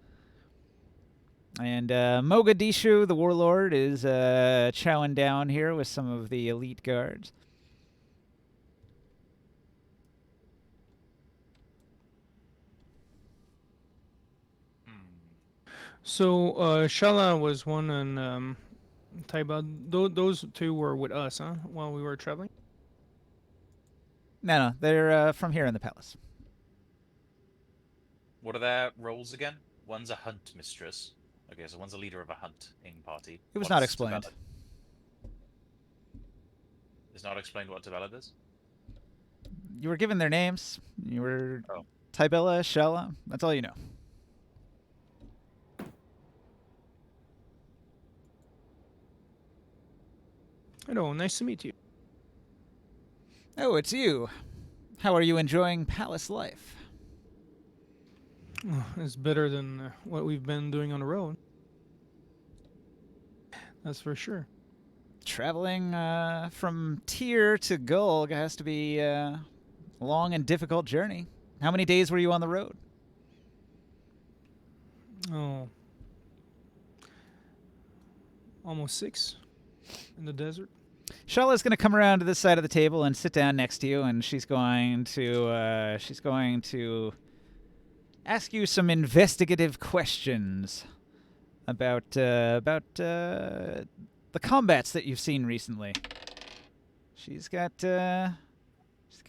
And Mogadishu, the warlord, is chowing down here with some of the elite guards. So Shala was one, and Taiba. Those two were with us, huh? While we were traveling. No, they're from here in the palace. What are their roles again? One's a hunt mistress. Okay, so one's a leader of a hunting party. It was not What's explained. Tabella? It's not explained what Tabella does? You were given their names. You were Oh. Tybella, Shella. That's all you know. Hello, nice to meet you. Oh, it's you. How are you enjoying palace life? It's better than what we've been doing on the road. That's for sure. Traveling from Tyr to Gulg has to be a long and difficult journey. How many days were you on the road? Oh, almost 6 in the desert. Shala's going to come around to this side of the table and sit down next to you, and she's going to ask you some investigative questions about the combats that you've seen recently. She's got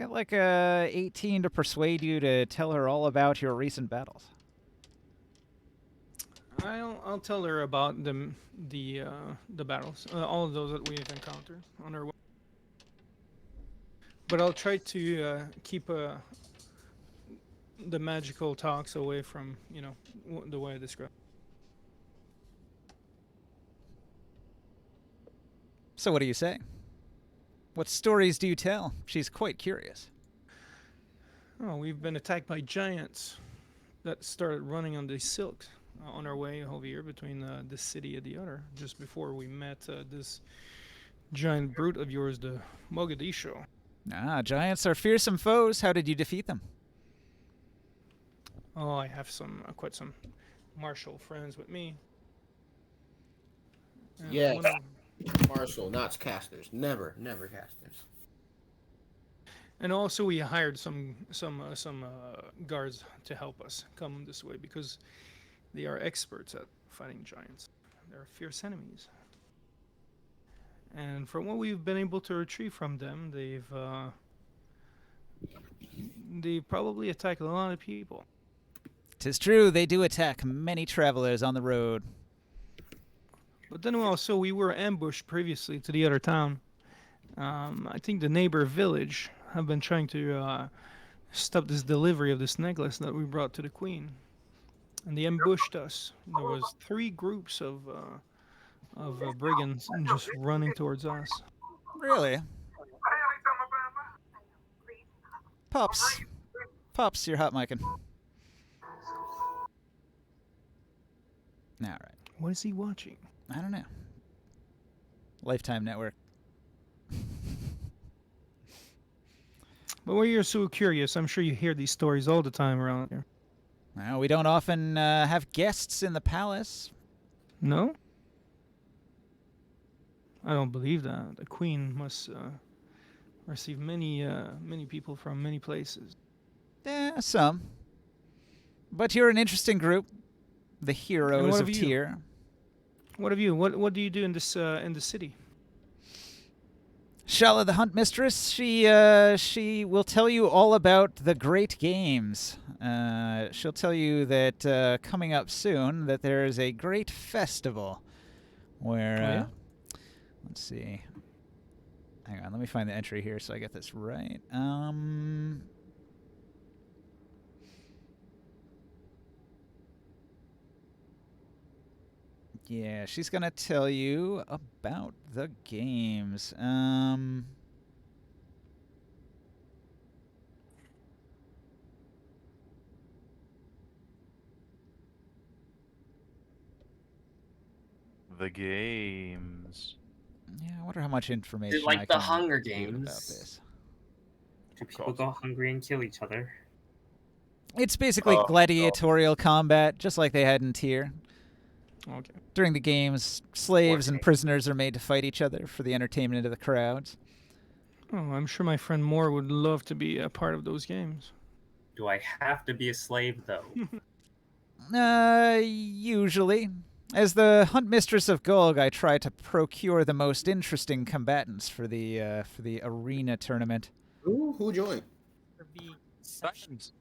like 18 to persuade you to tell her all about your recent battles. I'll tell her about the battles, all of those that we've encountered on our way. But I'll try to keep the magical talks away from the way I describe. So what do you say? What stories do you tell? She's quite curious. Oh, we've been attacked by giants that started running on the silk on our way over here between the city and the other, just before we met this giant brute of yours, the Mogadishu. Ah, giants are fearsome foes. How did you defeat them? Oh, I have quite some martial friends with me. And Yes. one of- Martial, not casters. Never casters. And also, we hired some guards to help us come this way because they are experts at fighting giants. They're fierce enemies. And from what we've been able to retrieve from them, they've probably attacked a lot of people. 'Tis true, they do attack many travelers on the road. But then also, we were ambushed previously to the other town. I think the neighbor village have been trying to stop this delivery of this necklace that we brought to the queen, and they ambushed us. There was 3 groups of brigands just running towards us. Really? Pops, you're hot micing. All right. What is he watching? I don't know. Lifetime Network. But when you're so curious, I'm sure you hear these stories all the time around here. Well, we don't often have guests in the palace. No? I don't believe that. The queen must receive many people from many places. Some. But you're an interesting group. The heroes of you? Tyr. What have you? What do you do in this in the city? Shala, the hunt mistress, she will tell you all about the great games. She'll tell you that coming up soon that there is a great festival where let's see. Hang on, let me find the entry here so I get this right. Yeah, she's gonna tell you about the games. The games. Yeah, I wonder how much information It's like I the can Hunger give about Games. this. Do people go hungry and kill each other? It's basically Oh, gladiatorial combat, just like they had in Tyr. Okay. During the games, slaves and prisoners are made to fight each other for the entertainment of the crowds. Oh, I'm sure my friend Moore would love to be a part of those games. Do I have to be a slave though? Usually. As the hunt mistress of Gulg, I try to procure the most interesting combatants for the arena tournament. Who joined?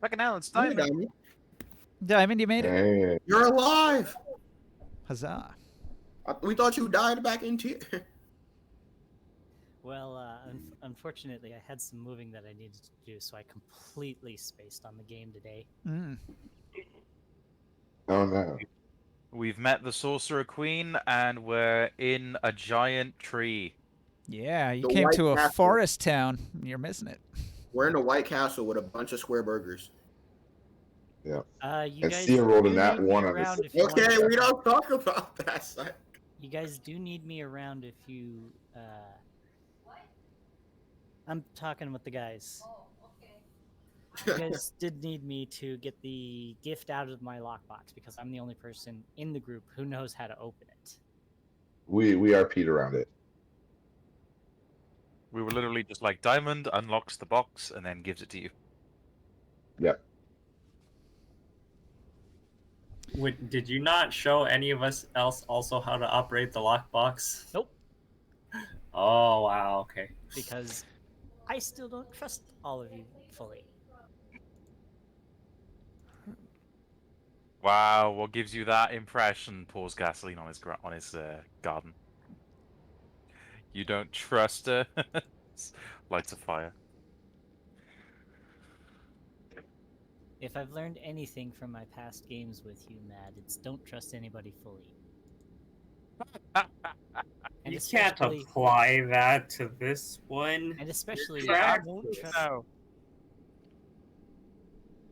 Fucking hell, it's Hey, Diamond. Diamond. Diamond, you made it. Hey, You're alive. Huzzah. We thought you died back in Tyr. Well, unfortunately, I had some moving that I needed to do, so I completely spaced on the game today. Mm. oh no. We've met the Sorcerer Queen, and we're in a giant tree. Yeah, you The came White to a Castle. forest town. You're missing it. We're in a White Castle with a bunch of square burgers. Yeah. You And guys Sia rolled a do nat need me one on this. around if you Okay, want we don't talk about that. Son. You guys do need me around if you. I'm talking with the guys. You guys did need me to get the gift out of my lockbox because I'm the only person in the group who knows how to open it. We are Pete around it. We were literally just like, Diamond unlocks the box and then gives it to you. Yep. Did you not show any of us else also how to operate the lockbox? Nope. Oh wow, okay. Because I still don't trust all of you fully. Wow, what gives you that impression? Pours gasoline on his garden. You don't trust her. Lights a fire. If I've learned anything from my past games with you, Matt, it's don't trust anybody fully. And You can't apply that to this one. And especially, I won't trust. No.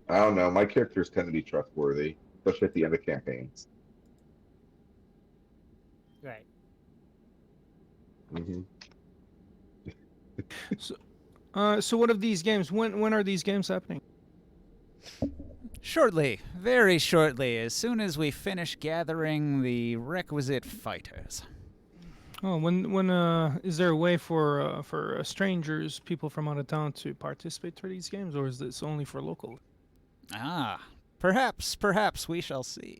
I don't know. My characters tend to be trustworthy, especially at the end of campaigns. Right. Mm-hmm. So what of these games? When are these games happening? Shortly, very shortly, as soon as we finish gathering the requisite fighters. Oh, when is there a way for strangers, people from out of town, to participate for these games, or is this only for local? Ah, perhaps we shall see.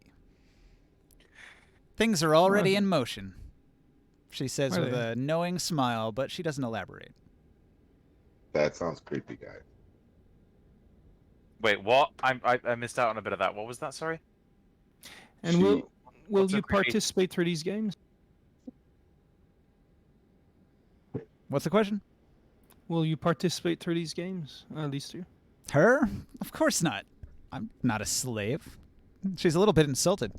Things are already in motion, she says Are with they? a knowing smile, but she doesn't elaborate. That sounds creepy, guys. Wait, what? I missed out on a bit of that. What was that? Sorry. And She- will What's so you creepy? participate through these games? What's the question? Will you participate through these games? These two? Her? Of course not. I'm not a slave. She's a little bit insulted.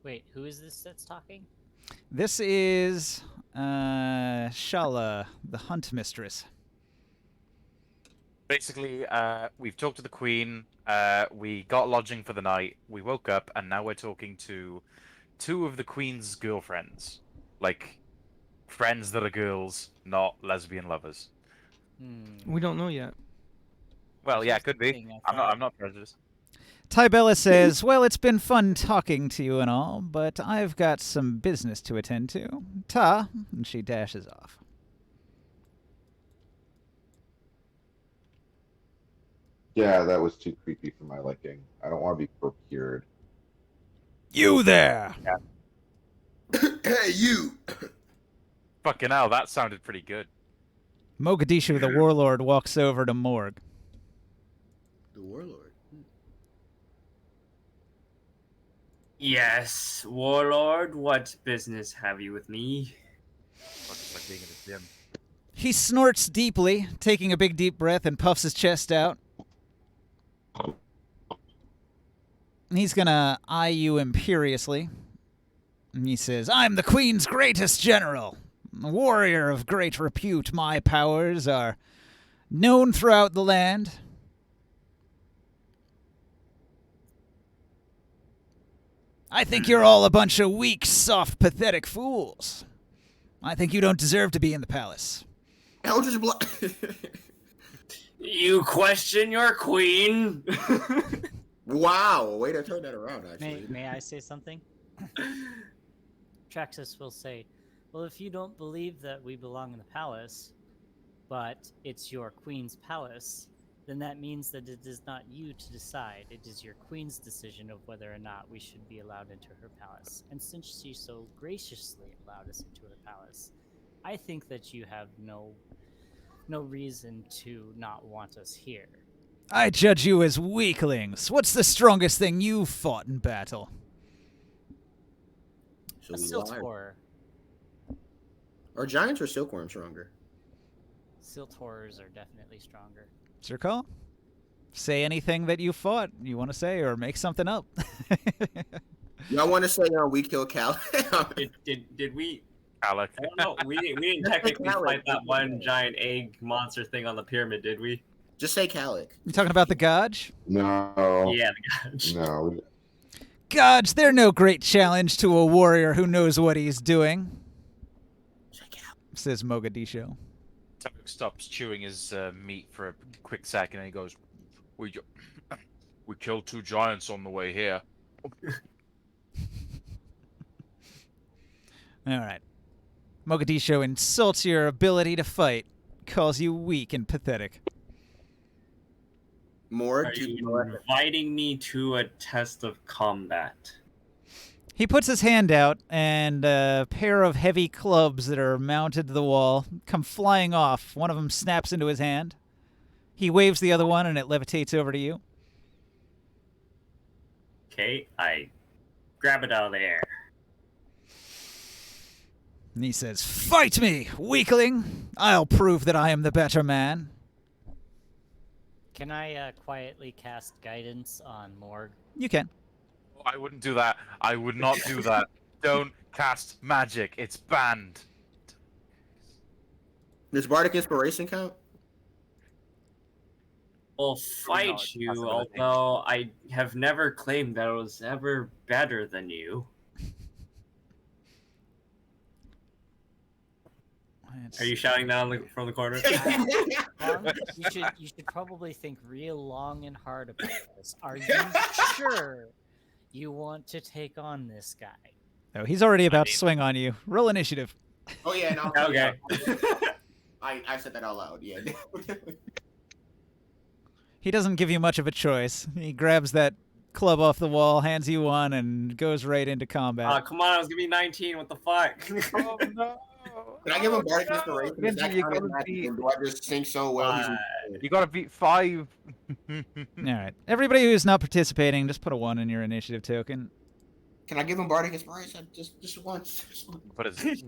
Wait, who is this that's talking? This is Shala, the hunt mistress. Basically, we've talked to the queen. We got lodging for the night. We woke up, and now we're talking to two of the queen's girlfriends, like friends that are girls, not lesbian lovers. We don't know yet. Well, yeah, could be. Interesting, I I'm not. thought- I'm not prejudiced. Tybella says, well, it's been fun talking to you and all, but I've got some business to attend to. Ta, and she dashes off. Yeah, that was too creepy for my liking. I don't want to be procured. You there! Hey, you! Fucking hell, that sounded pretty good. Mogadishu, the warlord, walks over to Morg. The warlord. Yes, warlord. What business have you with me? Fucking like being in a gym. He snorts deeply, taking a big deep breath, and puffs his chest out. And he's gonna eye you imperiously. And he says, I'm the Queen's greatest general. A warrior of great repute. My powers are known throughout the land. I think you're all a bunch of weak, soft, pathetic fools. I think you don't deserve to be in the palace. Eldritch Blood. You question your queen? Wow, way to turn that around, actually. May I say something? Traxxas will say, well, if you don't believe that we belong in the palace, but it's your queen's palace, then that means that it is not you to decide. It is your queen's decision of whether or not we should be allowed into her palace. And since she so graciously allowed us into her palace, I think that you have no reason to not want us here. I judge you as weaklings. What's the strongest thing you've fought in battle? So A we silt lied. horror. Are giants or silkworms stronger? Silt horrors are definitely stronger. It's your call. Say anything that you fought you want to say, or make something up. Y'all want to say we killed Cal? Did we? Alec. I don't know. We didn't Just technically like fight that Calic. one giant egg monster thing on the pyramid, did we? Just say Calic. You talking about the Gulg? No. Yeah, the gosh. No. Gods, they're no great challenge to a warrior who knows what he's doing, says Mogadishu. Tarek stops chewing his meat for a quick second and he goes, We killed 2 giants on the way here. All right. Mogadishu insults your ability to fight, calls you weak and pathetic. More Are to you inviting me to a test of combat? He puts his hand out, and a pair of heavy clubs that are mounted to the wall come flying off. One of them snaps into his hand. He waves the other one, and it levitates over to you. Okay, I grab it out of the air. And he says, "Fight me, weakling! I'll prove that I am the better man." Can I quietly cast guidance on Morg? You can. Oh, I wouldn't do that. I would not do that. Don't cast magic. It's banned. Does Bardic Inspiration count? Will fight it's you, possibility. although I have never claimed that I was ever better than you. Are you shouting that from the corner? You should probably think real long and hard about this. Are you sure you want to take on this guy? Oh, he's already about to swing on you. Roll initiative. Oh yeah, no. Okay. I said that out loud. Yeah. He doesn't give you much of a choice. He grabs that club off the wall, hands you one, and goes right into combat. Come on, I was gonna be 19. What the fuck? Oh no! Can I give him Bardic Inspiration? Does that You count as gotta magic, be- or do I just sing so well? You gotta beat 5. All right. Everybody who's not participating, just put a 1 in your initiative token. Can I give him Bardic Inspiration just once? We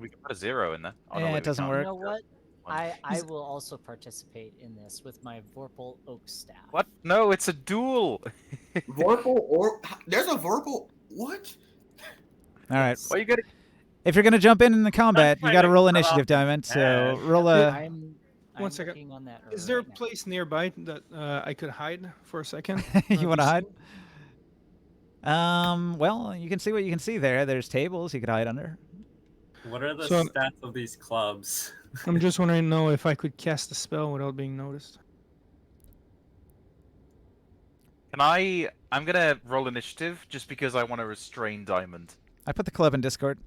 can put a 0 in there. Oh, Yeah, wait, it doesn't we work. You know what? One. I will also participate in this with my Vorpal Oak Staff. What? No, it's a duel. Vorpal or there's a Vorpal. What? All right. Why you gotta? If you're gonna jump in the combat, you trying got to to roll cut initiative, off Diamond. So his roll a. I'm One second. working on that Is there a right now. place nearby that I could hide for a second? You want to Be hide? seen? Well, you can see what you can see there. There's tables you could hide under. What are the So- stats of these clubs? I'm just wondering to know if I could cast a spell without being noticed. Can I? I'm gonna roll initiative just because I want to restrain Diamond. I put the club in Discord.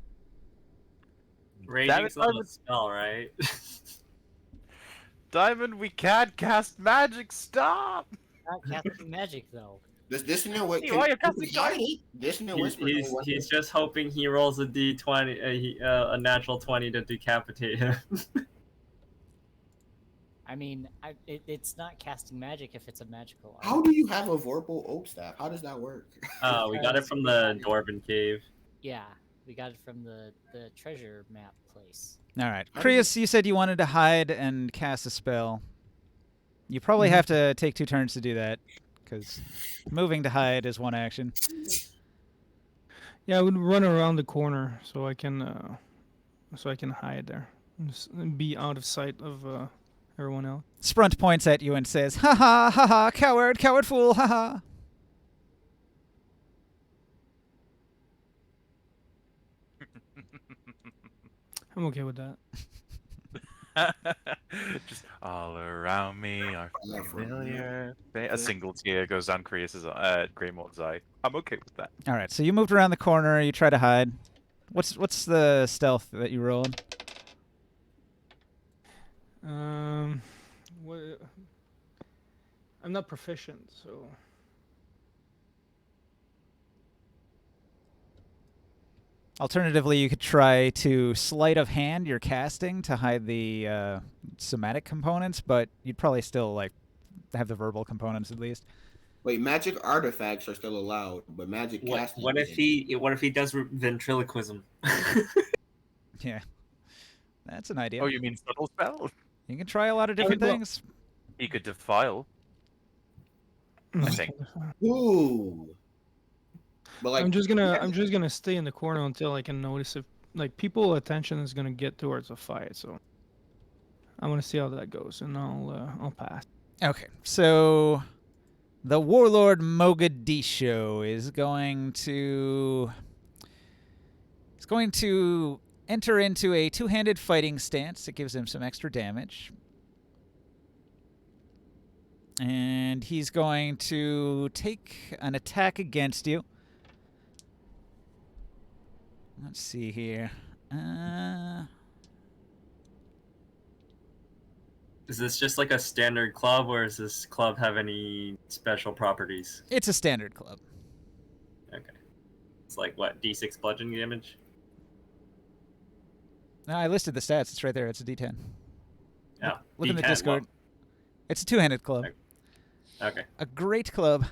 Raging's not a Diamond- spell, right? Diamond, we can't cast magic. Stop. Not casting magic though. Does Dissonant Whisper? Hey, why you casting Dissonant he's, Whisper. he's just hoping he rolls a d20, a natural 20 to decapitate him. I mean, it's not casting magic if it's a magical art. How do you have a Vorpal Oak Staff? How does that work? We got it from the Dwarven Cave. Yeah, we got it from the treasure map place. All right. How did Krius, you said you wanted to hide and cast a spell. You probably have to take 2 turns to do that, because moving to hide is 1 action. Yeah, I would run around the corner so I can hide there, and be out of sight of everyone else. Sprunt points at you and says, "Ha ha ha ha, coward, coward fool, ha ha." I'm okay with that. Just all around me are Yeah, familiar. A single tear goes down Krius's Greymort's eye. I'm okay with that. All right. So you moved around the corner. You try to hide. What's the stealth that you rolled? What? I'm not proficient, so Alternatively, you could try to sleight of hand your casting to hide the somatic components, but you'd probably still like have the verbal components at least. Wait, magic artifacts are still allowed, but magic casting. What if he does ventriloquism? Yeah, that's an idea. Oh, you mean subtle spell? You can try a lot of different well- things. He could defile. I think. Ooh. But like, I'm just gonna stay in the corner until I can notice if like people attention is gonna get towards a fight. So I want to see how that goes, and I'll pass. Okay, so the Warlord Mogadishu is going to enter into a two-handed fighting stance. It gives him some extra damage. And he's going to take an attack against you. Let's see here. Is this just like a standard club, or does this club have any special properties? It's a standard club. Okay. It's like what, D6 bludgeoning damage? No, I listed the stats. It's right there. It's a D10. Yeah. Look in the D10, Discord. It's a two-handed club. Okay. A great club.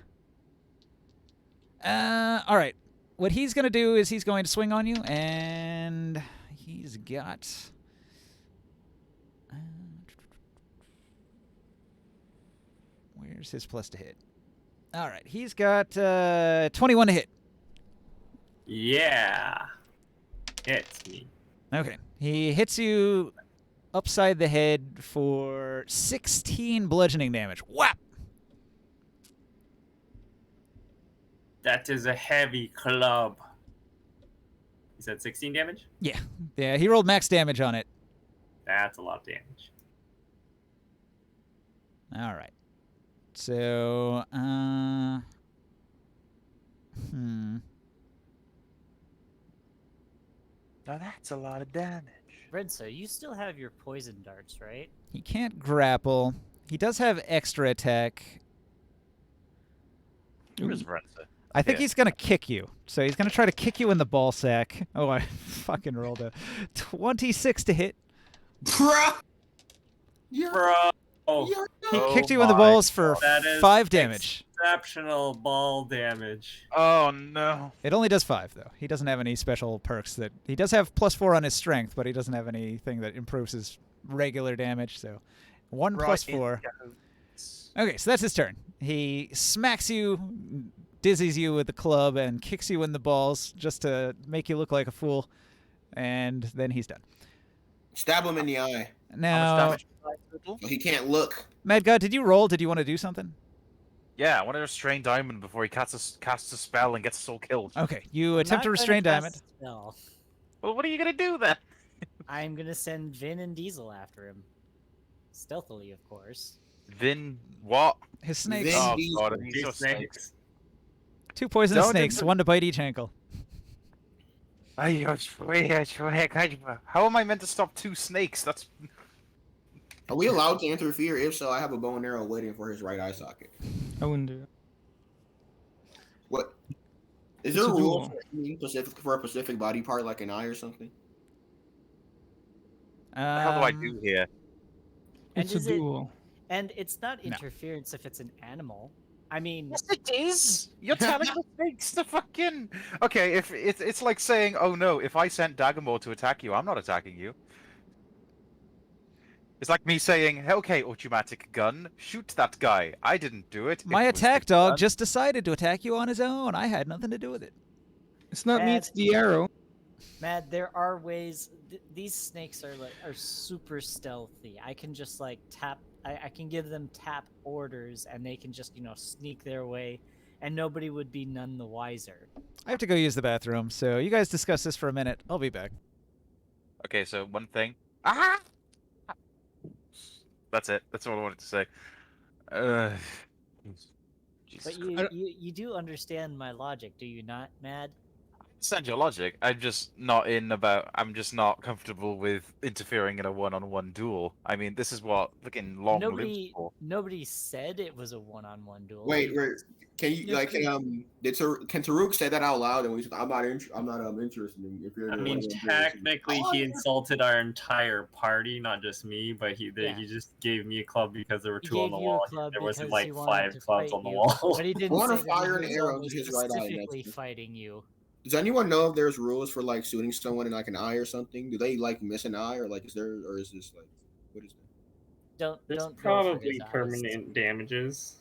All right. What he's going to do is he's going to swing on you, and he's got... where's his plus to hit? All right. He's got 21 to hit. Yeah. Hits me. Okay. He hits you upside the head for 16 bludgeoning damage. Whap! That is a heavy club. You said 16 damage? Yeah. Yeah, he rolled max damage on it. That's a lot of damage. All right. So, Now that's a lot of damage. Renzo, you still have your poison darts, right? He can't grapple. He does have extra attack. Where's Renza? I think Yeah. he's going to kick you. So he's going to try to kick you in the ball sack. Oh, I fucking rolled a 26 to hit. Bruh! You're, Bro, you're He Oh kicked you in the my balls for that is 5 damage. exceptional ball damage. Oh no. It only does 5, though. He doesn't have any special perks that... He does have +4 on his strength, but he doesn't have anything that improves his regular damage, so... 1 plus 4. Okay, so that's his turn. He smacks you, dizzies you with the club, and kicks you in the balls just to make you look like a fool, and then he's done. Stab him in the eye. How much Now, damage? So he can't look. Mad God, did you roll? Did you want to do something? Yeah, I want to restrain Diamond before he casts a spell and gets us all killed. Okay, you I'm attempt not to gonna restrain cast Diamond. a spell. Well, what are you gonna do then? I'm gonna send Vin and Diesel after him. Stealthily, of course. Vin, what? His snakes. Vin Oh Diesel. god, he's These so snakes. snakes. 2 poisonous Don't snakes, do- 1 to bite each ankle. How am I meant to stop 2 snakes? That's Are we allowed to interfere? If so, I have a bow and arrow waiting for his right eye socket. I wouldn't do it. What? Is It's there a a rule duel. for a specific body part, like an eye or something? what the hell do I do here? And It's a is it- duel. And it's not No. interference if it's an animal. I mean, Yes, it is. You're telling the snakes to fucking. Okay, if it's like saying, oh no, if I sent Dagamore to attack you, I'm not attacking you. It's like me saying, okay, automatic gun, shoot that guy. I didn't do it. My It was attack the dog gun." just decided to attack you on his own. I had nothing to do with it. It's not me, Bad. it's the arrow. Mad, there are ways. These snakes are super stealthy. I can just like tap. I can give them tap orders, and they can just sneak their way, and nobody would be none the wiser. I have to go use the bathroom, so you guys discuss this for a minute. I'll be back. Okay, so one thing. Ah! That's it. That's all I wanted to say. Jesus But Christ. you do understand my logic, do you not, Mad? I understand your logic. I'm just not comfortable with interfering in a one-on-one duel. I mean, this is what fucking long lives Nobody for. nobody said it was a one-on-one duel. Wait, can you Yeah, like please. can Taruk say that out loud? And I'm not interested in if you're. I mean, technically, he insulted our entire party, not just me. But he just gave me a club because there were He 2 on gave the you a wall. club There wasn't because like he wanted 5 to clubs fight on the you, wall. But he didn't Wanna say that fire he an was arrow always to his right eye, specifically that's- fighting you. Does anyone know if there's rules for like shooting someone in like an eye or something? Do they like miss an eye or like is this like what is that? There's Don't go for probably his eyes. permanent damages.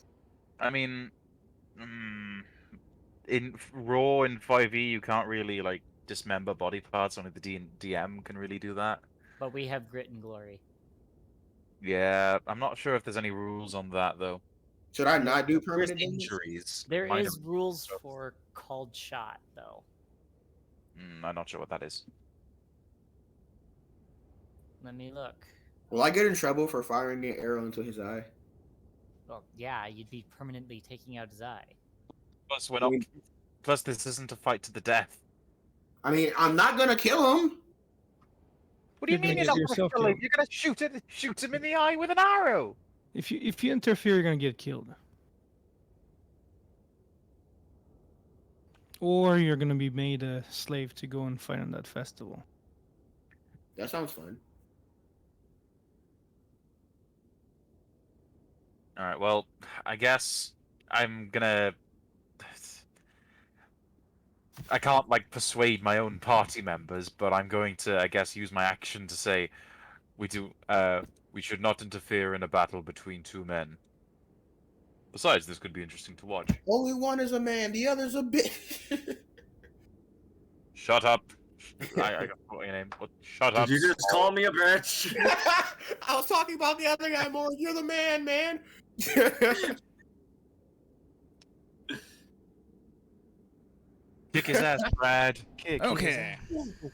I mean, in Raw in 5e, you can't really like dismember body parts. Only the DM can really do that. But we have grit and glory. Yeah, I'm not sure if there's any rules on that though. Should I not do There's permanent damage? injuries. There minor is rules stuff. for called shot, though. I'm not sure what that is. Let me look. Will I get in trouble for firing an arrow into his eye? Well, yeah, you'd be permanently taking out his eye. Plus, we're I not. mean- Plus, this isn't a fight to the death. I mean, I'm not gonna kill him. What do you You're gonna mean you're get not going yourself to kill him? killed. You're going to shoot him in the eye with an arrow. If you interfere, you're gonna get killed. Or you're gonna be made a slave to go and fight on that festival. That sounds fun. All right. Well, I guess I'm gonna. I can't like persuade my own party members, but I'm going to, I guess, use my action to say, we should not interfere in a battle between two men. Besides, this could be interesting to watch. Only one is a man, the other's a bitch. Shut up. I got your name. What? Shut up. Did you just call me a bitch? I was talking about the other guy more. You're the man, man. Kick his ass, Brad. Kick his Okay.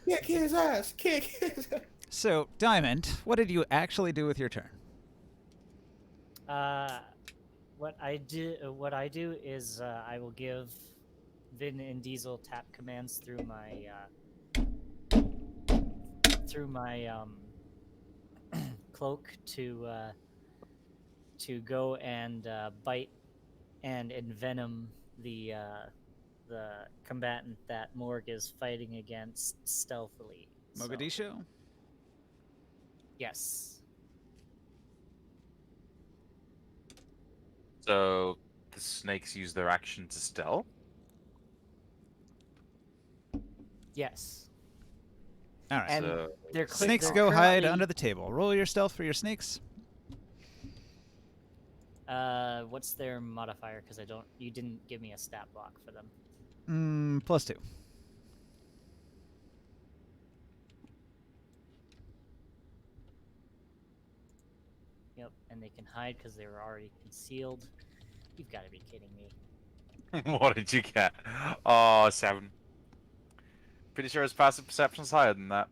Kick his ass. Kick his ass. So, Diamond, what did you actually do with your turn? What I do is I will give Vin and Diesel tap commands through my cloak to go and bite and envenom the combatant that Morg is fighting against stealthily. So, Mogadishu? yes. So the snakes use their action to stealth. Yes. All right. And So they're Snakes they're go hide currently- under the table. Roll your stealth for your snakes. What's their modifier? Because you didn't give me a stat block for them. +2. Yep, and they can hide because they were already concealed. You've got to be kidding me. what did you get? Oh, 7. Pretty sure his passive perception's higher than that.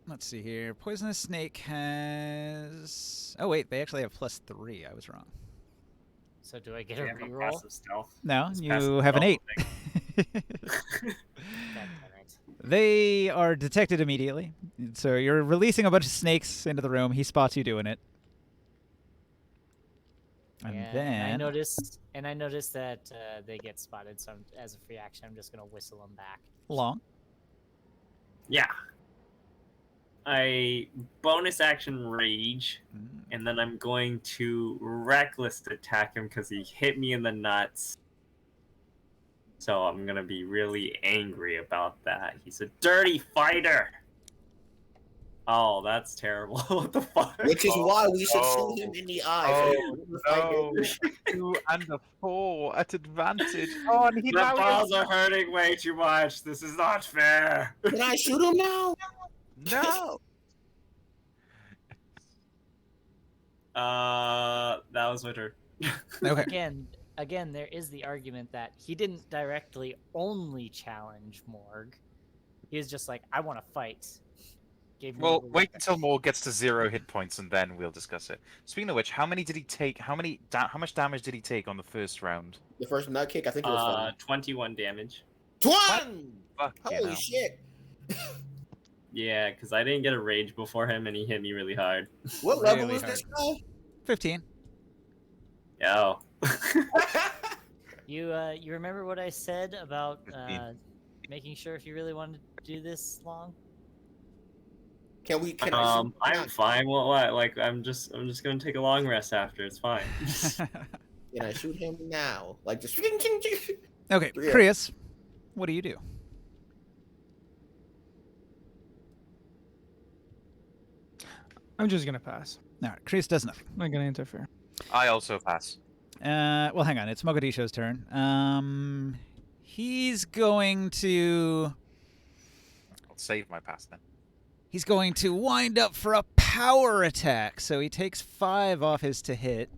Let's see here. Poisonous snake has... Oh, wait. They actually have +3. I was wrong. So do I get Do a you have a reroll? passive stealth? No, It's you passive have an 8. stealth, God damn it. They are detected immediately. So you're releasing a bunch of snakes into the room. He spots you doing it. And Yeah, then... and I noticed that they get spotted. So as a free action, I'm just gonna whistle them back. Long. Yeah. I bonus action rage, Mm. and then I'm going to reckless attack him because he hit me in the nuts. So I'm gonna be really angry about that. He's a dirty fighter. Oh, that's terrible. What the fuck? Which is why we should Oh. shoot him in the eye. Oh, no. 2 and a 4 at advantage. Oh, and he The now balls are hurting way too much. This is not fair. Can I shoot him now? No. That was my turn. Okay. Again, there is the argument that he didn't directly only challenge Morg. He was just like, I want to fight. Gave Well, Morg a wait weapon. until Morg gets to 0 hit points, and then we'll discuss it. Speaking of which, how many did he take? How much damage did he take on the first round? The first nut kick, I think it was 21 damage. fun. Fuck Holy shit. Yeah, because I didn't get a rage before him, and he hit me really hard. What level Really is this guy? 15. Yo. You remember what I said about 15. making sure if you really wanted to do this long? Can I shoot him I'm now? fine. What? Like, I'm just gonna take a long rest after. It's fine. Can I shoot him now? Like just Okay, Yeah. Prius, what do you do? I'm just gonna pass. All right, Prius does nothing. I'm not gonna interfere. I also pass. Well, hang on. It's Mogadishu's turn. He's going to... I'll save my pass then. He's going to wind up for a power attack. So he takes 5 off his to hit.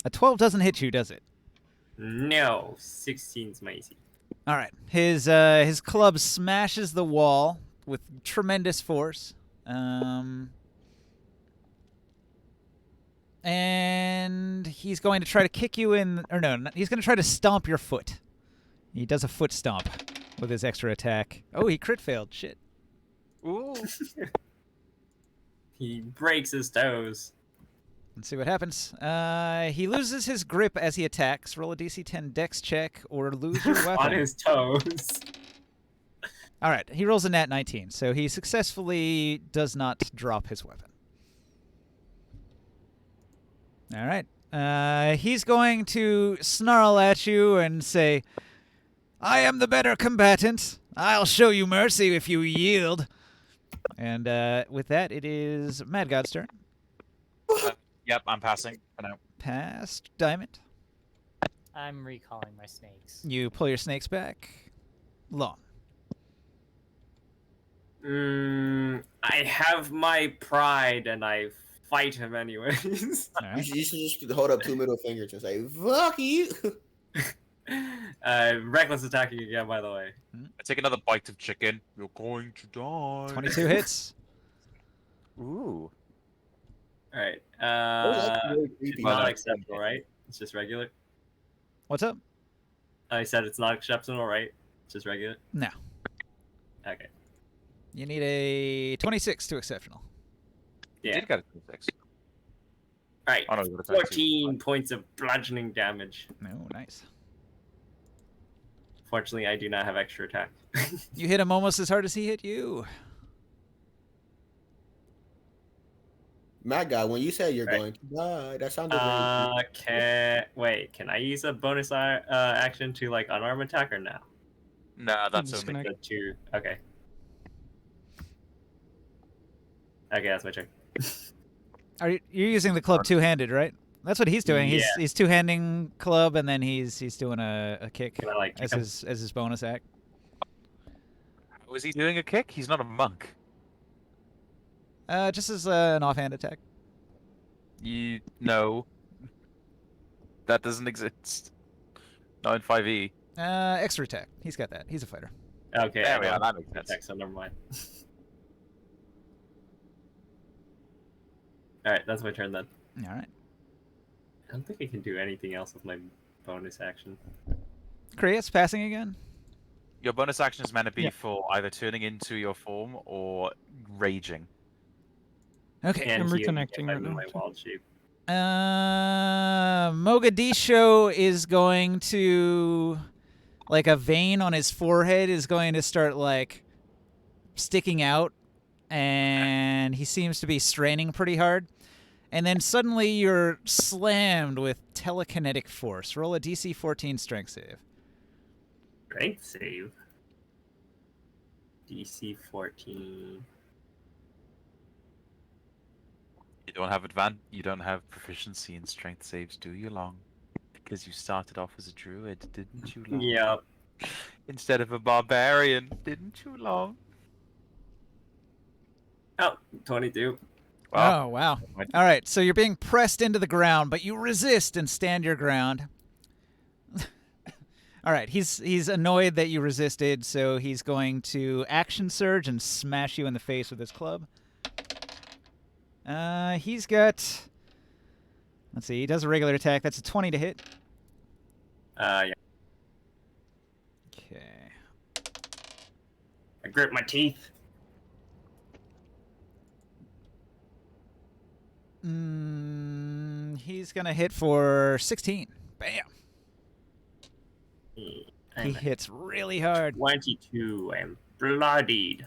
A 12 doesn't hit you, does it? No, 16's my AC. All right. His club smashes the wall with tremendous force. And he's going to try to kick you in, or no, he's going to try to stomp your foot. He does a foot stomp with his extra attack. Oh, he crit failed. Shit. Ooh. He breaks his toes. Let's see what happens. He loses his grip as he attacks. Roll a DC 10 Dex check or lose your weapon. On his toes. All right, he rolls a nat 19, so he successfully does not drop his weapon. All right. He's going to snarl at you and say, I am the better combatant. I'll show you mercy if you yield. And with that, it is Mad God's turn. Yep, I'm passing for now. Past Diamond. I'm recalling my snakes. You pull your snakes back. Long. I have my pride and I fight him anyways. All right. You should just hold up 2 middle fingers and say, fuck you. Reckless attacking again, by the way. I take another bite of chicken. You're going to die. 22 hits. Ooh. Alright. That's really creepy. Not acceptable, right? It's just regular. What's up? I said it's not exceptional, right? It's just regular. No. Okay. You need a 26 to exceptional. You Yeah. did get a 26. Alright. Oh, no, you got a 14 points of bludgeoning damage. Oh, nice. Fortunately, I do not have extra attack. You hit him almost as hard as he hit you. Mad guy, when you said you're Right. going to die, that sounded very Can I use a bonus action to like unarmed attack or no? Nah, that's Disconnect. only. The two. Okay. Okay, that's my turn. You're using the club two-handed, right? That's what he's doing. Yeah. He's two-handing club, and then he's doing a kick Can I like kick as him? his bonus act. How is he doing a kick? He's not a monk. Just as an offhand attack. No. That doesn't exist. Not in 5e. Extra attack. He's got that. He's a fighter. Okay, There I we don't are, that makes have sense. attack, so never mind. Alright, that's my turn then. All right. I don't think I can do anything else with my bonus action. Kriya's passing again. Your bonus action is meant to be Yeah. for either turning into your form or raging. Okay. And I'm healing reconnecting if I'm right in now, my too. wild shape. Mogadishu is going to, like, a vein on his forehead is going to start, like, sticking out, and he seems to be straining pretty hard. And then suddenly you're slammed with telekinetic force. Roll a DC 14 strength save. Strength save. DC 14. You don't have proficiency in strength saves, do you, Long? Because you started off as a druid, didn't you, Long? Yep. Instead of a barbarian, didn't you, Long? Oh, 22. Oh, wow. All right, so you're being pressed into the ground, but you resist and stand your ground. All right, he's annoyed that you resisted, so he's going to action surge and smash you in the face with his club. He's got... Let's see, he does a regular attack. That's a 20 to hit. Yeah. Okay. I grip my teeth. He's going to hit for 16. Bam. He I'm hits really hard. 22. I'm bloodied.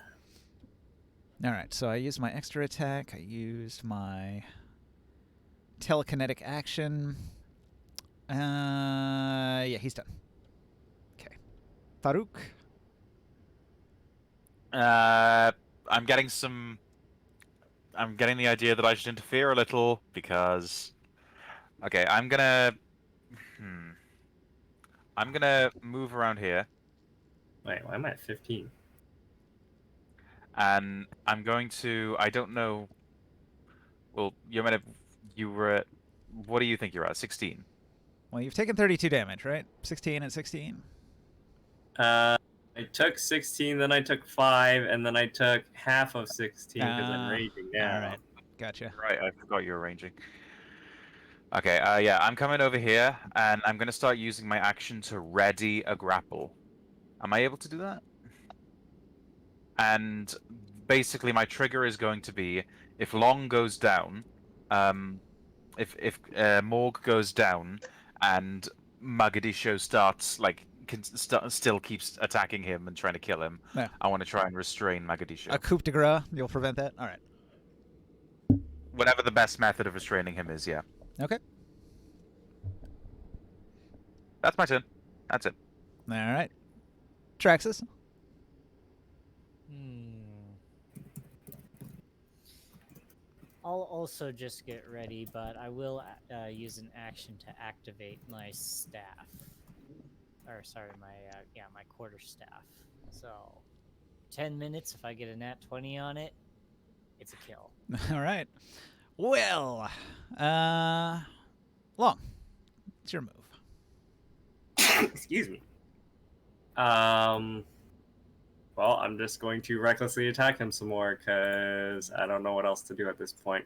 All right, so I used my extra attack. I used my telekinetic action. Yeah, he's done. Okay. Farouk. I'm getting the idea that I should interfere a little because... Okay, I'm gonna move around here. Wait, why am I at 15? And I'm going to. I don't know. Well, you were at. What do you think you're at? 16. Well, you've taken 32 damage, right? 16 and 16. I took 16, then I took 5, and then I took half of 16 because I'm Ah, raging all now. right. Gotcha. Right, I forgot you were ranging. Okay, yeah, I'm coming over here, and I'm going to start using my action to ready a grapple. Am I able to do that? And basically, my trigger is going to be if Long goes down, if Morg goes down, and Mogadiscio starts still keeps attacking him and trying to kill him. Yeah. I want to try and restrain Mogadiscio. A coup de grace. You'll prevent that. All right. Whatever the best method of restraining him is, yeah. Okay. That's my turn. That's it. All right. Traxxas. I'll also just get ready, but I will use an action to activate my staff. Or sorry, my quarter staff. So 10 minutes. If I get a nat 20 on it, it's a kill. All right. Well, Long. It's your move. Excuse me. Well, I'm just going to recklessly attack him some more because I don't know what else to do at this point.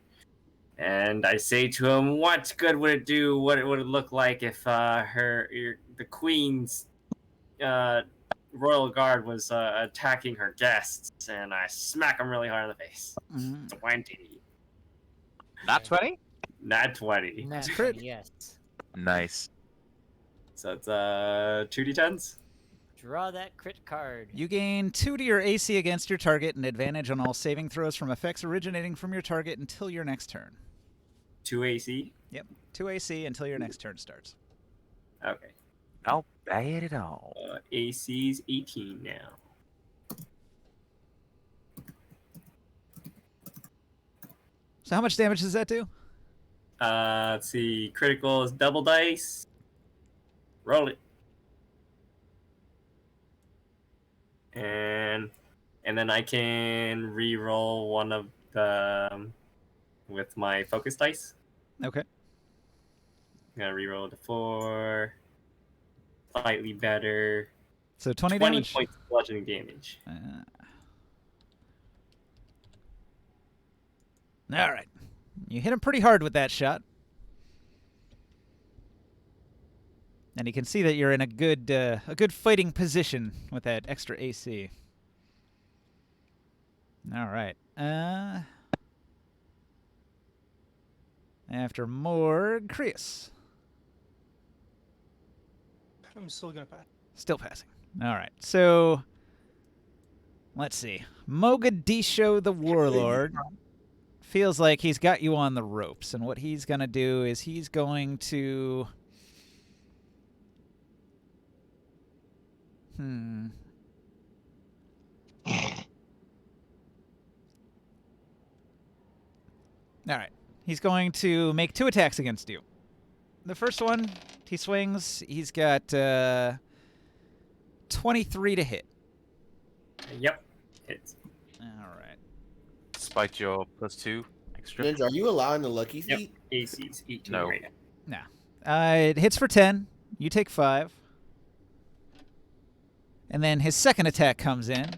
And I say to him, "What good would it do? What would it look like if the queen's royal guard was attacking her guests?" And I smack him really hard in the face. 20. Not 20? Not 20. Nat crit. 20, yes. Nice. So it's 2d10s. Draw that crit card. You gain 2 to your AC against your target and advantage on all saving throws from effects originating from your target until your next turn. 2 AC. Yep. 2 AC until your next turn starts. Okay. Not bad at all. AC's 18 now. So how much damage does that do? Let's see. Critical is double dice. Roll it. And then I can re-roll one of the with my focus dice. Okay. I'm gonna re-roll it to 4. Slightly better. So 20 20 damage. points of bludgeoning damage. All right. You hit him pretty hard with that shot. And you can see that you're in a good fighting position with that extra AC. All right. After Morg, Chris. I'm still gonna pass. Still passing. All right. So, let's see. Mogadiscio the Warlord feels like he's got you on the ropes. And what he's going to do is he's going to... All right. He's going to make 2 attacks against you. The first one, he swings. He's got 23 to hit. Yep. Hits. All right. Despite your +2 extra. Ninja, are you allowing the lucky Yep. feet? AC's 18 No. right now. Nah. It hits for 10. You take 5. And then his second attack comes in.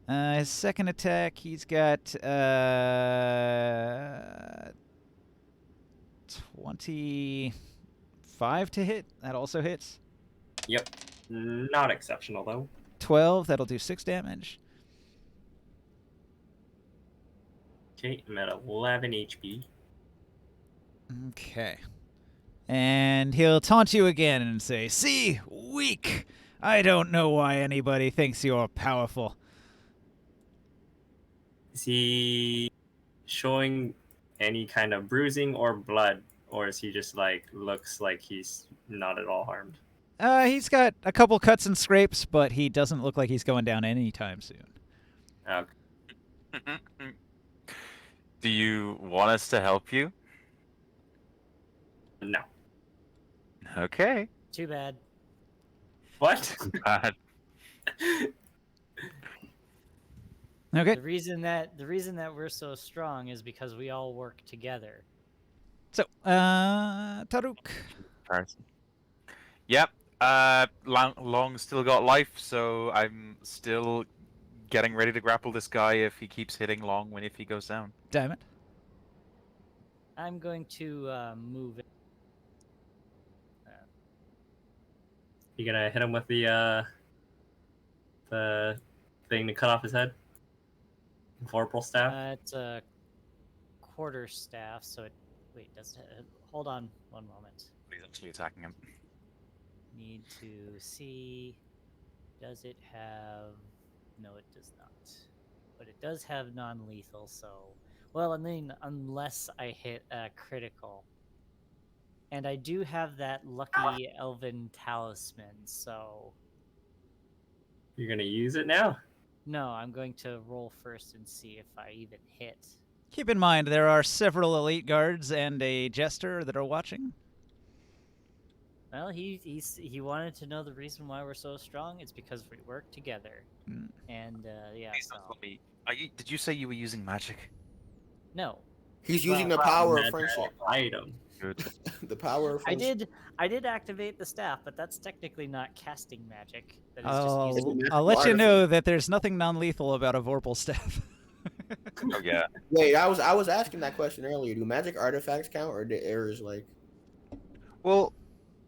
His second attack, he's got 25 to hit. That also hits. Yep. Not exceptional though. 12, that'll do 6 damage. Okay, I'm at 11 HP. Okay. And he'll taunt you again and say, "See, weak. I don't know why anybody thinks you're powerful." Is he showing any kind of bruising or blood, or is he just like looks like he's not at all harmed? He's got a couple cuts and scrapes, but he doesn't look like he's going down anytime soon. Okay. Do you want us to help you? No. Okay. Too bad. What? Okay. The reason that we're so strong is because we all work together. So, Taruk. Comparison. Yep. Long still got life, so I'm still getting ready to grapple this guy if he keeps hitting Long if he goes down. Diamond. I'm going to move it. You gonna hit him with the thing to cut off his head? Vorpal staff. It's a quarter staff, so it. Wait, does it? Hold on one moment. He's actually attacking him. Need to see. Does it have? No, it does not. But it does have non-lethal. So, well, I mean, unless I hit a critical. And I do have that lucky elven talisman, so You're gonna use it now? no, I'm going to roll first and see if I even hit. Keep in mind, there are several elite guards and a jester that are watching. Well, he wanted to know the reason why we're so strong. It's because we work together. Mm. And yeah, Please so don't tell me. Did you say you were using magic? no. He's using Well, the power of Magic friendship. Item. Good. The power of I friendship. did activate the staff, but that's technically not casting magic. That is I'll, just using. I'll let you know that there's nothing non-lethal about a Vorpal staff. Oh yeah. Wait, I was asking that question earlier. Do magic artifacts count, or the errors like? Well,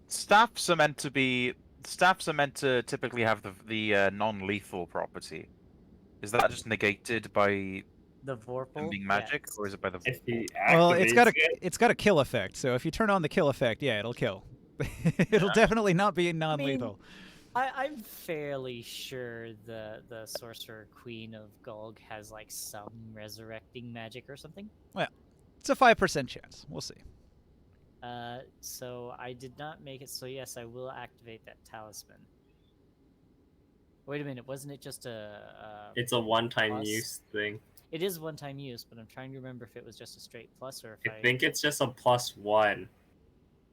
staffs are meant to typically have the non-lethal property. Is that just negated by The them Vorpal being magic, yes. or is it by the? If he Well, activates it's got a kill effect. So if you turn on the kill effect, yeah, it'll kill. It'll definitely not be non-lethal. I'm fairly sure the Sorcerer Queen of Gulg has like some resurrecting magic or something. It's a 5% chance. We'll see. So I did not make it. So yes, I will activate that talisman. Wait a minute, wasn't it just it's a one-time plus? use thing. It is one-time use, but I'm trying to remember if it was just a straight plus or if I think it's just a +1.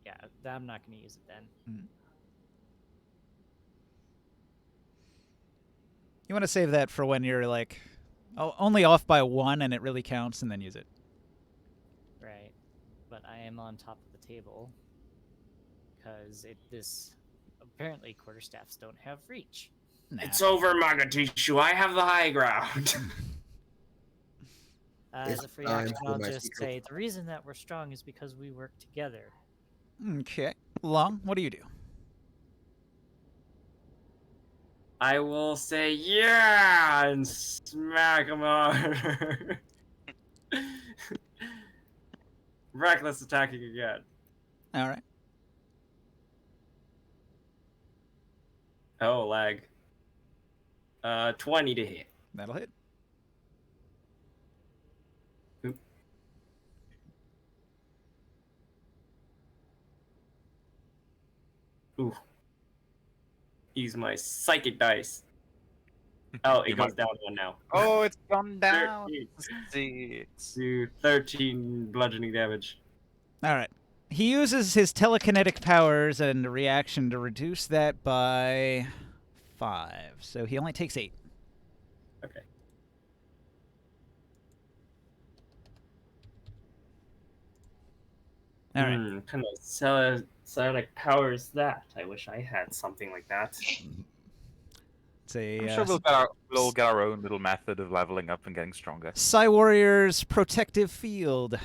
Yeah, I'm not going to use it then. You want to save that for when you're like, only off by 1 and it really counts, and then use it. Right, but I am on top of the table because this apparently quarterstaffs don't have reach. Nah. It's over, Magatishu. I have the high ground. As a free time action, for I'll my just secret. say the reason that we're strong is because we work together. Okay. Long, what do you do? I will say yeah and smack him on. Reckless attacking again. All right. Oh, lag. 20 to hit. That'll hit. Oop. Ooh. Use my psychic dice. Oh, it You goes might- down 1 now. Oh, it's gone down. 13. 6. Do 13 bludgeoning damage. All right. He uses his telekinetic powers and a reaction to reduce that by 5. So he only takes 8. Okay. All right. What kind of psionic power is that? I wish I had something like that. It's a I'm sure we'll all get our own little method of leveling up and getting stronger. Psy Warrior's Protective Field.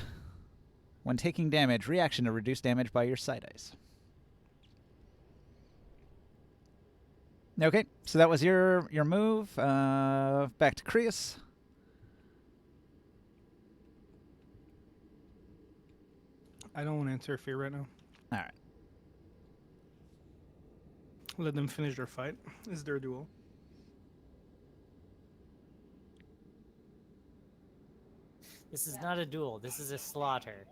When taking damage, reaction to reduce damage by your Psi dice. Okay, so that was your move. Back to Krius. I don't want to interfere right now. All right. Let them finish their fight. It's their duel. This is not a duel. This is a slaughter.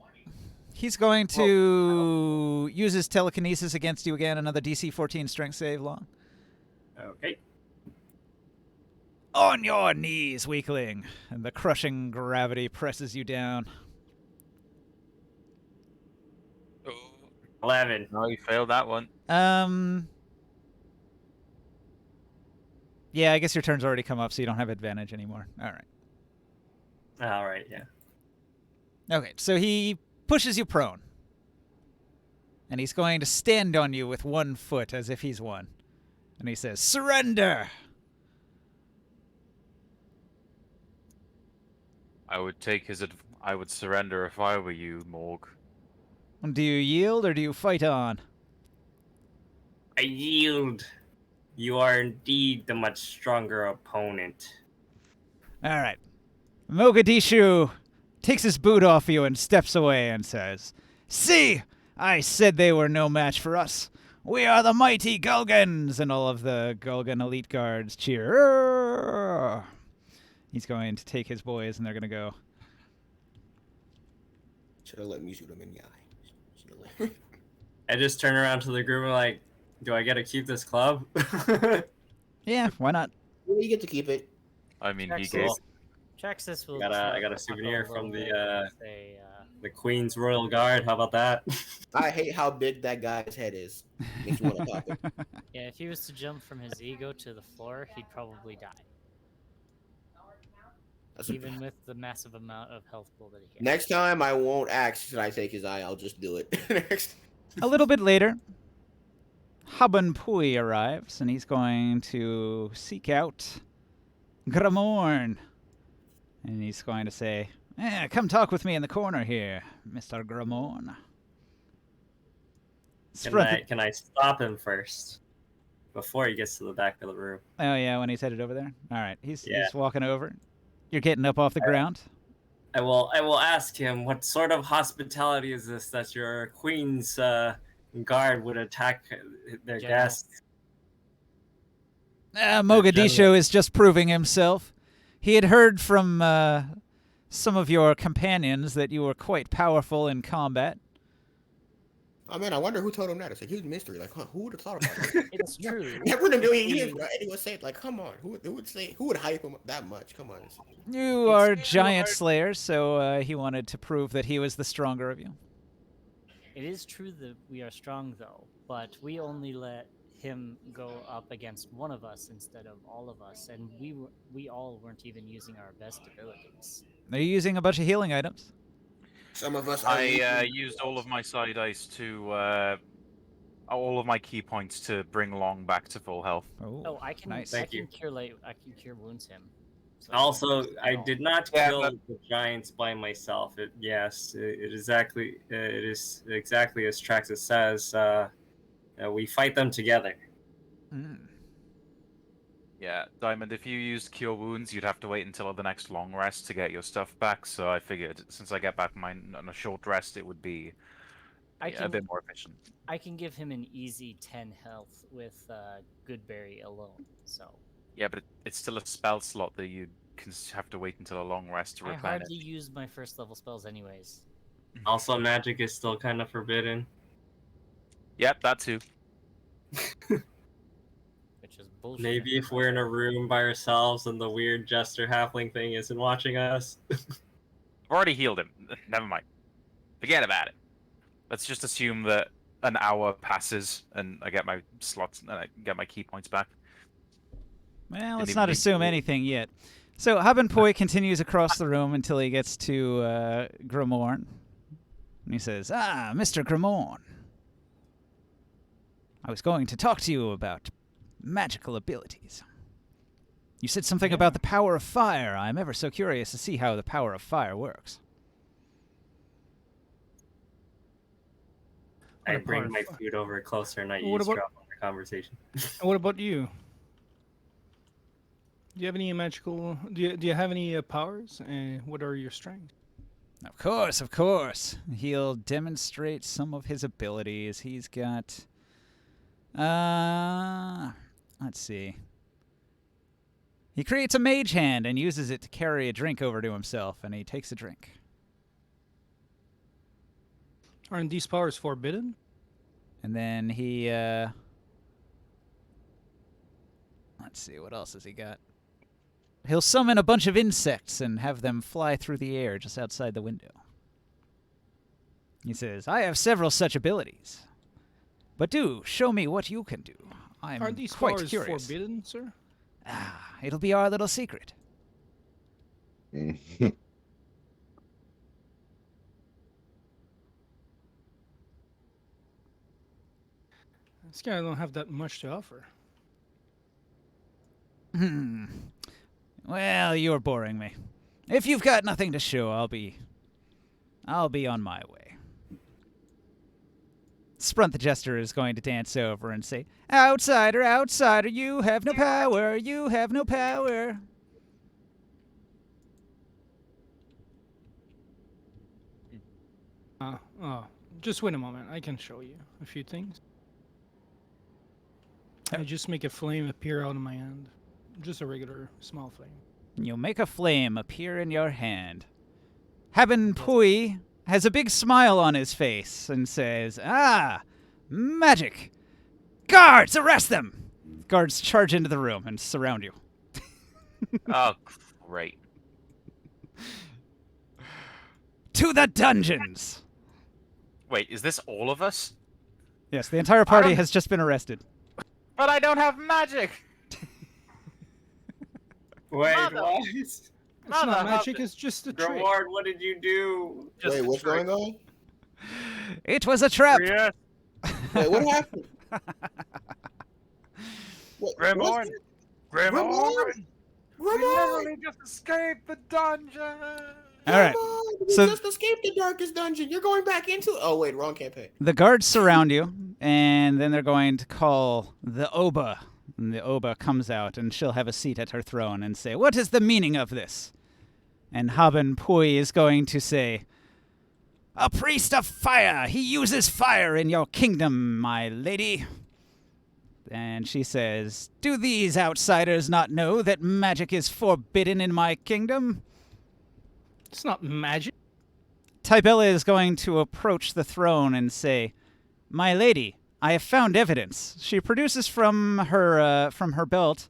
He's going to use his telekinesis against you again. Another DC 14 strength save, Long. Okay. On your knees, weakling. And the crushing gravity presses you down. 11. No, you failed that one. Yeah, I guess your turn's already come up, so you don't have advantage anymore. All right. All right, yeah. Okay, so he pushes you prone. And he's going to stand on you with one foot as if he's won. And he says, "Surrender!" I would take his. I would surrender if I were you, Morg. Do you yield or do you fight on? I yield. You are indeed the much stronger opponent. All right. Mogadishu takes his boot off you and steps away and says, "See, I said they were no match for us. We are the mighty Gulgans!" And all of the Gulgan elite guards cheer. "Roar!" He's going to take his boys and they're going to go. Should have let me shoot him in the eye. I just turn around to the group and like, do I get to keep this club? Yeah, why not? You get to keep it. I mean, he Texas, gave. Texas will. I got a souvenir from the Queen's Royal Guard. How about that? I hate how big that guy's head is. Makes me want to pop it. Yeah, if he was to jump from his ego to the floor, he'd probably die. Even with the massive amount of health pool that he has. Next time, I won't ask should I take his eye. I'll just do it. Next. A little bit later, Haban Pui arrives and he's going to seek out Gramorn. And he's going to say, "Come talk with me in the corner here, Mr. Gramorn." Can I stop him first before he gets to the back of the room? Oh, yeah, when he's headed over there? All right, he's Yeah. walking over. You're getting up off the ground. I will ask him, what sort of hospitality is this that your Queen's guard would attack their General. guests? Mogadishu is just proving himself. He had heard from some of your companions that you were quite powerful in combat. Oh man, I wonder who told him that. It's a huge mystery. Like, huh, who would have thought about it? It's true. Everyone doing it, right? Anyone say it? Like, come on, who would hype him up that much? Come on. You are giant slayers, so he wanted to prove that he was the stronger of you. It is true that we are strong, though, but we only let him go up against one of us instead of all of us, and we all weren't even using our best abilities. Are you using a bunch of healing items? Some of us. I used all of my side dice to. All of my key points to bring Long back to full health. Oh, I can. nice. I can cure wounds him. So Also, I did not Yeah, kill but- the giants by myself. It is exactly as Traxxas says. We fight them together. Mm. Yeah, Diamond, if you used Cure Wounds, you'd have to wait until the next long rest to get your stuff back, so I figured since I get back mine on a short rest, it would be a bit more efficient. I can give him an easy 10 health with Goodberry alone. So Yeah, but it's still a spell slot that you can have to wait until a long rest to I replenish. hardly use my first level spells anyways. Also, magic is still kind of forbidden. Yep, that too. Which is bullshit. Maybe if we're in a room by ourselves and the weird jester halfling thing isn't watching us. I've already healed him. Never mind. Forget about it. Let's just assume that an hour passes and I get my slots and I get my key points back. Well, let's even not make assume it- anything yet. So Habenpoi continues across the room until he gets to Grimorn. And he says, Mr. Grimorn. I was going to talk to you about magical abilities. You said something about the power of fire. I'm ever so curious to see how the power of fire works. I What bring about- my food over closer and I What about- eavesdrop on the conversation. And what about you? Do you have any magical? Do you have any powers? And what are your strengths? Of course, of course. He'll demonstrate some of his abilities. He's got... let's see. He creates a mage hand and uses it to carry a drink over to himself, and he takes a drink. Aren't these powers forbidden? And then he, let's see, what else has he got? He'll summon a bunch of insects and have them fly through the air just outside the window. He says, I have several such abilities. But do show me what you can do. I'm Aren't these quite powers curious. forbidden, sir? Ah, it'll be our little secret. This guy don't have that much to offer. Well, you're boring me. If you've got nothing to show, I'll be on my way. Sprunt the Jester is going to dance over and say, "Outsider, outsider, you have no power, you have no power." Just wait a moment. I can show you a few things. I just make a flame appear out of my hand. Just a regular small flame. You'll make a flame appear in your hand. Haben Pui has a big smile on his face and says, "Ah, magic! Guards, arrest them!" Guards charge into the room and surround you. Oh, great. To the dungeons! Wait, is this all of us? Yes, the entire party has just been arrested. But I don't have magic! Wait, Mother. what? It's Mother, not how magic, did- it's just a trick. Grimoire, what did you do? Just Wait, a what's trick. going on? It was a trap! Yes, Wait, what happened? What, Grimoire. what's that? Grimoire! We Grimoire! literally just escaped the dungeon! All right. Grimoire, we So- just escaped the darkest dungeon. You're going back into. Oh wait, wrong campaign. The guards surround you, and then they're going to call the Oba. And the Oba comes out, and she'll have a seat at her throne and say, "What is the meaning of this?" And Haben Pui is going to say, "A priest of fire! He uses fire in your kingdom, my lady." And she says, "Do these outsiders not know that magic is forbidden in my kingdom?" It's not magic. Tybella is going to approach the throne and say, "My lady, I have found evidence." She produces from her belt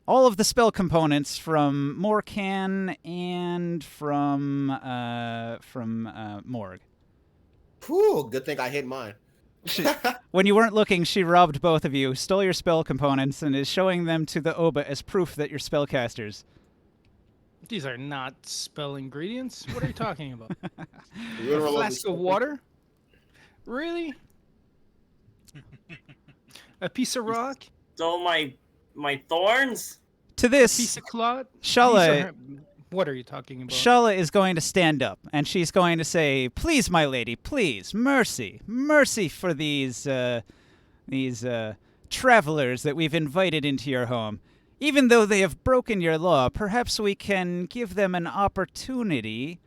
all of the spell components from Morkan and from Morg. Whew, good thing I hit mine. When you weren't looking, she robbed both of you, stole your spell components, and is showing them to the Oba as proof that you're spellcasters. These are not spell ingredients. What are you talking about? You're A gonna flask of water? Really? A piece of rock? Stole my thorns? To Piece this, of cloth? Shala, What are you talking about? Shala is going to stand up, and she's going to say, "Please, my lady, please, mercy, mercy for these travelers that we've invited into your home. Even though they have broken your law, perhaps we can give them an opportunity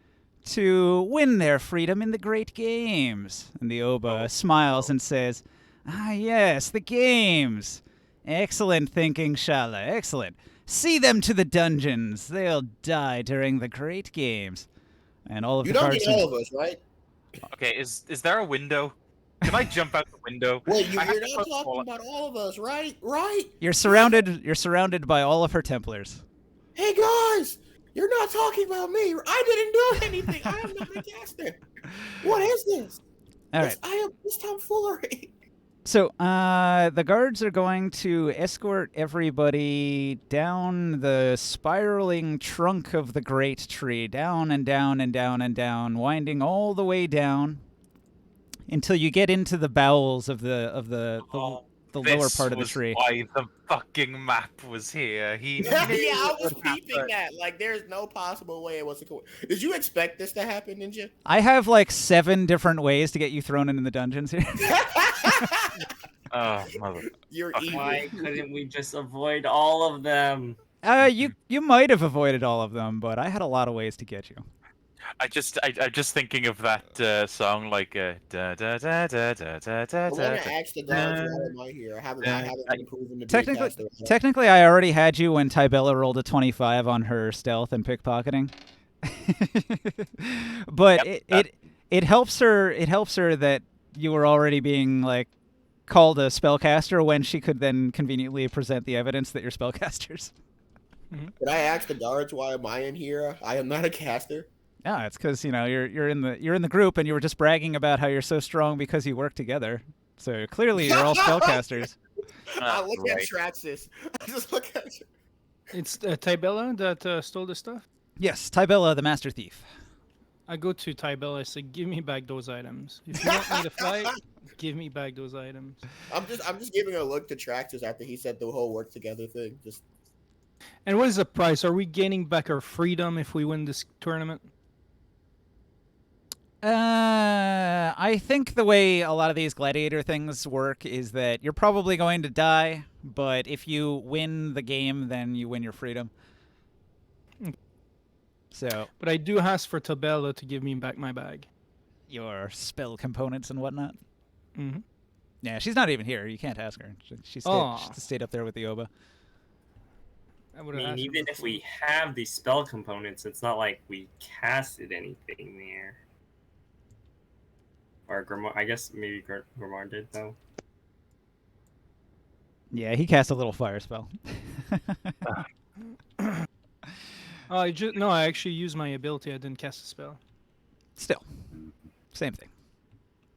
to win their freedom in the great games." And the Oba smiles and says, "Ah, yes, the games. Excellent thinking, Shala, excellent. See them to the dungeons. They'll die during the great games." And all of You the don't guards... need all of us, right? Okay, is there a window? Can I jump out the window? Wait, I have you're to not put talking all- about all of us, right? Right? You're surrounded by all of her Templars. Hey guys, you're not talking about me. I didn't do anything. I am not a caster. What is this? All right. I am this tomfoolery. So, the guards are going to escort everybody down the spiraling trunk of the great tree, down and down and down and down, winding all the way down until you get into the bowels of the lower part of the tree. Why the fucking map was here. He Yeah, knew I it was would peeping happen. that. Like, there's no possible way it was a Did you expect this to happen, Ninja? I have like 7 different ways to get you thrown into the dungeons here. Oh, mother. You're evil. Why couldn't we just avoid all of them? You might have avoided all of them, but I had a lot of ways to get you. I'm just thinking of that song like da da da da da da da I'm da. gonna ask the guards why am I here. I haven't been proven to be a caster. Technically, I already had you when Tybella rolled a 25 on her stealth and pickpocketing. But it helps her. It helps her that you were already being like called a spellcaster when she could then conveniently present the evidence that you're spellcasters. Did I ask the guards why am I in here? I am not a caster. Yeah, it's because you're in the group and you were just bragging about how you're so strong because you work together. So clearly you're all spellcasters. I look at right. Traxxas. I just look at It's Tybella that stole the stuff. Yes, Tybella, the master thief. I go to Tybella. I say, "Give me back those items. If you want me to fight, give me back those items." I'm just giving a look to Traxxas after he said the whole work together thing. Just And what is the price? Are we gaining back our freedom if we win this tournament? I think the way a lot of these gladiator things work is that you're probably going to die, but if you win the game, then you win your freedom. So But I do ask for Tybella to give me back my bag. your spell components and whatnot. Mm-hmm. Yeah, she's not even here. You can't ask her. She stayed up there with the Oba. I I would have mean, asked even if we have these spell components, it's not like we casted anything there. Or Grimoire, I guess maybe Grimoire did though. Yeah, he cast a little fire spell. I actually used my ability. I didn't cast a spell. Still, same thing.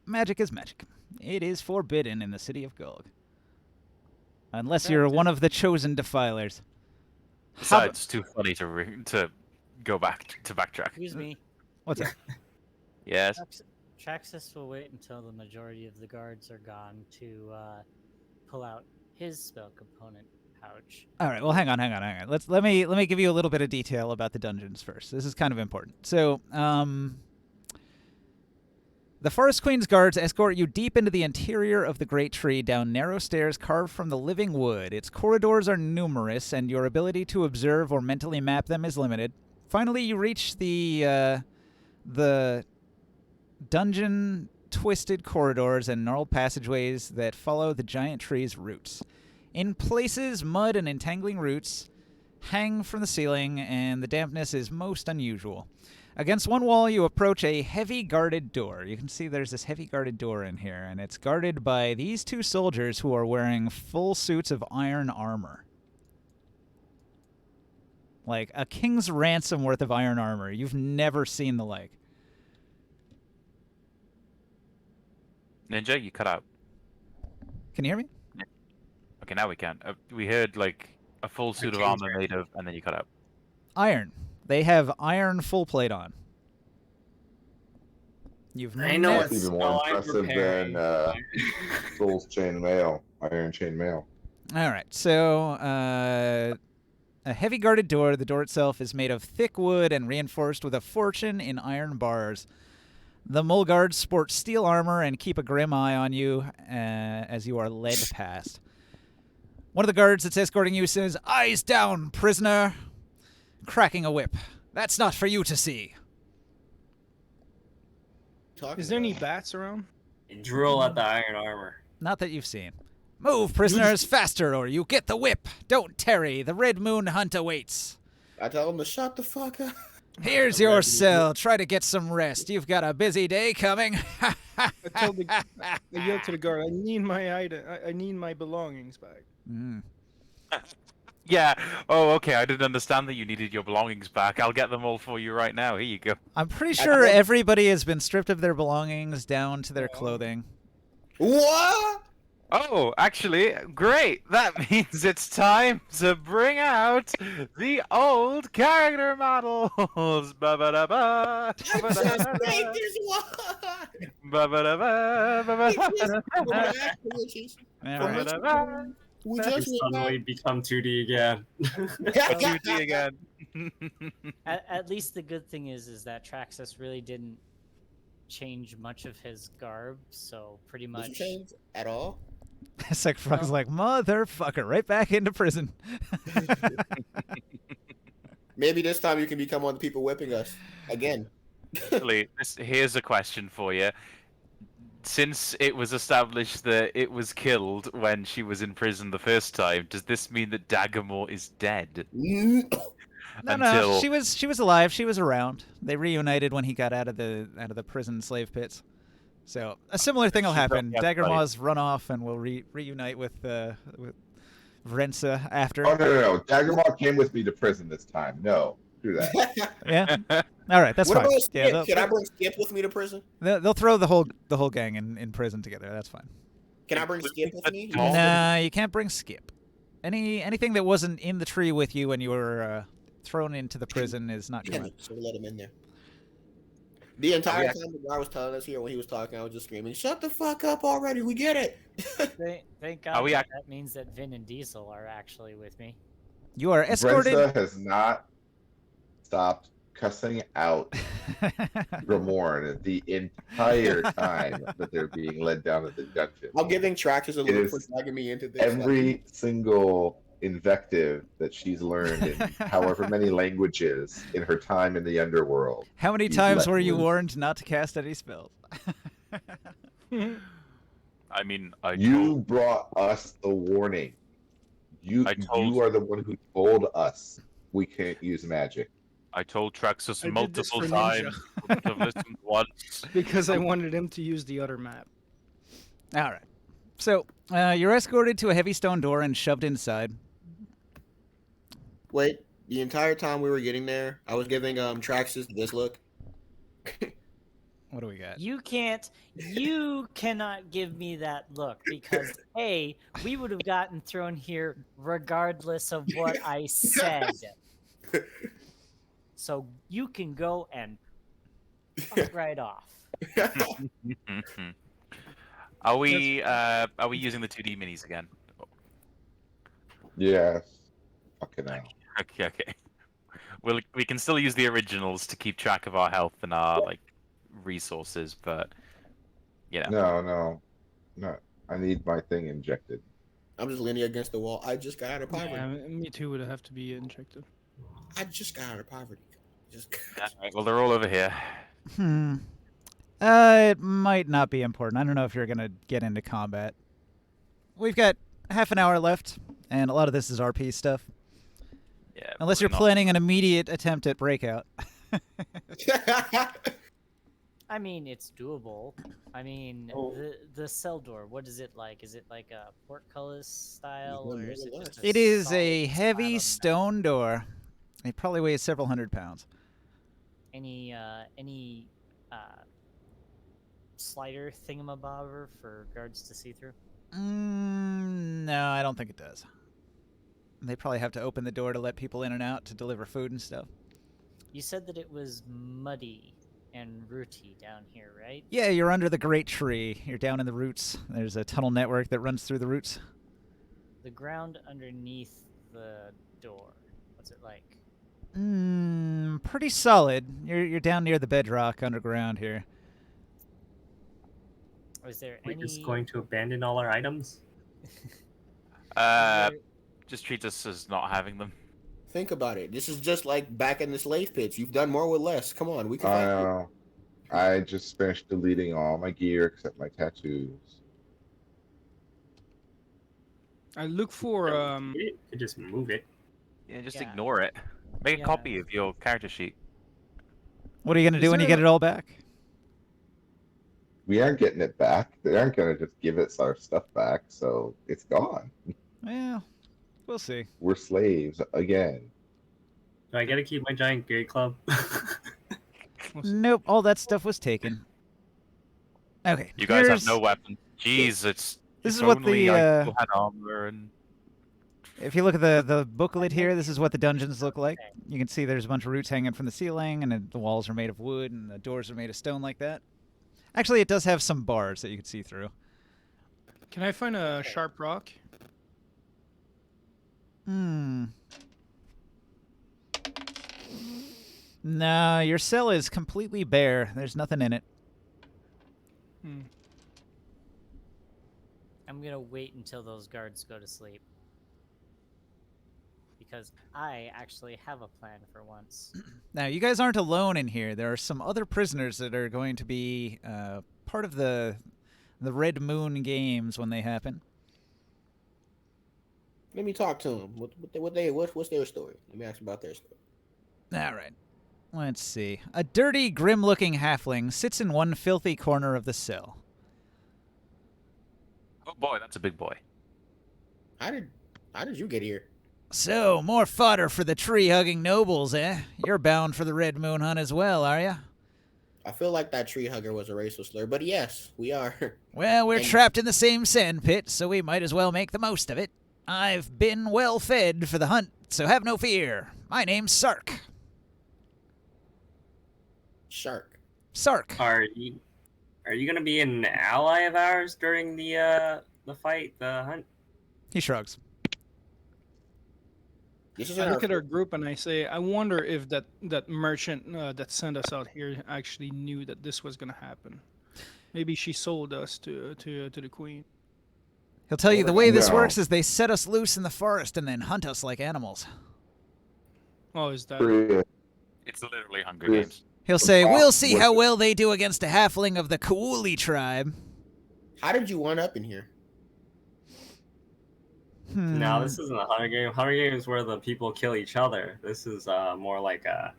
Magic is magic. It is forbidden in the city of Gulg. Unless you're one of the chosen defilers. Besides, it's too funny to go back to backtrack. Excuse me. What's that? Yes. Traxxas will wait until the majority of the guards are gone to pull out his spell component pouch. All right. Well, hang on. Let me give you a little bit of detail about the dungeons first. This is kind of important. So, the Forest Queen's guards escort you deep into the interior of the Great Tree, down narrow stairs carved from the living wood. Its corridors are numerous, and your ability to observe or mentally map them is limited. Finally, you reach the dungeon twisted corridors and gnarled passageways that follow the giant tree's roots. In places, mud and entangling roots hang from the ceiling, and the dampness is most unusual. Against one wall, you approach a heavy guarded door. You can see there's this heavy guarded door in here, and it's guarded by these two soldiers who are wearing full suits of iron armor. Like a king's ransom worth of iron armor. You've never seen the like. Ninja, you cut out. Can you hear me? Okay, now we can. We heard like a full suit of armor made of, and then you cut out. Iron. They have iron full plate on. You've I know That's it's even more I'm impressive preparing. than Soul's chain mail, iron chain mail. All right. So, a heavy guarded door. The door itself is made of thick wood and reinforced with a fortune in iron bars. The mole guards sport steel armor and keep a grim eye on you as you are led past. One of the guards that's escorting you says, "Eyes down, prisoner!" cracking a whip. "That's not for you to see." Is there any bats around? Drill at the iron armor. Not that you've seen. "Move, prisoners, faster, or you get the whip. Don't tarry. The Red Moon hunt awaits." I tell him to shut the fuck up. "Here's your cell. Try to get some rest. You've got a busy day coming." I yelled to the guard, "I need my item. I need my belongings back." Yeah. Oh, okay. I didn't understand that you needed your belongings back. I'll get them all for you right now. Here you go. I'm pretty sure everybody has been stripped of their belongings down to their clothing. What? Oh, actually, great. That means it's time to bring out the old character models. Ba-ba-da-ba. I just made this one. Ba-ba-da-ba. Ba-ba-da-ba. We We just suddenly become 2D again. 2D again. At least the good thing is that Traxxas really didn't change much of his garb, so pretty Did you much. change at all? Sec Frog's like, "Motherfucker, right back into prison." Maybe this time you can become one of the people whipping us again. Actually, here's a question for you. Since it was established that it was killed when she was in prison the first time, does this mean that Dagamore is dead? No, she was alive. She was around. They reunited when he got out of the prison slave pits. So a similar thing will happen. Daggermaw's run off and will reunite with Vrensa after. Oh no! Daggermaw came with me to prison this time. No, do that. Yeah. All right, that's What fine. about Skip? Yeah, Can I bring Skip with me to prison? they'll throw the whole gang in prison together. That's fine. Can I bring Skip with me? Nah, you can't bring Skip. Anything that wasn't in the tree with you when you were thrown into the prison is not Yeah, coming. so we let him in there. The entire time the guy was telling us here when he was talking, I was just screaming, "Shut the fuck up already! We get it." Thank Are God we that means that Vin and Diesel are actually with me. You are escorted. Brenza has not stopped cussing out Grimorn the entire time that they're being led down to the dungeon. I'm giving Traxxas a It look for is dragging me into this. Every single invective that she's learned in however many languages in her time in the underworld. How many He's times let were you loose. warned not to cast any spells? I mean, I You told, brought us the warning. You told- you are the one who told us we can't use magic. I told Traxxas I did this multiple for Ninja. times. Wouldn't have listened once. Because I wanted him to use the other map. All right. So you're escorted to a heavy stone door and shoved inside. Wait, the entire time we were getting there, I was giving Traxxas this look. What do we got? You cannot give me that look because A, we would have gotten thrown here regardless of what I said. So you can go and fuck right off. Are we using the 2D minis again? Yes. Fucking hell. Okay. We can still use the originals to keep track of our health and our resources, but No. I need my thing injected. I'm just leaning against the wall. I just got out of poverty. Yeah, me too would have to be injected. I just got out of poverty. Just Alright, well they're all over here. It might not be important. I don't know if you're gonna get into combat. We've got half an hour left, and a lot of this is RP stuff. Yeah. Unless you're probably not. planning an immediate attempt at breakout. I mean, it's doable. I mean, the cell door, what is it like? Is it like a portcullis style, or is it just It is a solid heavy slab of stone door. It probably weighs several hundred pounds. Any slider thingamabobber for guards to see through? No, I don't think it does. They probably have to open the door to let people in and out to deliver food and stuff. You said that it was muddy and rooty down here, right? Yeah, you're under the great tree. You're down in the roots. There's a tunnel network that runs through the roots. The ground underneath the door, what's it like? Pretty solid. You're down near the bedrock underground here. Is there We're any? just going to abandon all our items. Just treat us as not having them. Think about it. This is just like back in the slave pits. You've done more with less. Come on, we can. I fight. know. I just finished deleting all my gear except my tattoos. I look for You could just move it. Yeah, just Yeah. ignore it. Make a Yeah. copy of your character sheet. What are you gonna do when you get it all back? We aren't getting it back. They aren't gonna just give us our stuff back, so it's gone. Well, we'll see. We're slaves again. Do I get to keep my giant gay club? Nope, all that stuff was taken. Okay. You guys have here's- no weapons. Jeez, it's. This if is what only the, I still had armor and. If you look at the booklet here, this is what the dungeons look like. You can see there's a bunch of roots hanging from the ceiling, and the walls are made of wood, and the doors are made of stone like that. Actually, it does have some bars that you can see through. Can I find a sharp rock? No, your cell is completely bare. There's nothing in it. I'm gonna wait until those guards go to sleep. Because I actually have a plan for once. Now, you guys aren't alone in here. There are some other prisoners that are going to be part of the Red Moon games when they happen. Let me talk to them. What's their story? Let me ask about their story. All right. Let's see. A dirty, grim-looking halfling sits in one filthy corner of the cell. Oh boy, that's a big boy. How did you get here? So, more fodder for the tree-hugging nobles, eh? You're bound for the Red Moon hunt as well, are ya? I feel like that tree hugger was a racial slur, but yes, we are. Well, we're And- trapped in the same sand pit, so we might as well make the most of it. I've been well fed for the hunt, so have no fear. My name's Sark. Shark. Sark. Are you gonna be an ally of ours during the fight, the hunt? He shrugs. This is I in look our at our group and I say, I wonder if that merchant that sent us out here actually knew that this was gonna happen. Maybe she sold us to the queen. He'll tell you the way this No. works is they set us loose in the forest and then hunt us like animals. Oh, is that? Chris, It's literally Hunger Chris. Games. He'll say, we'll see What's how it- well they do against a halfling of the Kooli tribe. How did you one up in here? No, this isn't a Hunger Game. Hunger Games where the people kill each other. This is more like a.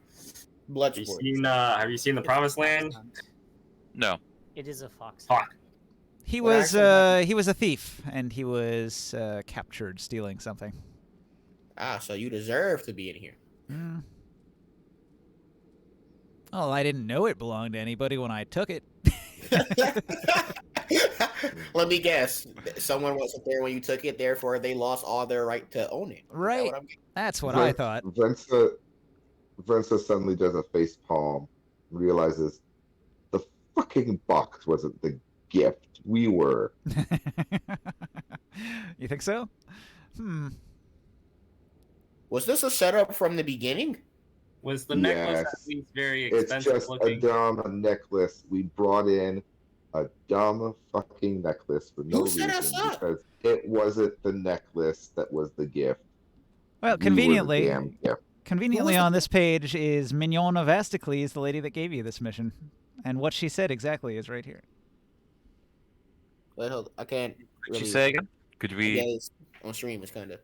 Blood Have you sport. seen the Promised Land? No. It is a fox. Fuck. He What was accent happened? he was a thief, and he was captured stealing something. Ah, so you deserve to be in here. Hmm. Well, I didn't know it belonged to anybody when I took it. Let me guess. Someone wasn't there when you took it, therefore they lost all their right to own it. Is that Right. what I'm getting? That's what I thought. Vensa suddenly does a face palm, realizes the fucking box wasn't the gift. We were. You think so? Was this a setup from the beginning? Was the necklace at Yes. least very It's expensive just looking? a dumb necklace. We brought in a dumb fucking necklace for no Who set us reason up? because it wasn't the necklace that was the gift. Well, We were the conveniently, damn gift. conveniently Who was on the- this page is Mignon of Asticles, the lady that gave you this mission, and what she said exactly is right here. Wait, hold. I can't. Could really, you say again? Could Yeah, we? it's on stream. It's kind of.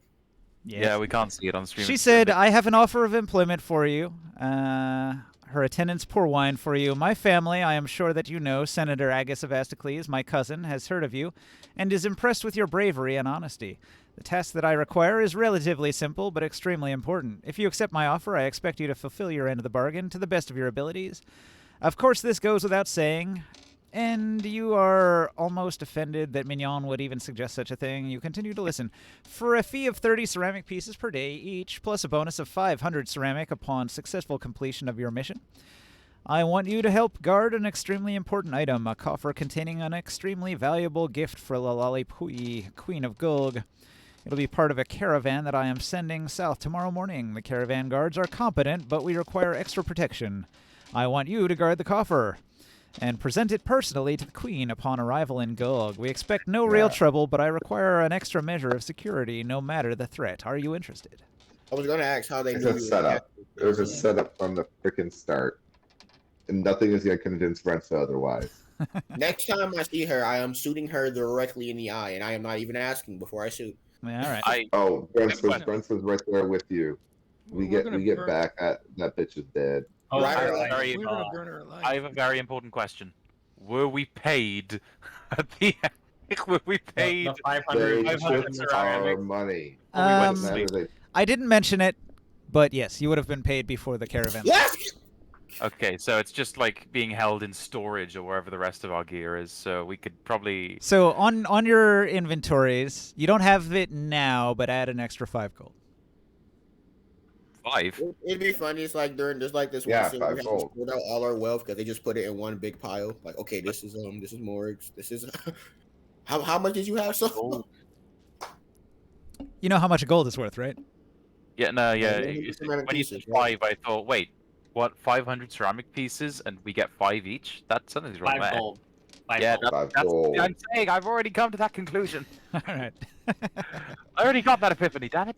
Yeah, we can't see it on stream. She It's a said, bit- I have an offer of employment for you. Her attendants pour wine for you. My family, I am sure that you know, Senator Agus of Asticles, my cousin, has heard of you and is impressed with your bravery and honesty. The task that I require is relatively simple but extremely important. If you accept my offer, I expect you to fulfill your end of the bargain to the best of your abilities. Of course, this goes without saying, and you are almost offended that Mignon would even suggest such a thing. You continue to listen. For a fee of 30 ceramic pieces per day each, plus a bonus of 500 ceramic upon successful completion of your mission, I want you to help guard an extremely important item, a coffer containing an extremely valuable gift for Lalali Queen of Gulg. It'll be part of a caravan that I am sending south tomorrow morning. The caravan guards are competent, but we require extra protection. I want you to guard the coffer and present it personally to the Queen upon arrival in Gulg. We expect no real Yeah. trouble, but I require an extra measure of security, no matter the threat. Are you interested? I was going to ask how they It's knew a you were setup. captured. It was a setup from the freaking start. And nothing is going to convince Vensa otherwise. Next time I see her, I am shooting her directly in the eye, and I am not even asking before I shoot. Yeah, all right. I Oh, Question. Vensa's right there with you. We We're get gonna back at that bitch is dead. Oh, Right, I right. like Very- We're gonna burn her alive. I have a very important question. Were we paid at the end? Were we paid? the They 500. 500 took ceramic. our money. Um, Doesn't matter, they- I didn't mention it, but yes, you would have been paid before the caravan. Yes! Okay, so it's just like being held in storage or wherever the rest of our gear is. So we could probably. So on your inventories, you don't have it now, but add an extra 5 gold. 5. It'd be funny. It's like there's like this Yeah, one scene where we 5 have to gold. sort out all our wealth because they just put it in one big pile. Like, okay, this is Morgs. This is how much did you have? So Gold. You know how much gold is worth, right? Yeah, no, yeah. Yeah, you- ceramic when you said pieces, right? 5, I thought, wait, what? 500 ceramic pieces, and we get 5 each? That something's wrong 5 there. gold. 5 Yeah, gold. 5 That's gold. I'm saying. I've already come to that conclusion. All right. I already got that epiphany. Damn it.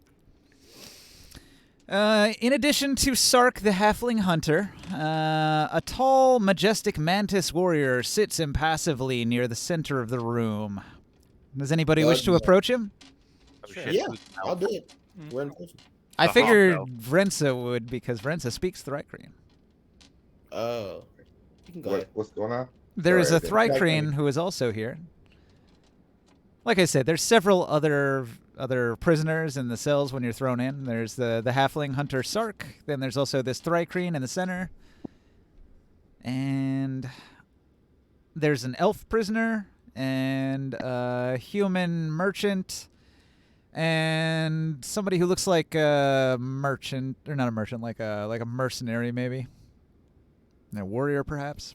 In addition to Sark the Halfling Hunter, a tall, majestic mantis warrior sits impassively near the center of the room. Does anybody wish to Yeah. approach him? Oh, Sure. shit. yeah, who's the I'll elf? do it. We're in person. I The figured half-elf. Vrensa would because Vrensa speaks Thrycreen. Oh, you can go ahead. What's going on? There is Sorry, a I didn't- Thrycreen who is also here. Like I said, there's several other prisoners in the cells when you're thrown in. There's the halfling hunter Sark. Then there's also this Thrycreen in the center. And there's an elf prisoner and a human merchant. and somebody who looks like a merchant, or not a merchant, like a mercenary maybe, a warrior perhaps.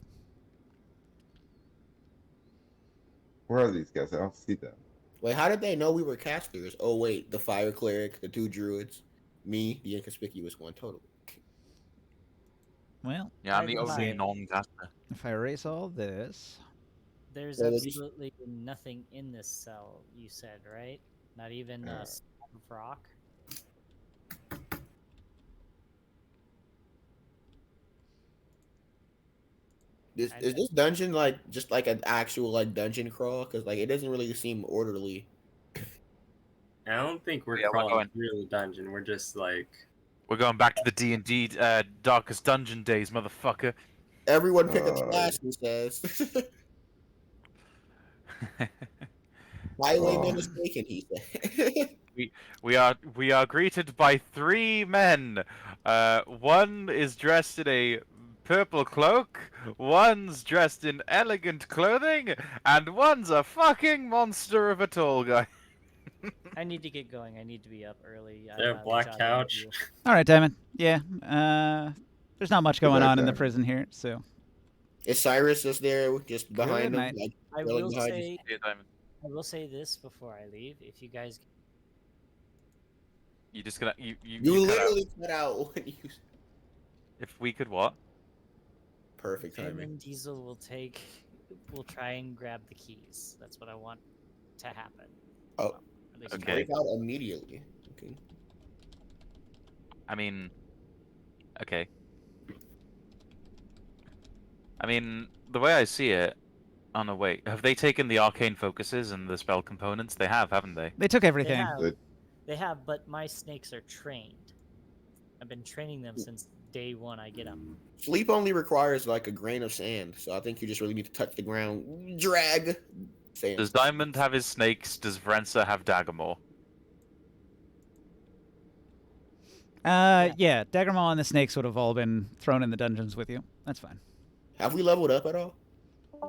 Where are these guys? I don't see them. Wait, how did they know we were casters? Oh wait, the fire cleric, the 2 druids, me, the inconspicuous one. Totally. Well, Yeah, I'm By the the only way- non-caster. if I erase all this, There's Well, it's- absolutely nothing in this cell. You said, right? Not even a slab of rock. Is this dungeon like just like an actual like dungeon crawl? Because like it doesn't really seem orderly. I don't think we're Yeah, we're crawling going- through the dungeon. We're just like We're going back to the D&D Darkest Dungeon days, motherfucker. Everyone pick a class, he says. Highwayman Oh. mistaken, he said. We are greeted by 3 men. One is dressed in a purple cloak, one's dressed in elegant clothing, and one's a fucking monster of a tall guy. I need to get going. I need to be up early. There, I'm black job couch. interview. all right, Diamond. Yeah, there's not much Good going night, on in the Diamond. prison here, so Is Cyrus just there, just behind Good him? night. Like, I chilling will behind say, Yeah, Diamond. I will say this before I leave. If you guys, You just gonna you cut out. literally cut out when you. If we could what? Perfect Finn timing. and Diesel will try and grab the keys. That's what I want to happen. Oh. Well, at least Okay. Break out immediately. Okay. I mean, okay. I mean, the way I see it. Oh no, wait. Have they taken the arcane focuses and the spell components? They have, haven't they? they took They everything. have, Good. they have, but my snakes are trained. I've been training them since day one. I get them. Sleep only requires like a grain of sand, so I think you just really need to touch the ground, drag sand. Does Diamond have his snakes? Does Vrensa have Daggermore? Yeah, Daggermaw and the snakes would have all been thrown in the dungeons with you. That's fine. Have we leveled up at all?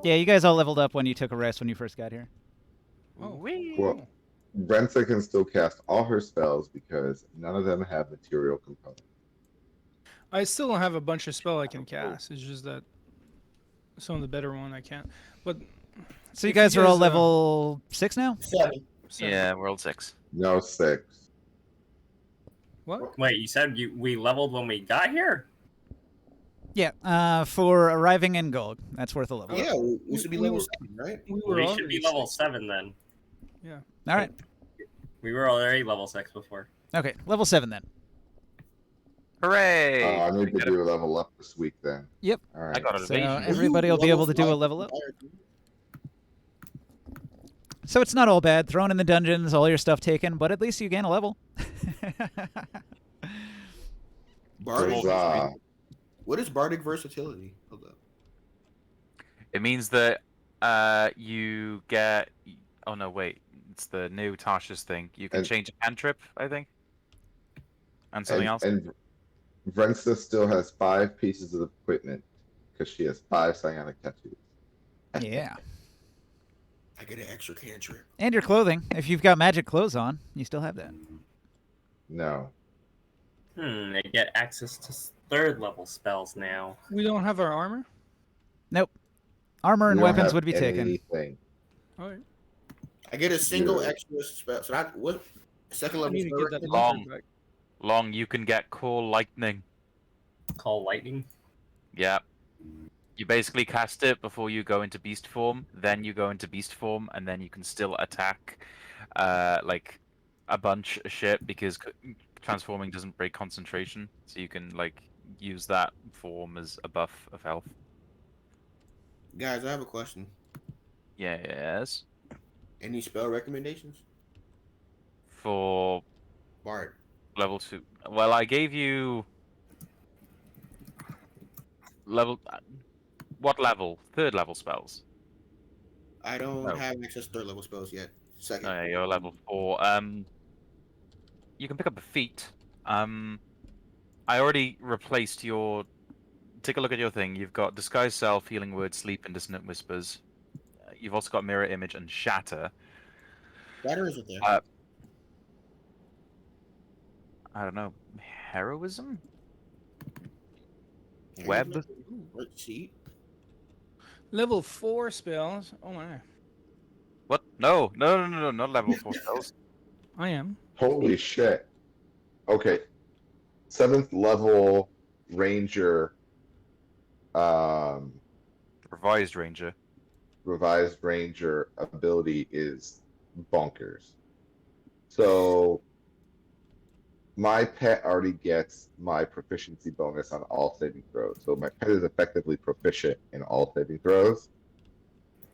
Yeah, you guys all leveled up when you took a rest when you first got here. Oh, Whee! Well, Brenta can still cast all her spells because none of them have material components. I still don't have a bunch of spell I can cast. It's just that some of the better one I can't. But So you If you guys are all guys, level 6 now? 7. Yeah, World 6. No 6. what? Wait, you said we leveled when we got here? Yeah, for arriving in Gulg. That's worth a level. Yeah, we should be We level were- 7, right? We were We should already be level six. 7 then. All right. We were already level 6 before. Okay, level 7 then. Hooray! I need to Get it. do a level up this week then. Yep. All right. I got an So evasion. everybody will be able to do a level up. So it's not all bad. Thrown in the dungeons, all your stuff taken, but at least you gain a level. Bardic. Huzzah. What is bardic versatility? Hold up. It means that you get. Oh no, wait. It's the new Tasha's thing. You can And- change a cantrip, I think, and something else. And Vrensa still has 5 pieces of equipment because she has 5 psionic tattoos. Yeah. I get an extra cantrip. And your clothing. If you've got magic clothes on, you still have that. No. They get access to 3rd level spells now. We don't have our armor. Nope. Armor and We don't weapons have would be taken. anything. All right. I get a single Yeah. extra spell. So that what second I level need to spell get that recommendation? Long. armor back. Long, you can get Call Lightning. Call lightning. Yeah. You basically cast it before you go into beast form, then you go into beast form, and then you can still attack like a bunch of shit because transforming doesn't break concentration, so you can like use that form as a buff of health. Guys, I have a question. Yes. Any spell recommendations? For Bard. level 2. Well, I gave you level. What level? 3rd level spells. I don't Oh. have access to 3rd level spells yet. Second. Oh, yeah, you're level 4. You can pick up a feat. I already replaced your. Take a look at your thing. You've got Disguise Self, Healing Word, Sleep, and Dissonant Whispers. You've also got Mirror Image and Shatter. Shatter is it there? I don't know, heroism? Here's Web? my- Let's see. Level 4 spells. Oh my. What? No, no, no, no, no, not level 4 spells. I am. Holy shit. Okay. 7th level ranger um Revised Ranger. revised ranger ability is bonkers. So my pet already gets my proficiency bonus on all saving throws. So my pet is effectively proficient in all saving throws.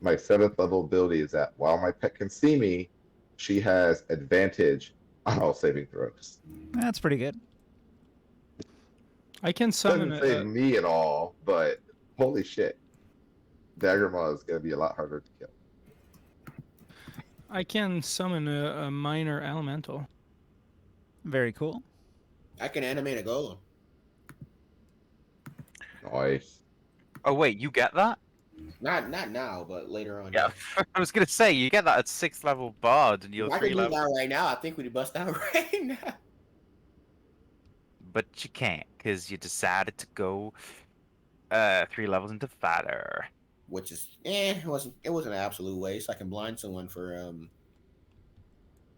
My 7th level ability is that while my pet can see me, she has advantage on all saving throws. That's pretty good. I can summon Doesn't save me at all, but holy shit. Daggermaw is going to be a lot harder to kill. I can summon a minor elemental. Very cool. I can animate a golem. Nice. Oh wait, you get that? Not now, but later on. Yeah, I was gonna say you get that at 6th level bard, and you're I 3 can do level, that right now. I think we'd bust out right now. but you can't because you decided to go 3 levels into fatter. Which is it wasn't an absolute waste. I can blind someone for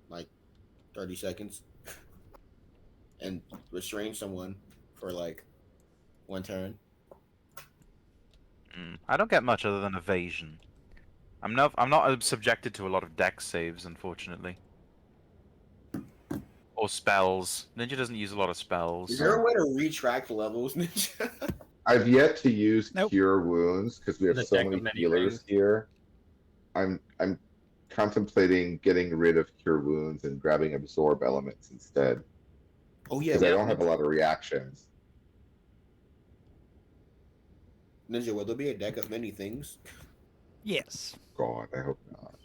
like 30 seconds and restrain someone for like 1 turn. I don't get much other than evasion. I'm not subjected to a lot of dex saves, unfortunately. Or spells. Ninja doesn't use a lot of spells. Is there a way to retract levels, Ninja? I've yet to use Nope. cure wounds because we have The so deck of many many healers things. here. I'm contemplating getting rid of cure wounds and grabbing absorb elements instead Oh yeah, because I don't have a lot of reactions. Ninja, will there be a deck of many things? Yes. God, I hope not.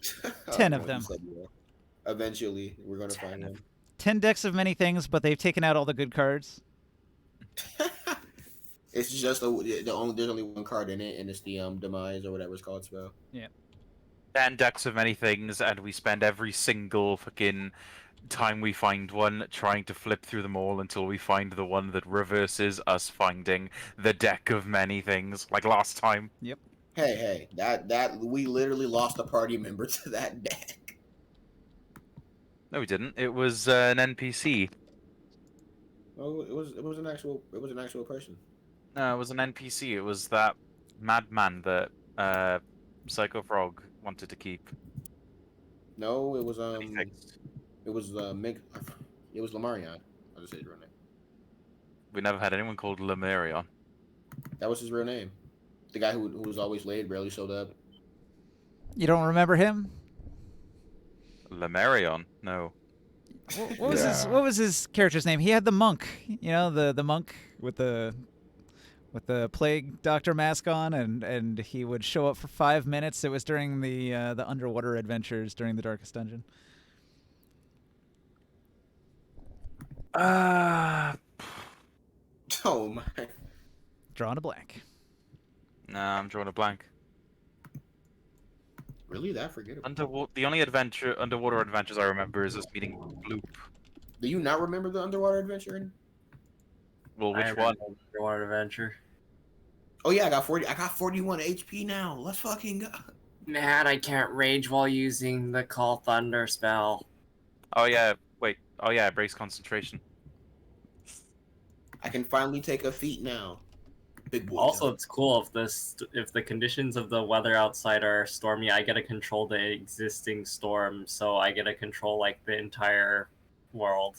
10 of You them. said you will. Eventually, we're gonna find one. 10 decks of many things, but they've taken out all the good cards. It's just the only there's only one card in it, and it's the demise or whatever it's called spell. 10 decks of many things, and we spend every single fucking time we find one trying to flip through them all until we find the one that reverses us finding the deck of many things, like last time. Hey, that we literally lost a party member to that deck. No, we didn't. It was an NPC. Oh, it was an actual person. No, it was an NPC. It was that madman that Psycho Frog wanted to keep. No, it was He fixed. it was it was Lamarion. I'll just say his real name. We never had anyone called Lemurion. That was his real name. The guy who was always late, barely showed up. You don't remember him? Lemurion? No. What was his character's name? He had the monk. You know, the monk with the plague doctor mask on, and he would show up for 5 minutes. It was during the underwater adventures during the Darkest Dungeon. Oh my! Drawing a blank. Nah, I'm drawing a blank. Really, that forgettable? The only underwater adventures I remember is us meeting Bloop. Do you not remember the underwater adventure? Well, I which one? remember Underwater Adventure. Oh yeah, I got 41 HP now. Let's fucking go. Man, I can't rage while using the Call Thunder spell. Oh yeah, wait. Oh yeah, breaks concentration. I can finally take a feat now. Big boy. Also, time. it's cool if the conditions of the weather outside are stormy, I get to control the existing storm, so I get to control like the entire world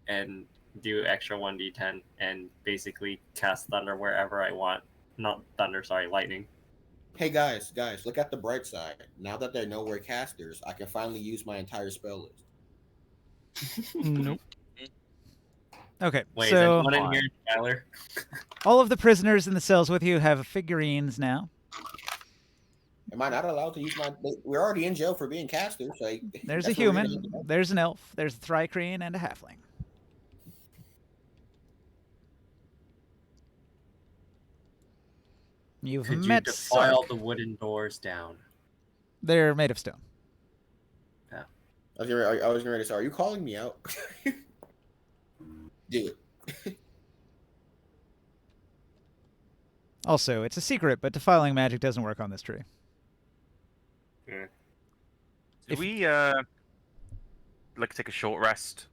and do extra 1d10 and basically cast thunder wherever I want. Not thunder, sorry, lightning. Hey guys, look at the bright side. Now that they're nowhere casters, I can finally use my entire spell list. Nope. Okay, Wait, is so anyone in here, Tyler? all of the prisoners in the cells with you have figurines now. Am I not allowed to use my? We're already in jail for being casters. So There's a that's where we're gonna human, get there's an elf, there's a Thrycreen, and a halfling. You've Could you met defile Sark. the wooden doors down? They're made of stone. I was getting ready to say, are you calling me out? Do it. Also, it's a secret, but defiling magic doesn't work on this tree. Yeah. Do we like take a short rest?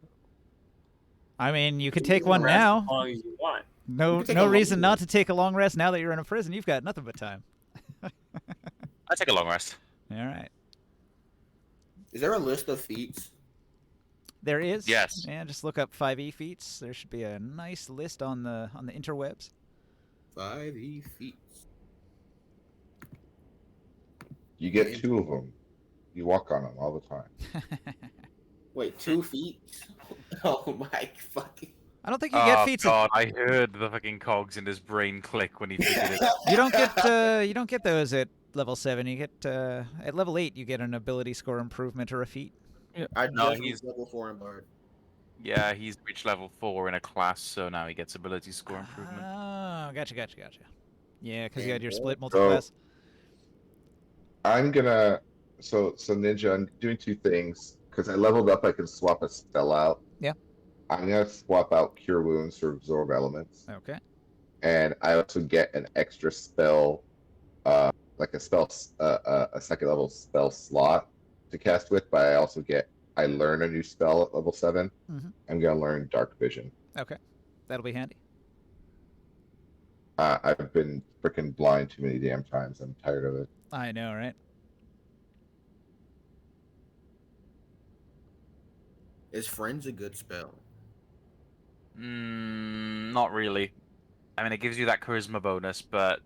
I mean, you could You take can one Rest now. as long as you want. You No, can take no a long reason not rest. to take a long rest now that you're in a prison. You've got nothing but time. I take a long rest. All right. Is there a list of feats? There is. Yes. Yeah, just look up 5e feats. There should be a nice list on the interwebs. 5e feats. You get 2 of them. You walk on them all the time. Wait, 2 feet? Oh my fucking. I don't think you get Oh feats. god, I heard the fucking cogs in his brain click when he figured it out. You don't get those at level 7. You get at level 8 you get an ability score improvement or a feat. I No, just he's- reached level 4 in Bard. Yeah, he's reached level 4 in a class, so now he gets ability score improvement. Oh, gotcha. Yeah, because you Damn, had your boy. split multi-class. I'm gonna so Ninja, I'm doing 2 things. Because I leveled up, I can swap a spell out. Yeah. I'm gonna swap out Cure Wounds for Absorb Elements. Okay. And I also get an extra spell, like a spell, a second level spell slot to cast with. But I learn a new spell at level 7. Mhm. I'm gonna learn Dark Vision. Okay. That'll be handy. I've been freaking blind too many damn times. I'm tired of it. I know, right? Is Friends a good spell? Not really. I mean, it gives you that charisma bonus, but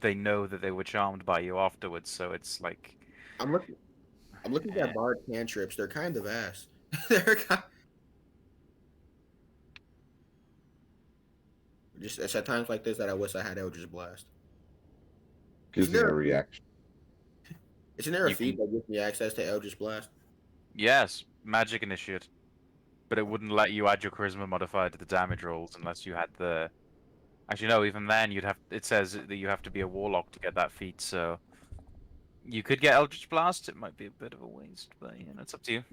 they know that they were charmed by you afterwards, so it's like. I'm looking at Bard cantrips. They're kind of ass. They're kind. Just it's at times like this that I wish I had Eldritch Blast. Gives me there a a- reaction. Isn't there a You feat that gives me access to Eldritch Blast? Yes, magic initiate. But it wouldn't let you add your charisma modifier to the damage rolls unless you had the. Actually, no. Even then, you'd have. It says that you have to be a warlock to get that feat. So you could get Eldritch Blast. It might be a bit of a waste, but you know, it's up to you.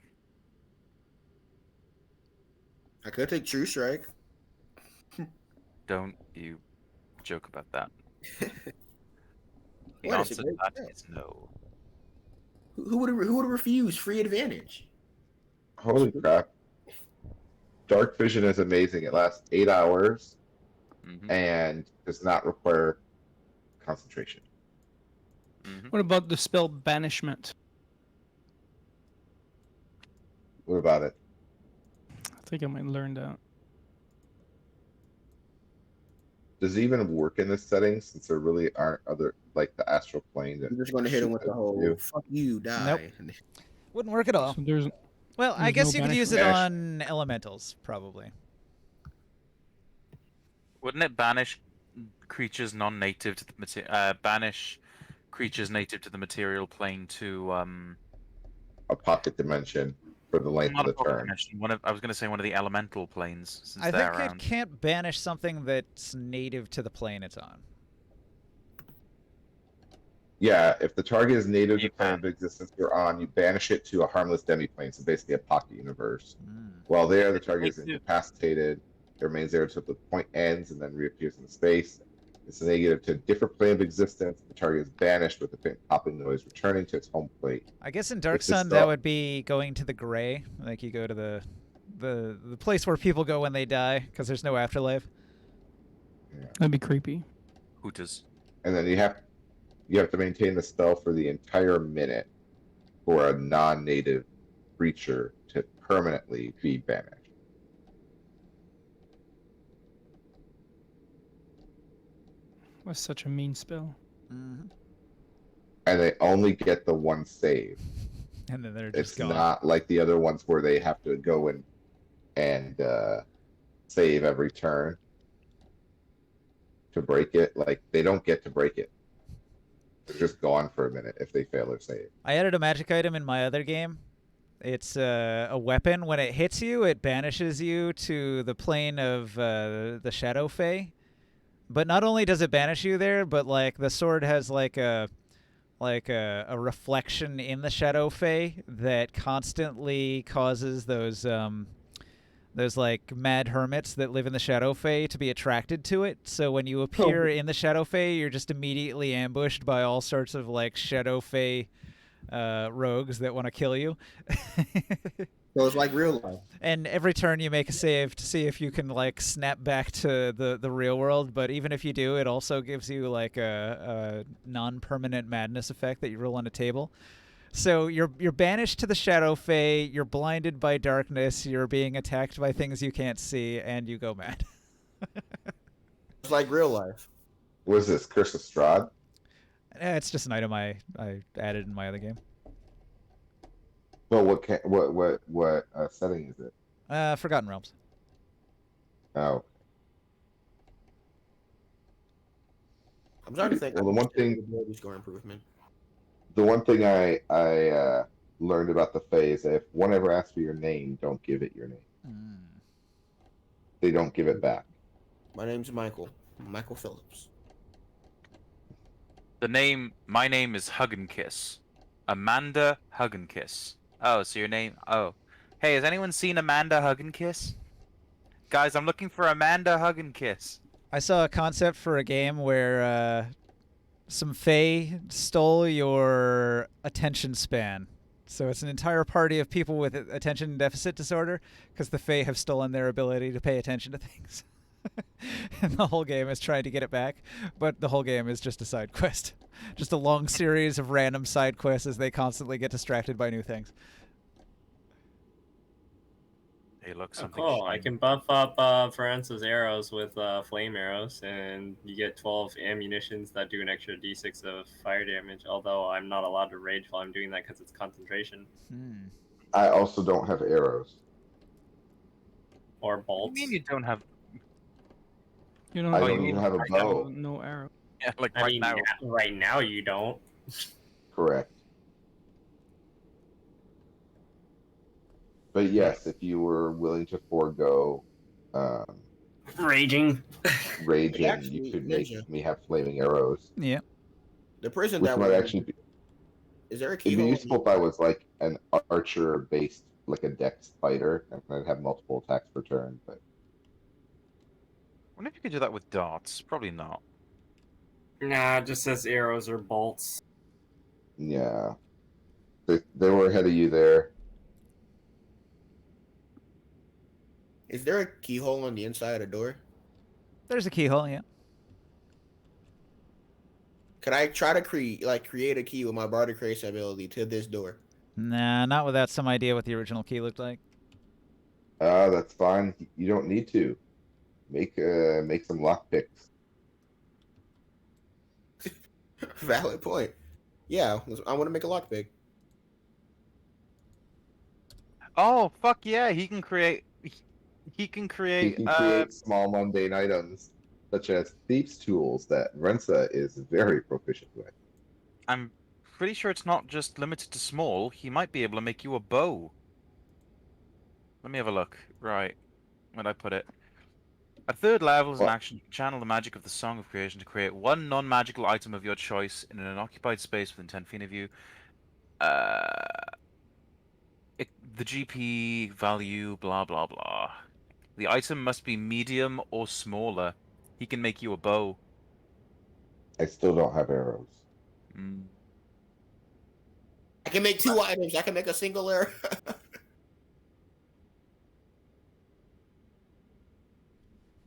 I could take True Strike. Don't you joke about that. The What, it's a answer to great that spell. is no. Who would refuse free advantage? Holy crap. Dark Vision is amazing. It lasts 8 hours and does not require concentration. What about the spell Banishment? What about it? I think I might learn that. Does it even work in this setting since there really aren't other, like the astral plane? I'm just going to hit him with the whole you? "fuck you, die." Wouldn't work at all. So there's Well, I There's guess no you could use it banishment. on elementals, probably. Wouldn't it banish creatures non-native to the banish creatures native to the material plane to A pocket dimension for the length not of a the pocket turn. dimension, I was going to say one of the elemental planes since I they're think it around. can't banish something that's native to the plane it's on. Yeah, if the target is native to You the plane of existence you're on, you banish it to a harmless demiplane, so basically a pocket universe. While there, the target is incapacitated. It remains there until the point ends and then reappears in space. It's negative to a different plane of existence. The target is banished with the faint popping noise, returning to its home plate. I guess in Dark If the Sun spell- that would be going to the gray, like you go to the place where people go when they die because there's no afterlife. That'd be creepy. Hooters. And then you have to maintain the spell for the entire minute for a non-native creature to permanently be banished. That's such a mean spell. Mm-hmm. And they only get the one save. And then they're just It's gone. not like the other ones where they have to go in and save every turn to break it. Like they don't get to break it. They're just gone for a minute if they fail their save. I added a magic item in my other game. It's a weapon. When it hits you, it banishes you to the plane of the Shadow Fae. But not only does it banish you there, but like the sword has like a reflection in the Shadow Fae that constantly causes those There's like mad hermits that live in the Shadow Fae to be attracted to it. So when you appear in the Shadow Fae, you're just immediately ambushed by all sorts of like Shadow Fae rogues that want to kill you. So it's like real life. And every turn you make a save to see if you can like snap back to the real world. But even if you do, it also gives you like a non-permanent madness effect that you roll on a table. So you're banished to the Shadow Fae, you're blinded by darkness, you're being attacked by things you can't see, and you go mad. It's like real life. What is this? Curse of Strahd? It's just an item I added in my other game. Well, what setting is it? Forgotten Realms. Oh, I'm starting to think. Well, the one thing- ability score improvement. the one thing I learned about the Fae is that if one ever asks for your name, don't give it your name. Mm. They don't give it back. My name's Michael. Michael Phillips. My name is Hug and Kiss. Amanda Hug and Kiss. Oh, so your name? Oh, hey, has anyone seen Amanda Hug and Kiss? Guys, I'm looking for Amanda Hug and Kiss. I saw a concept for a game where some Fae stole your attention span. So it's an entire party of people with attention deficit disorder because the Fae have stolen their ability to pay attention to things. And the whole game is trying to get it back, but the whole game is just a side quest. Just a long series of random side quests as they constantly get distracted by new things. Hey, look, Oh, something. cool. I shiny. can buff up Ferentz's arrows with flame arrows, and you get 12 ammunitions that do an extra d6 of fire damage. Although I'm not allowed to rage while I'm doing that because it's concentration I also don't have arrows. or What do bolts. you mean you don't have? You don't I have don't a even bow. have a bow. No arrow. Yeah, like I right mean, now. right now you don't. Correct. But yes, if you were willing to forego Raging. raging, Actually, you could Ninja. make me have flaming arrows, Yeah. The prison which that might we're actually in, be. is there a It'd be keyhole? useful if I was like an archer based, like a dex fighter, and I'd have multiple attacks per turn. But I wonder if you could do that with darts. Probably not. Nah, it just says arrows or bolts. yeah, they were ahead of you there. Is there a keyhole on the inside of the door? There's a keyhole, yeah. Could I try to create a key with my barter creation ability to this door? Nah, not without some idea what the original key looked like. That's fine. You don't need to make some lockpicks. Valid point. Yeah, I want to make a lockpick. Oh fuck yeah! He can create. He can He create. can create small mundane items such as thieves' tools that Rensa is very proficient with. I'm pretty sure it's not just limited to small. He might be able to make you a bow. Let me have a look. Right. Where'd I put it? At third level, as an What? action, you can channel the magic of the Song of Creation to create one non-magical item of your choice in an occupied space within 10 feet of you. The GP value, blah blah blah. The item must be medium or smaller. He can make you a bow. I still don't have arrows. Mm. I can make two items. I can make a single arrow.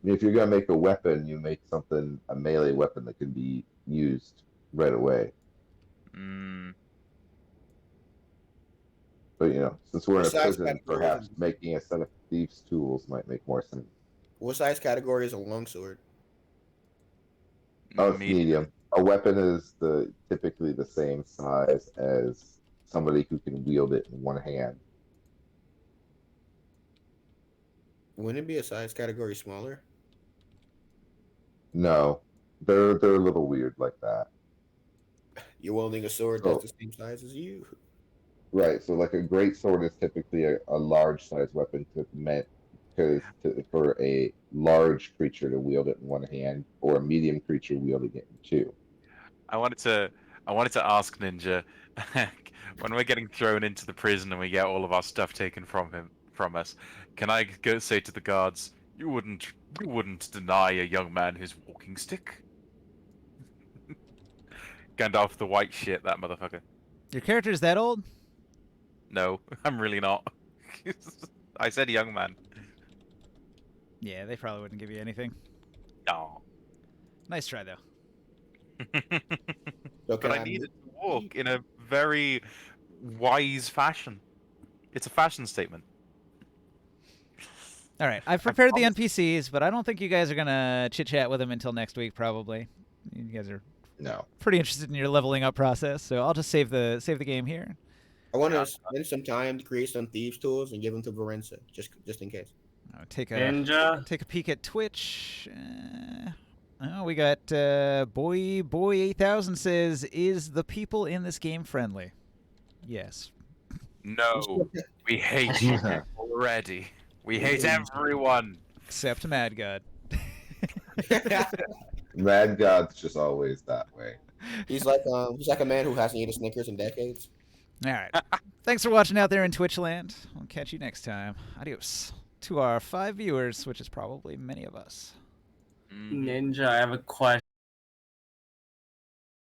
If you're gonna make a weapon, you make something a melee weapon that can be used right away. Mm. But since we're in a Besides prison, categories perhaps and- making a set of thieves' tools might make more sense. What size category is a longsword? Oh, it's Medium. medium. A weapon is typically the same size as somebody who can wield it in one hand. Wouldn't it be a size category smaller? No, they're a little weird like that. You're wielding a sword So- that's the same size as you. Right. So like a great sword is typically a large size weapon for a large creature to wield it in one hand, or a medium creature wielding it in two. I wanted to ask Ninja when we're getting thrown into the prison and we get all of our stuff taken from him. from us. Can I go say to the guards, you wouldn't deny a young man his walking stick? Gandalf the white shit, that motherfucker. Your character's that old? No, I'm really not. I said young man. Yeah, they probably wouldn't give you anything. No. Nice try, though. So But can I I needed to walk in a very wise fashion. It's a fashion statement. All right, I've prepared the promised- NPCs, but I don't think you guys are gonna chit chat with them until next week. Probably, you guys are No. pretty interested in your leveling up process, so I'll just save the game here. I want to spend some time to create some thieves tools and give them to Varenza, just in case. I'll take a Ninja. peek at Twitch. Oh, we got boy 8000 says, "Is the people in this game friendly?" Yes. No, we hate you already. We hate everyone. Except Mad God. Mad God's just always that way. He's like a man who hasn't eaten Snickers in decades. All right. Thanks for watching out there in Twitch land. We'll catch you next time. Adios to our 5 viewers, which is probably many of us. Ninja, I have a question.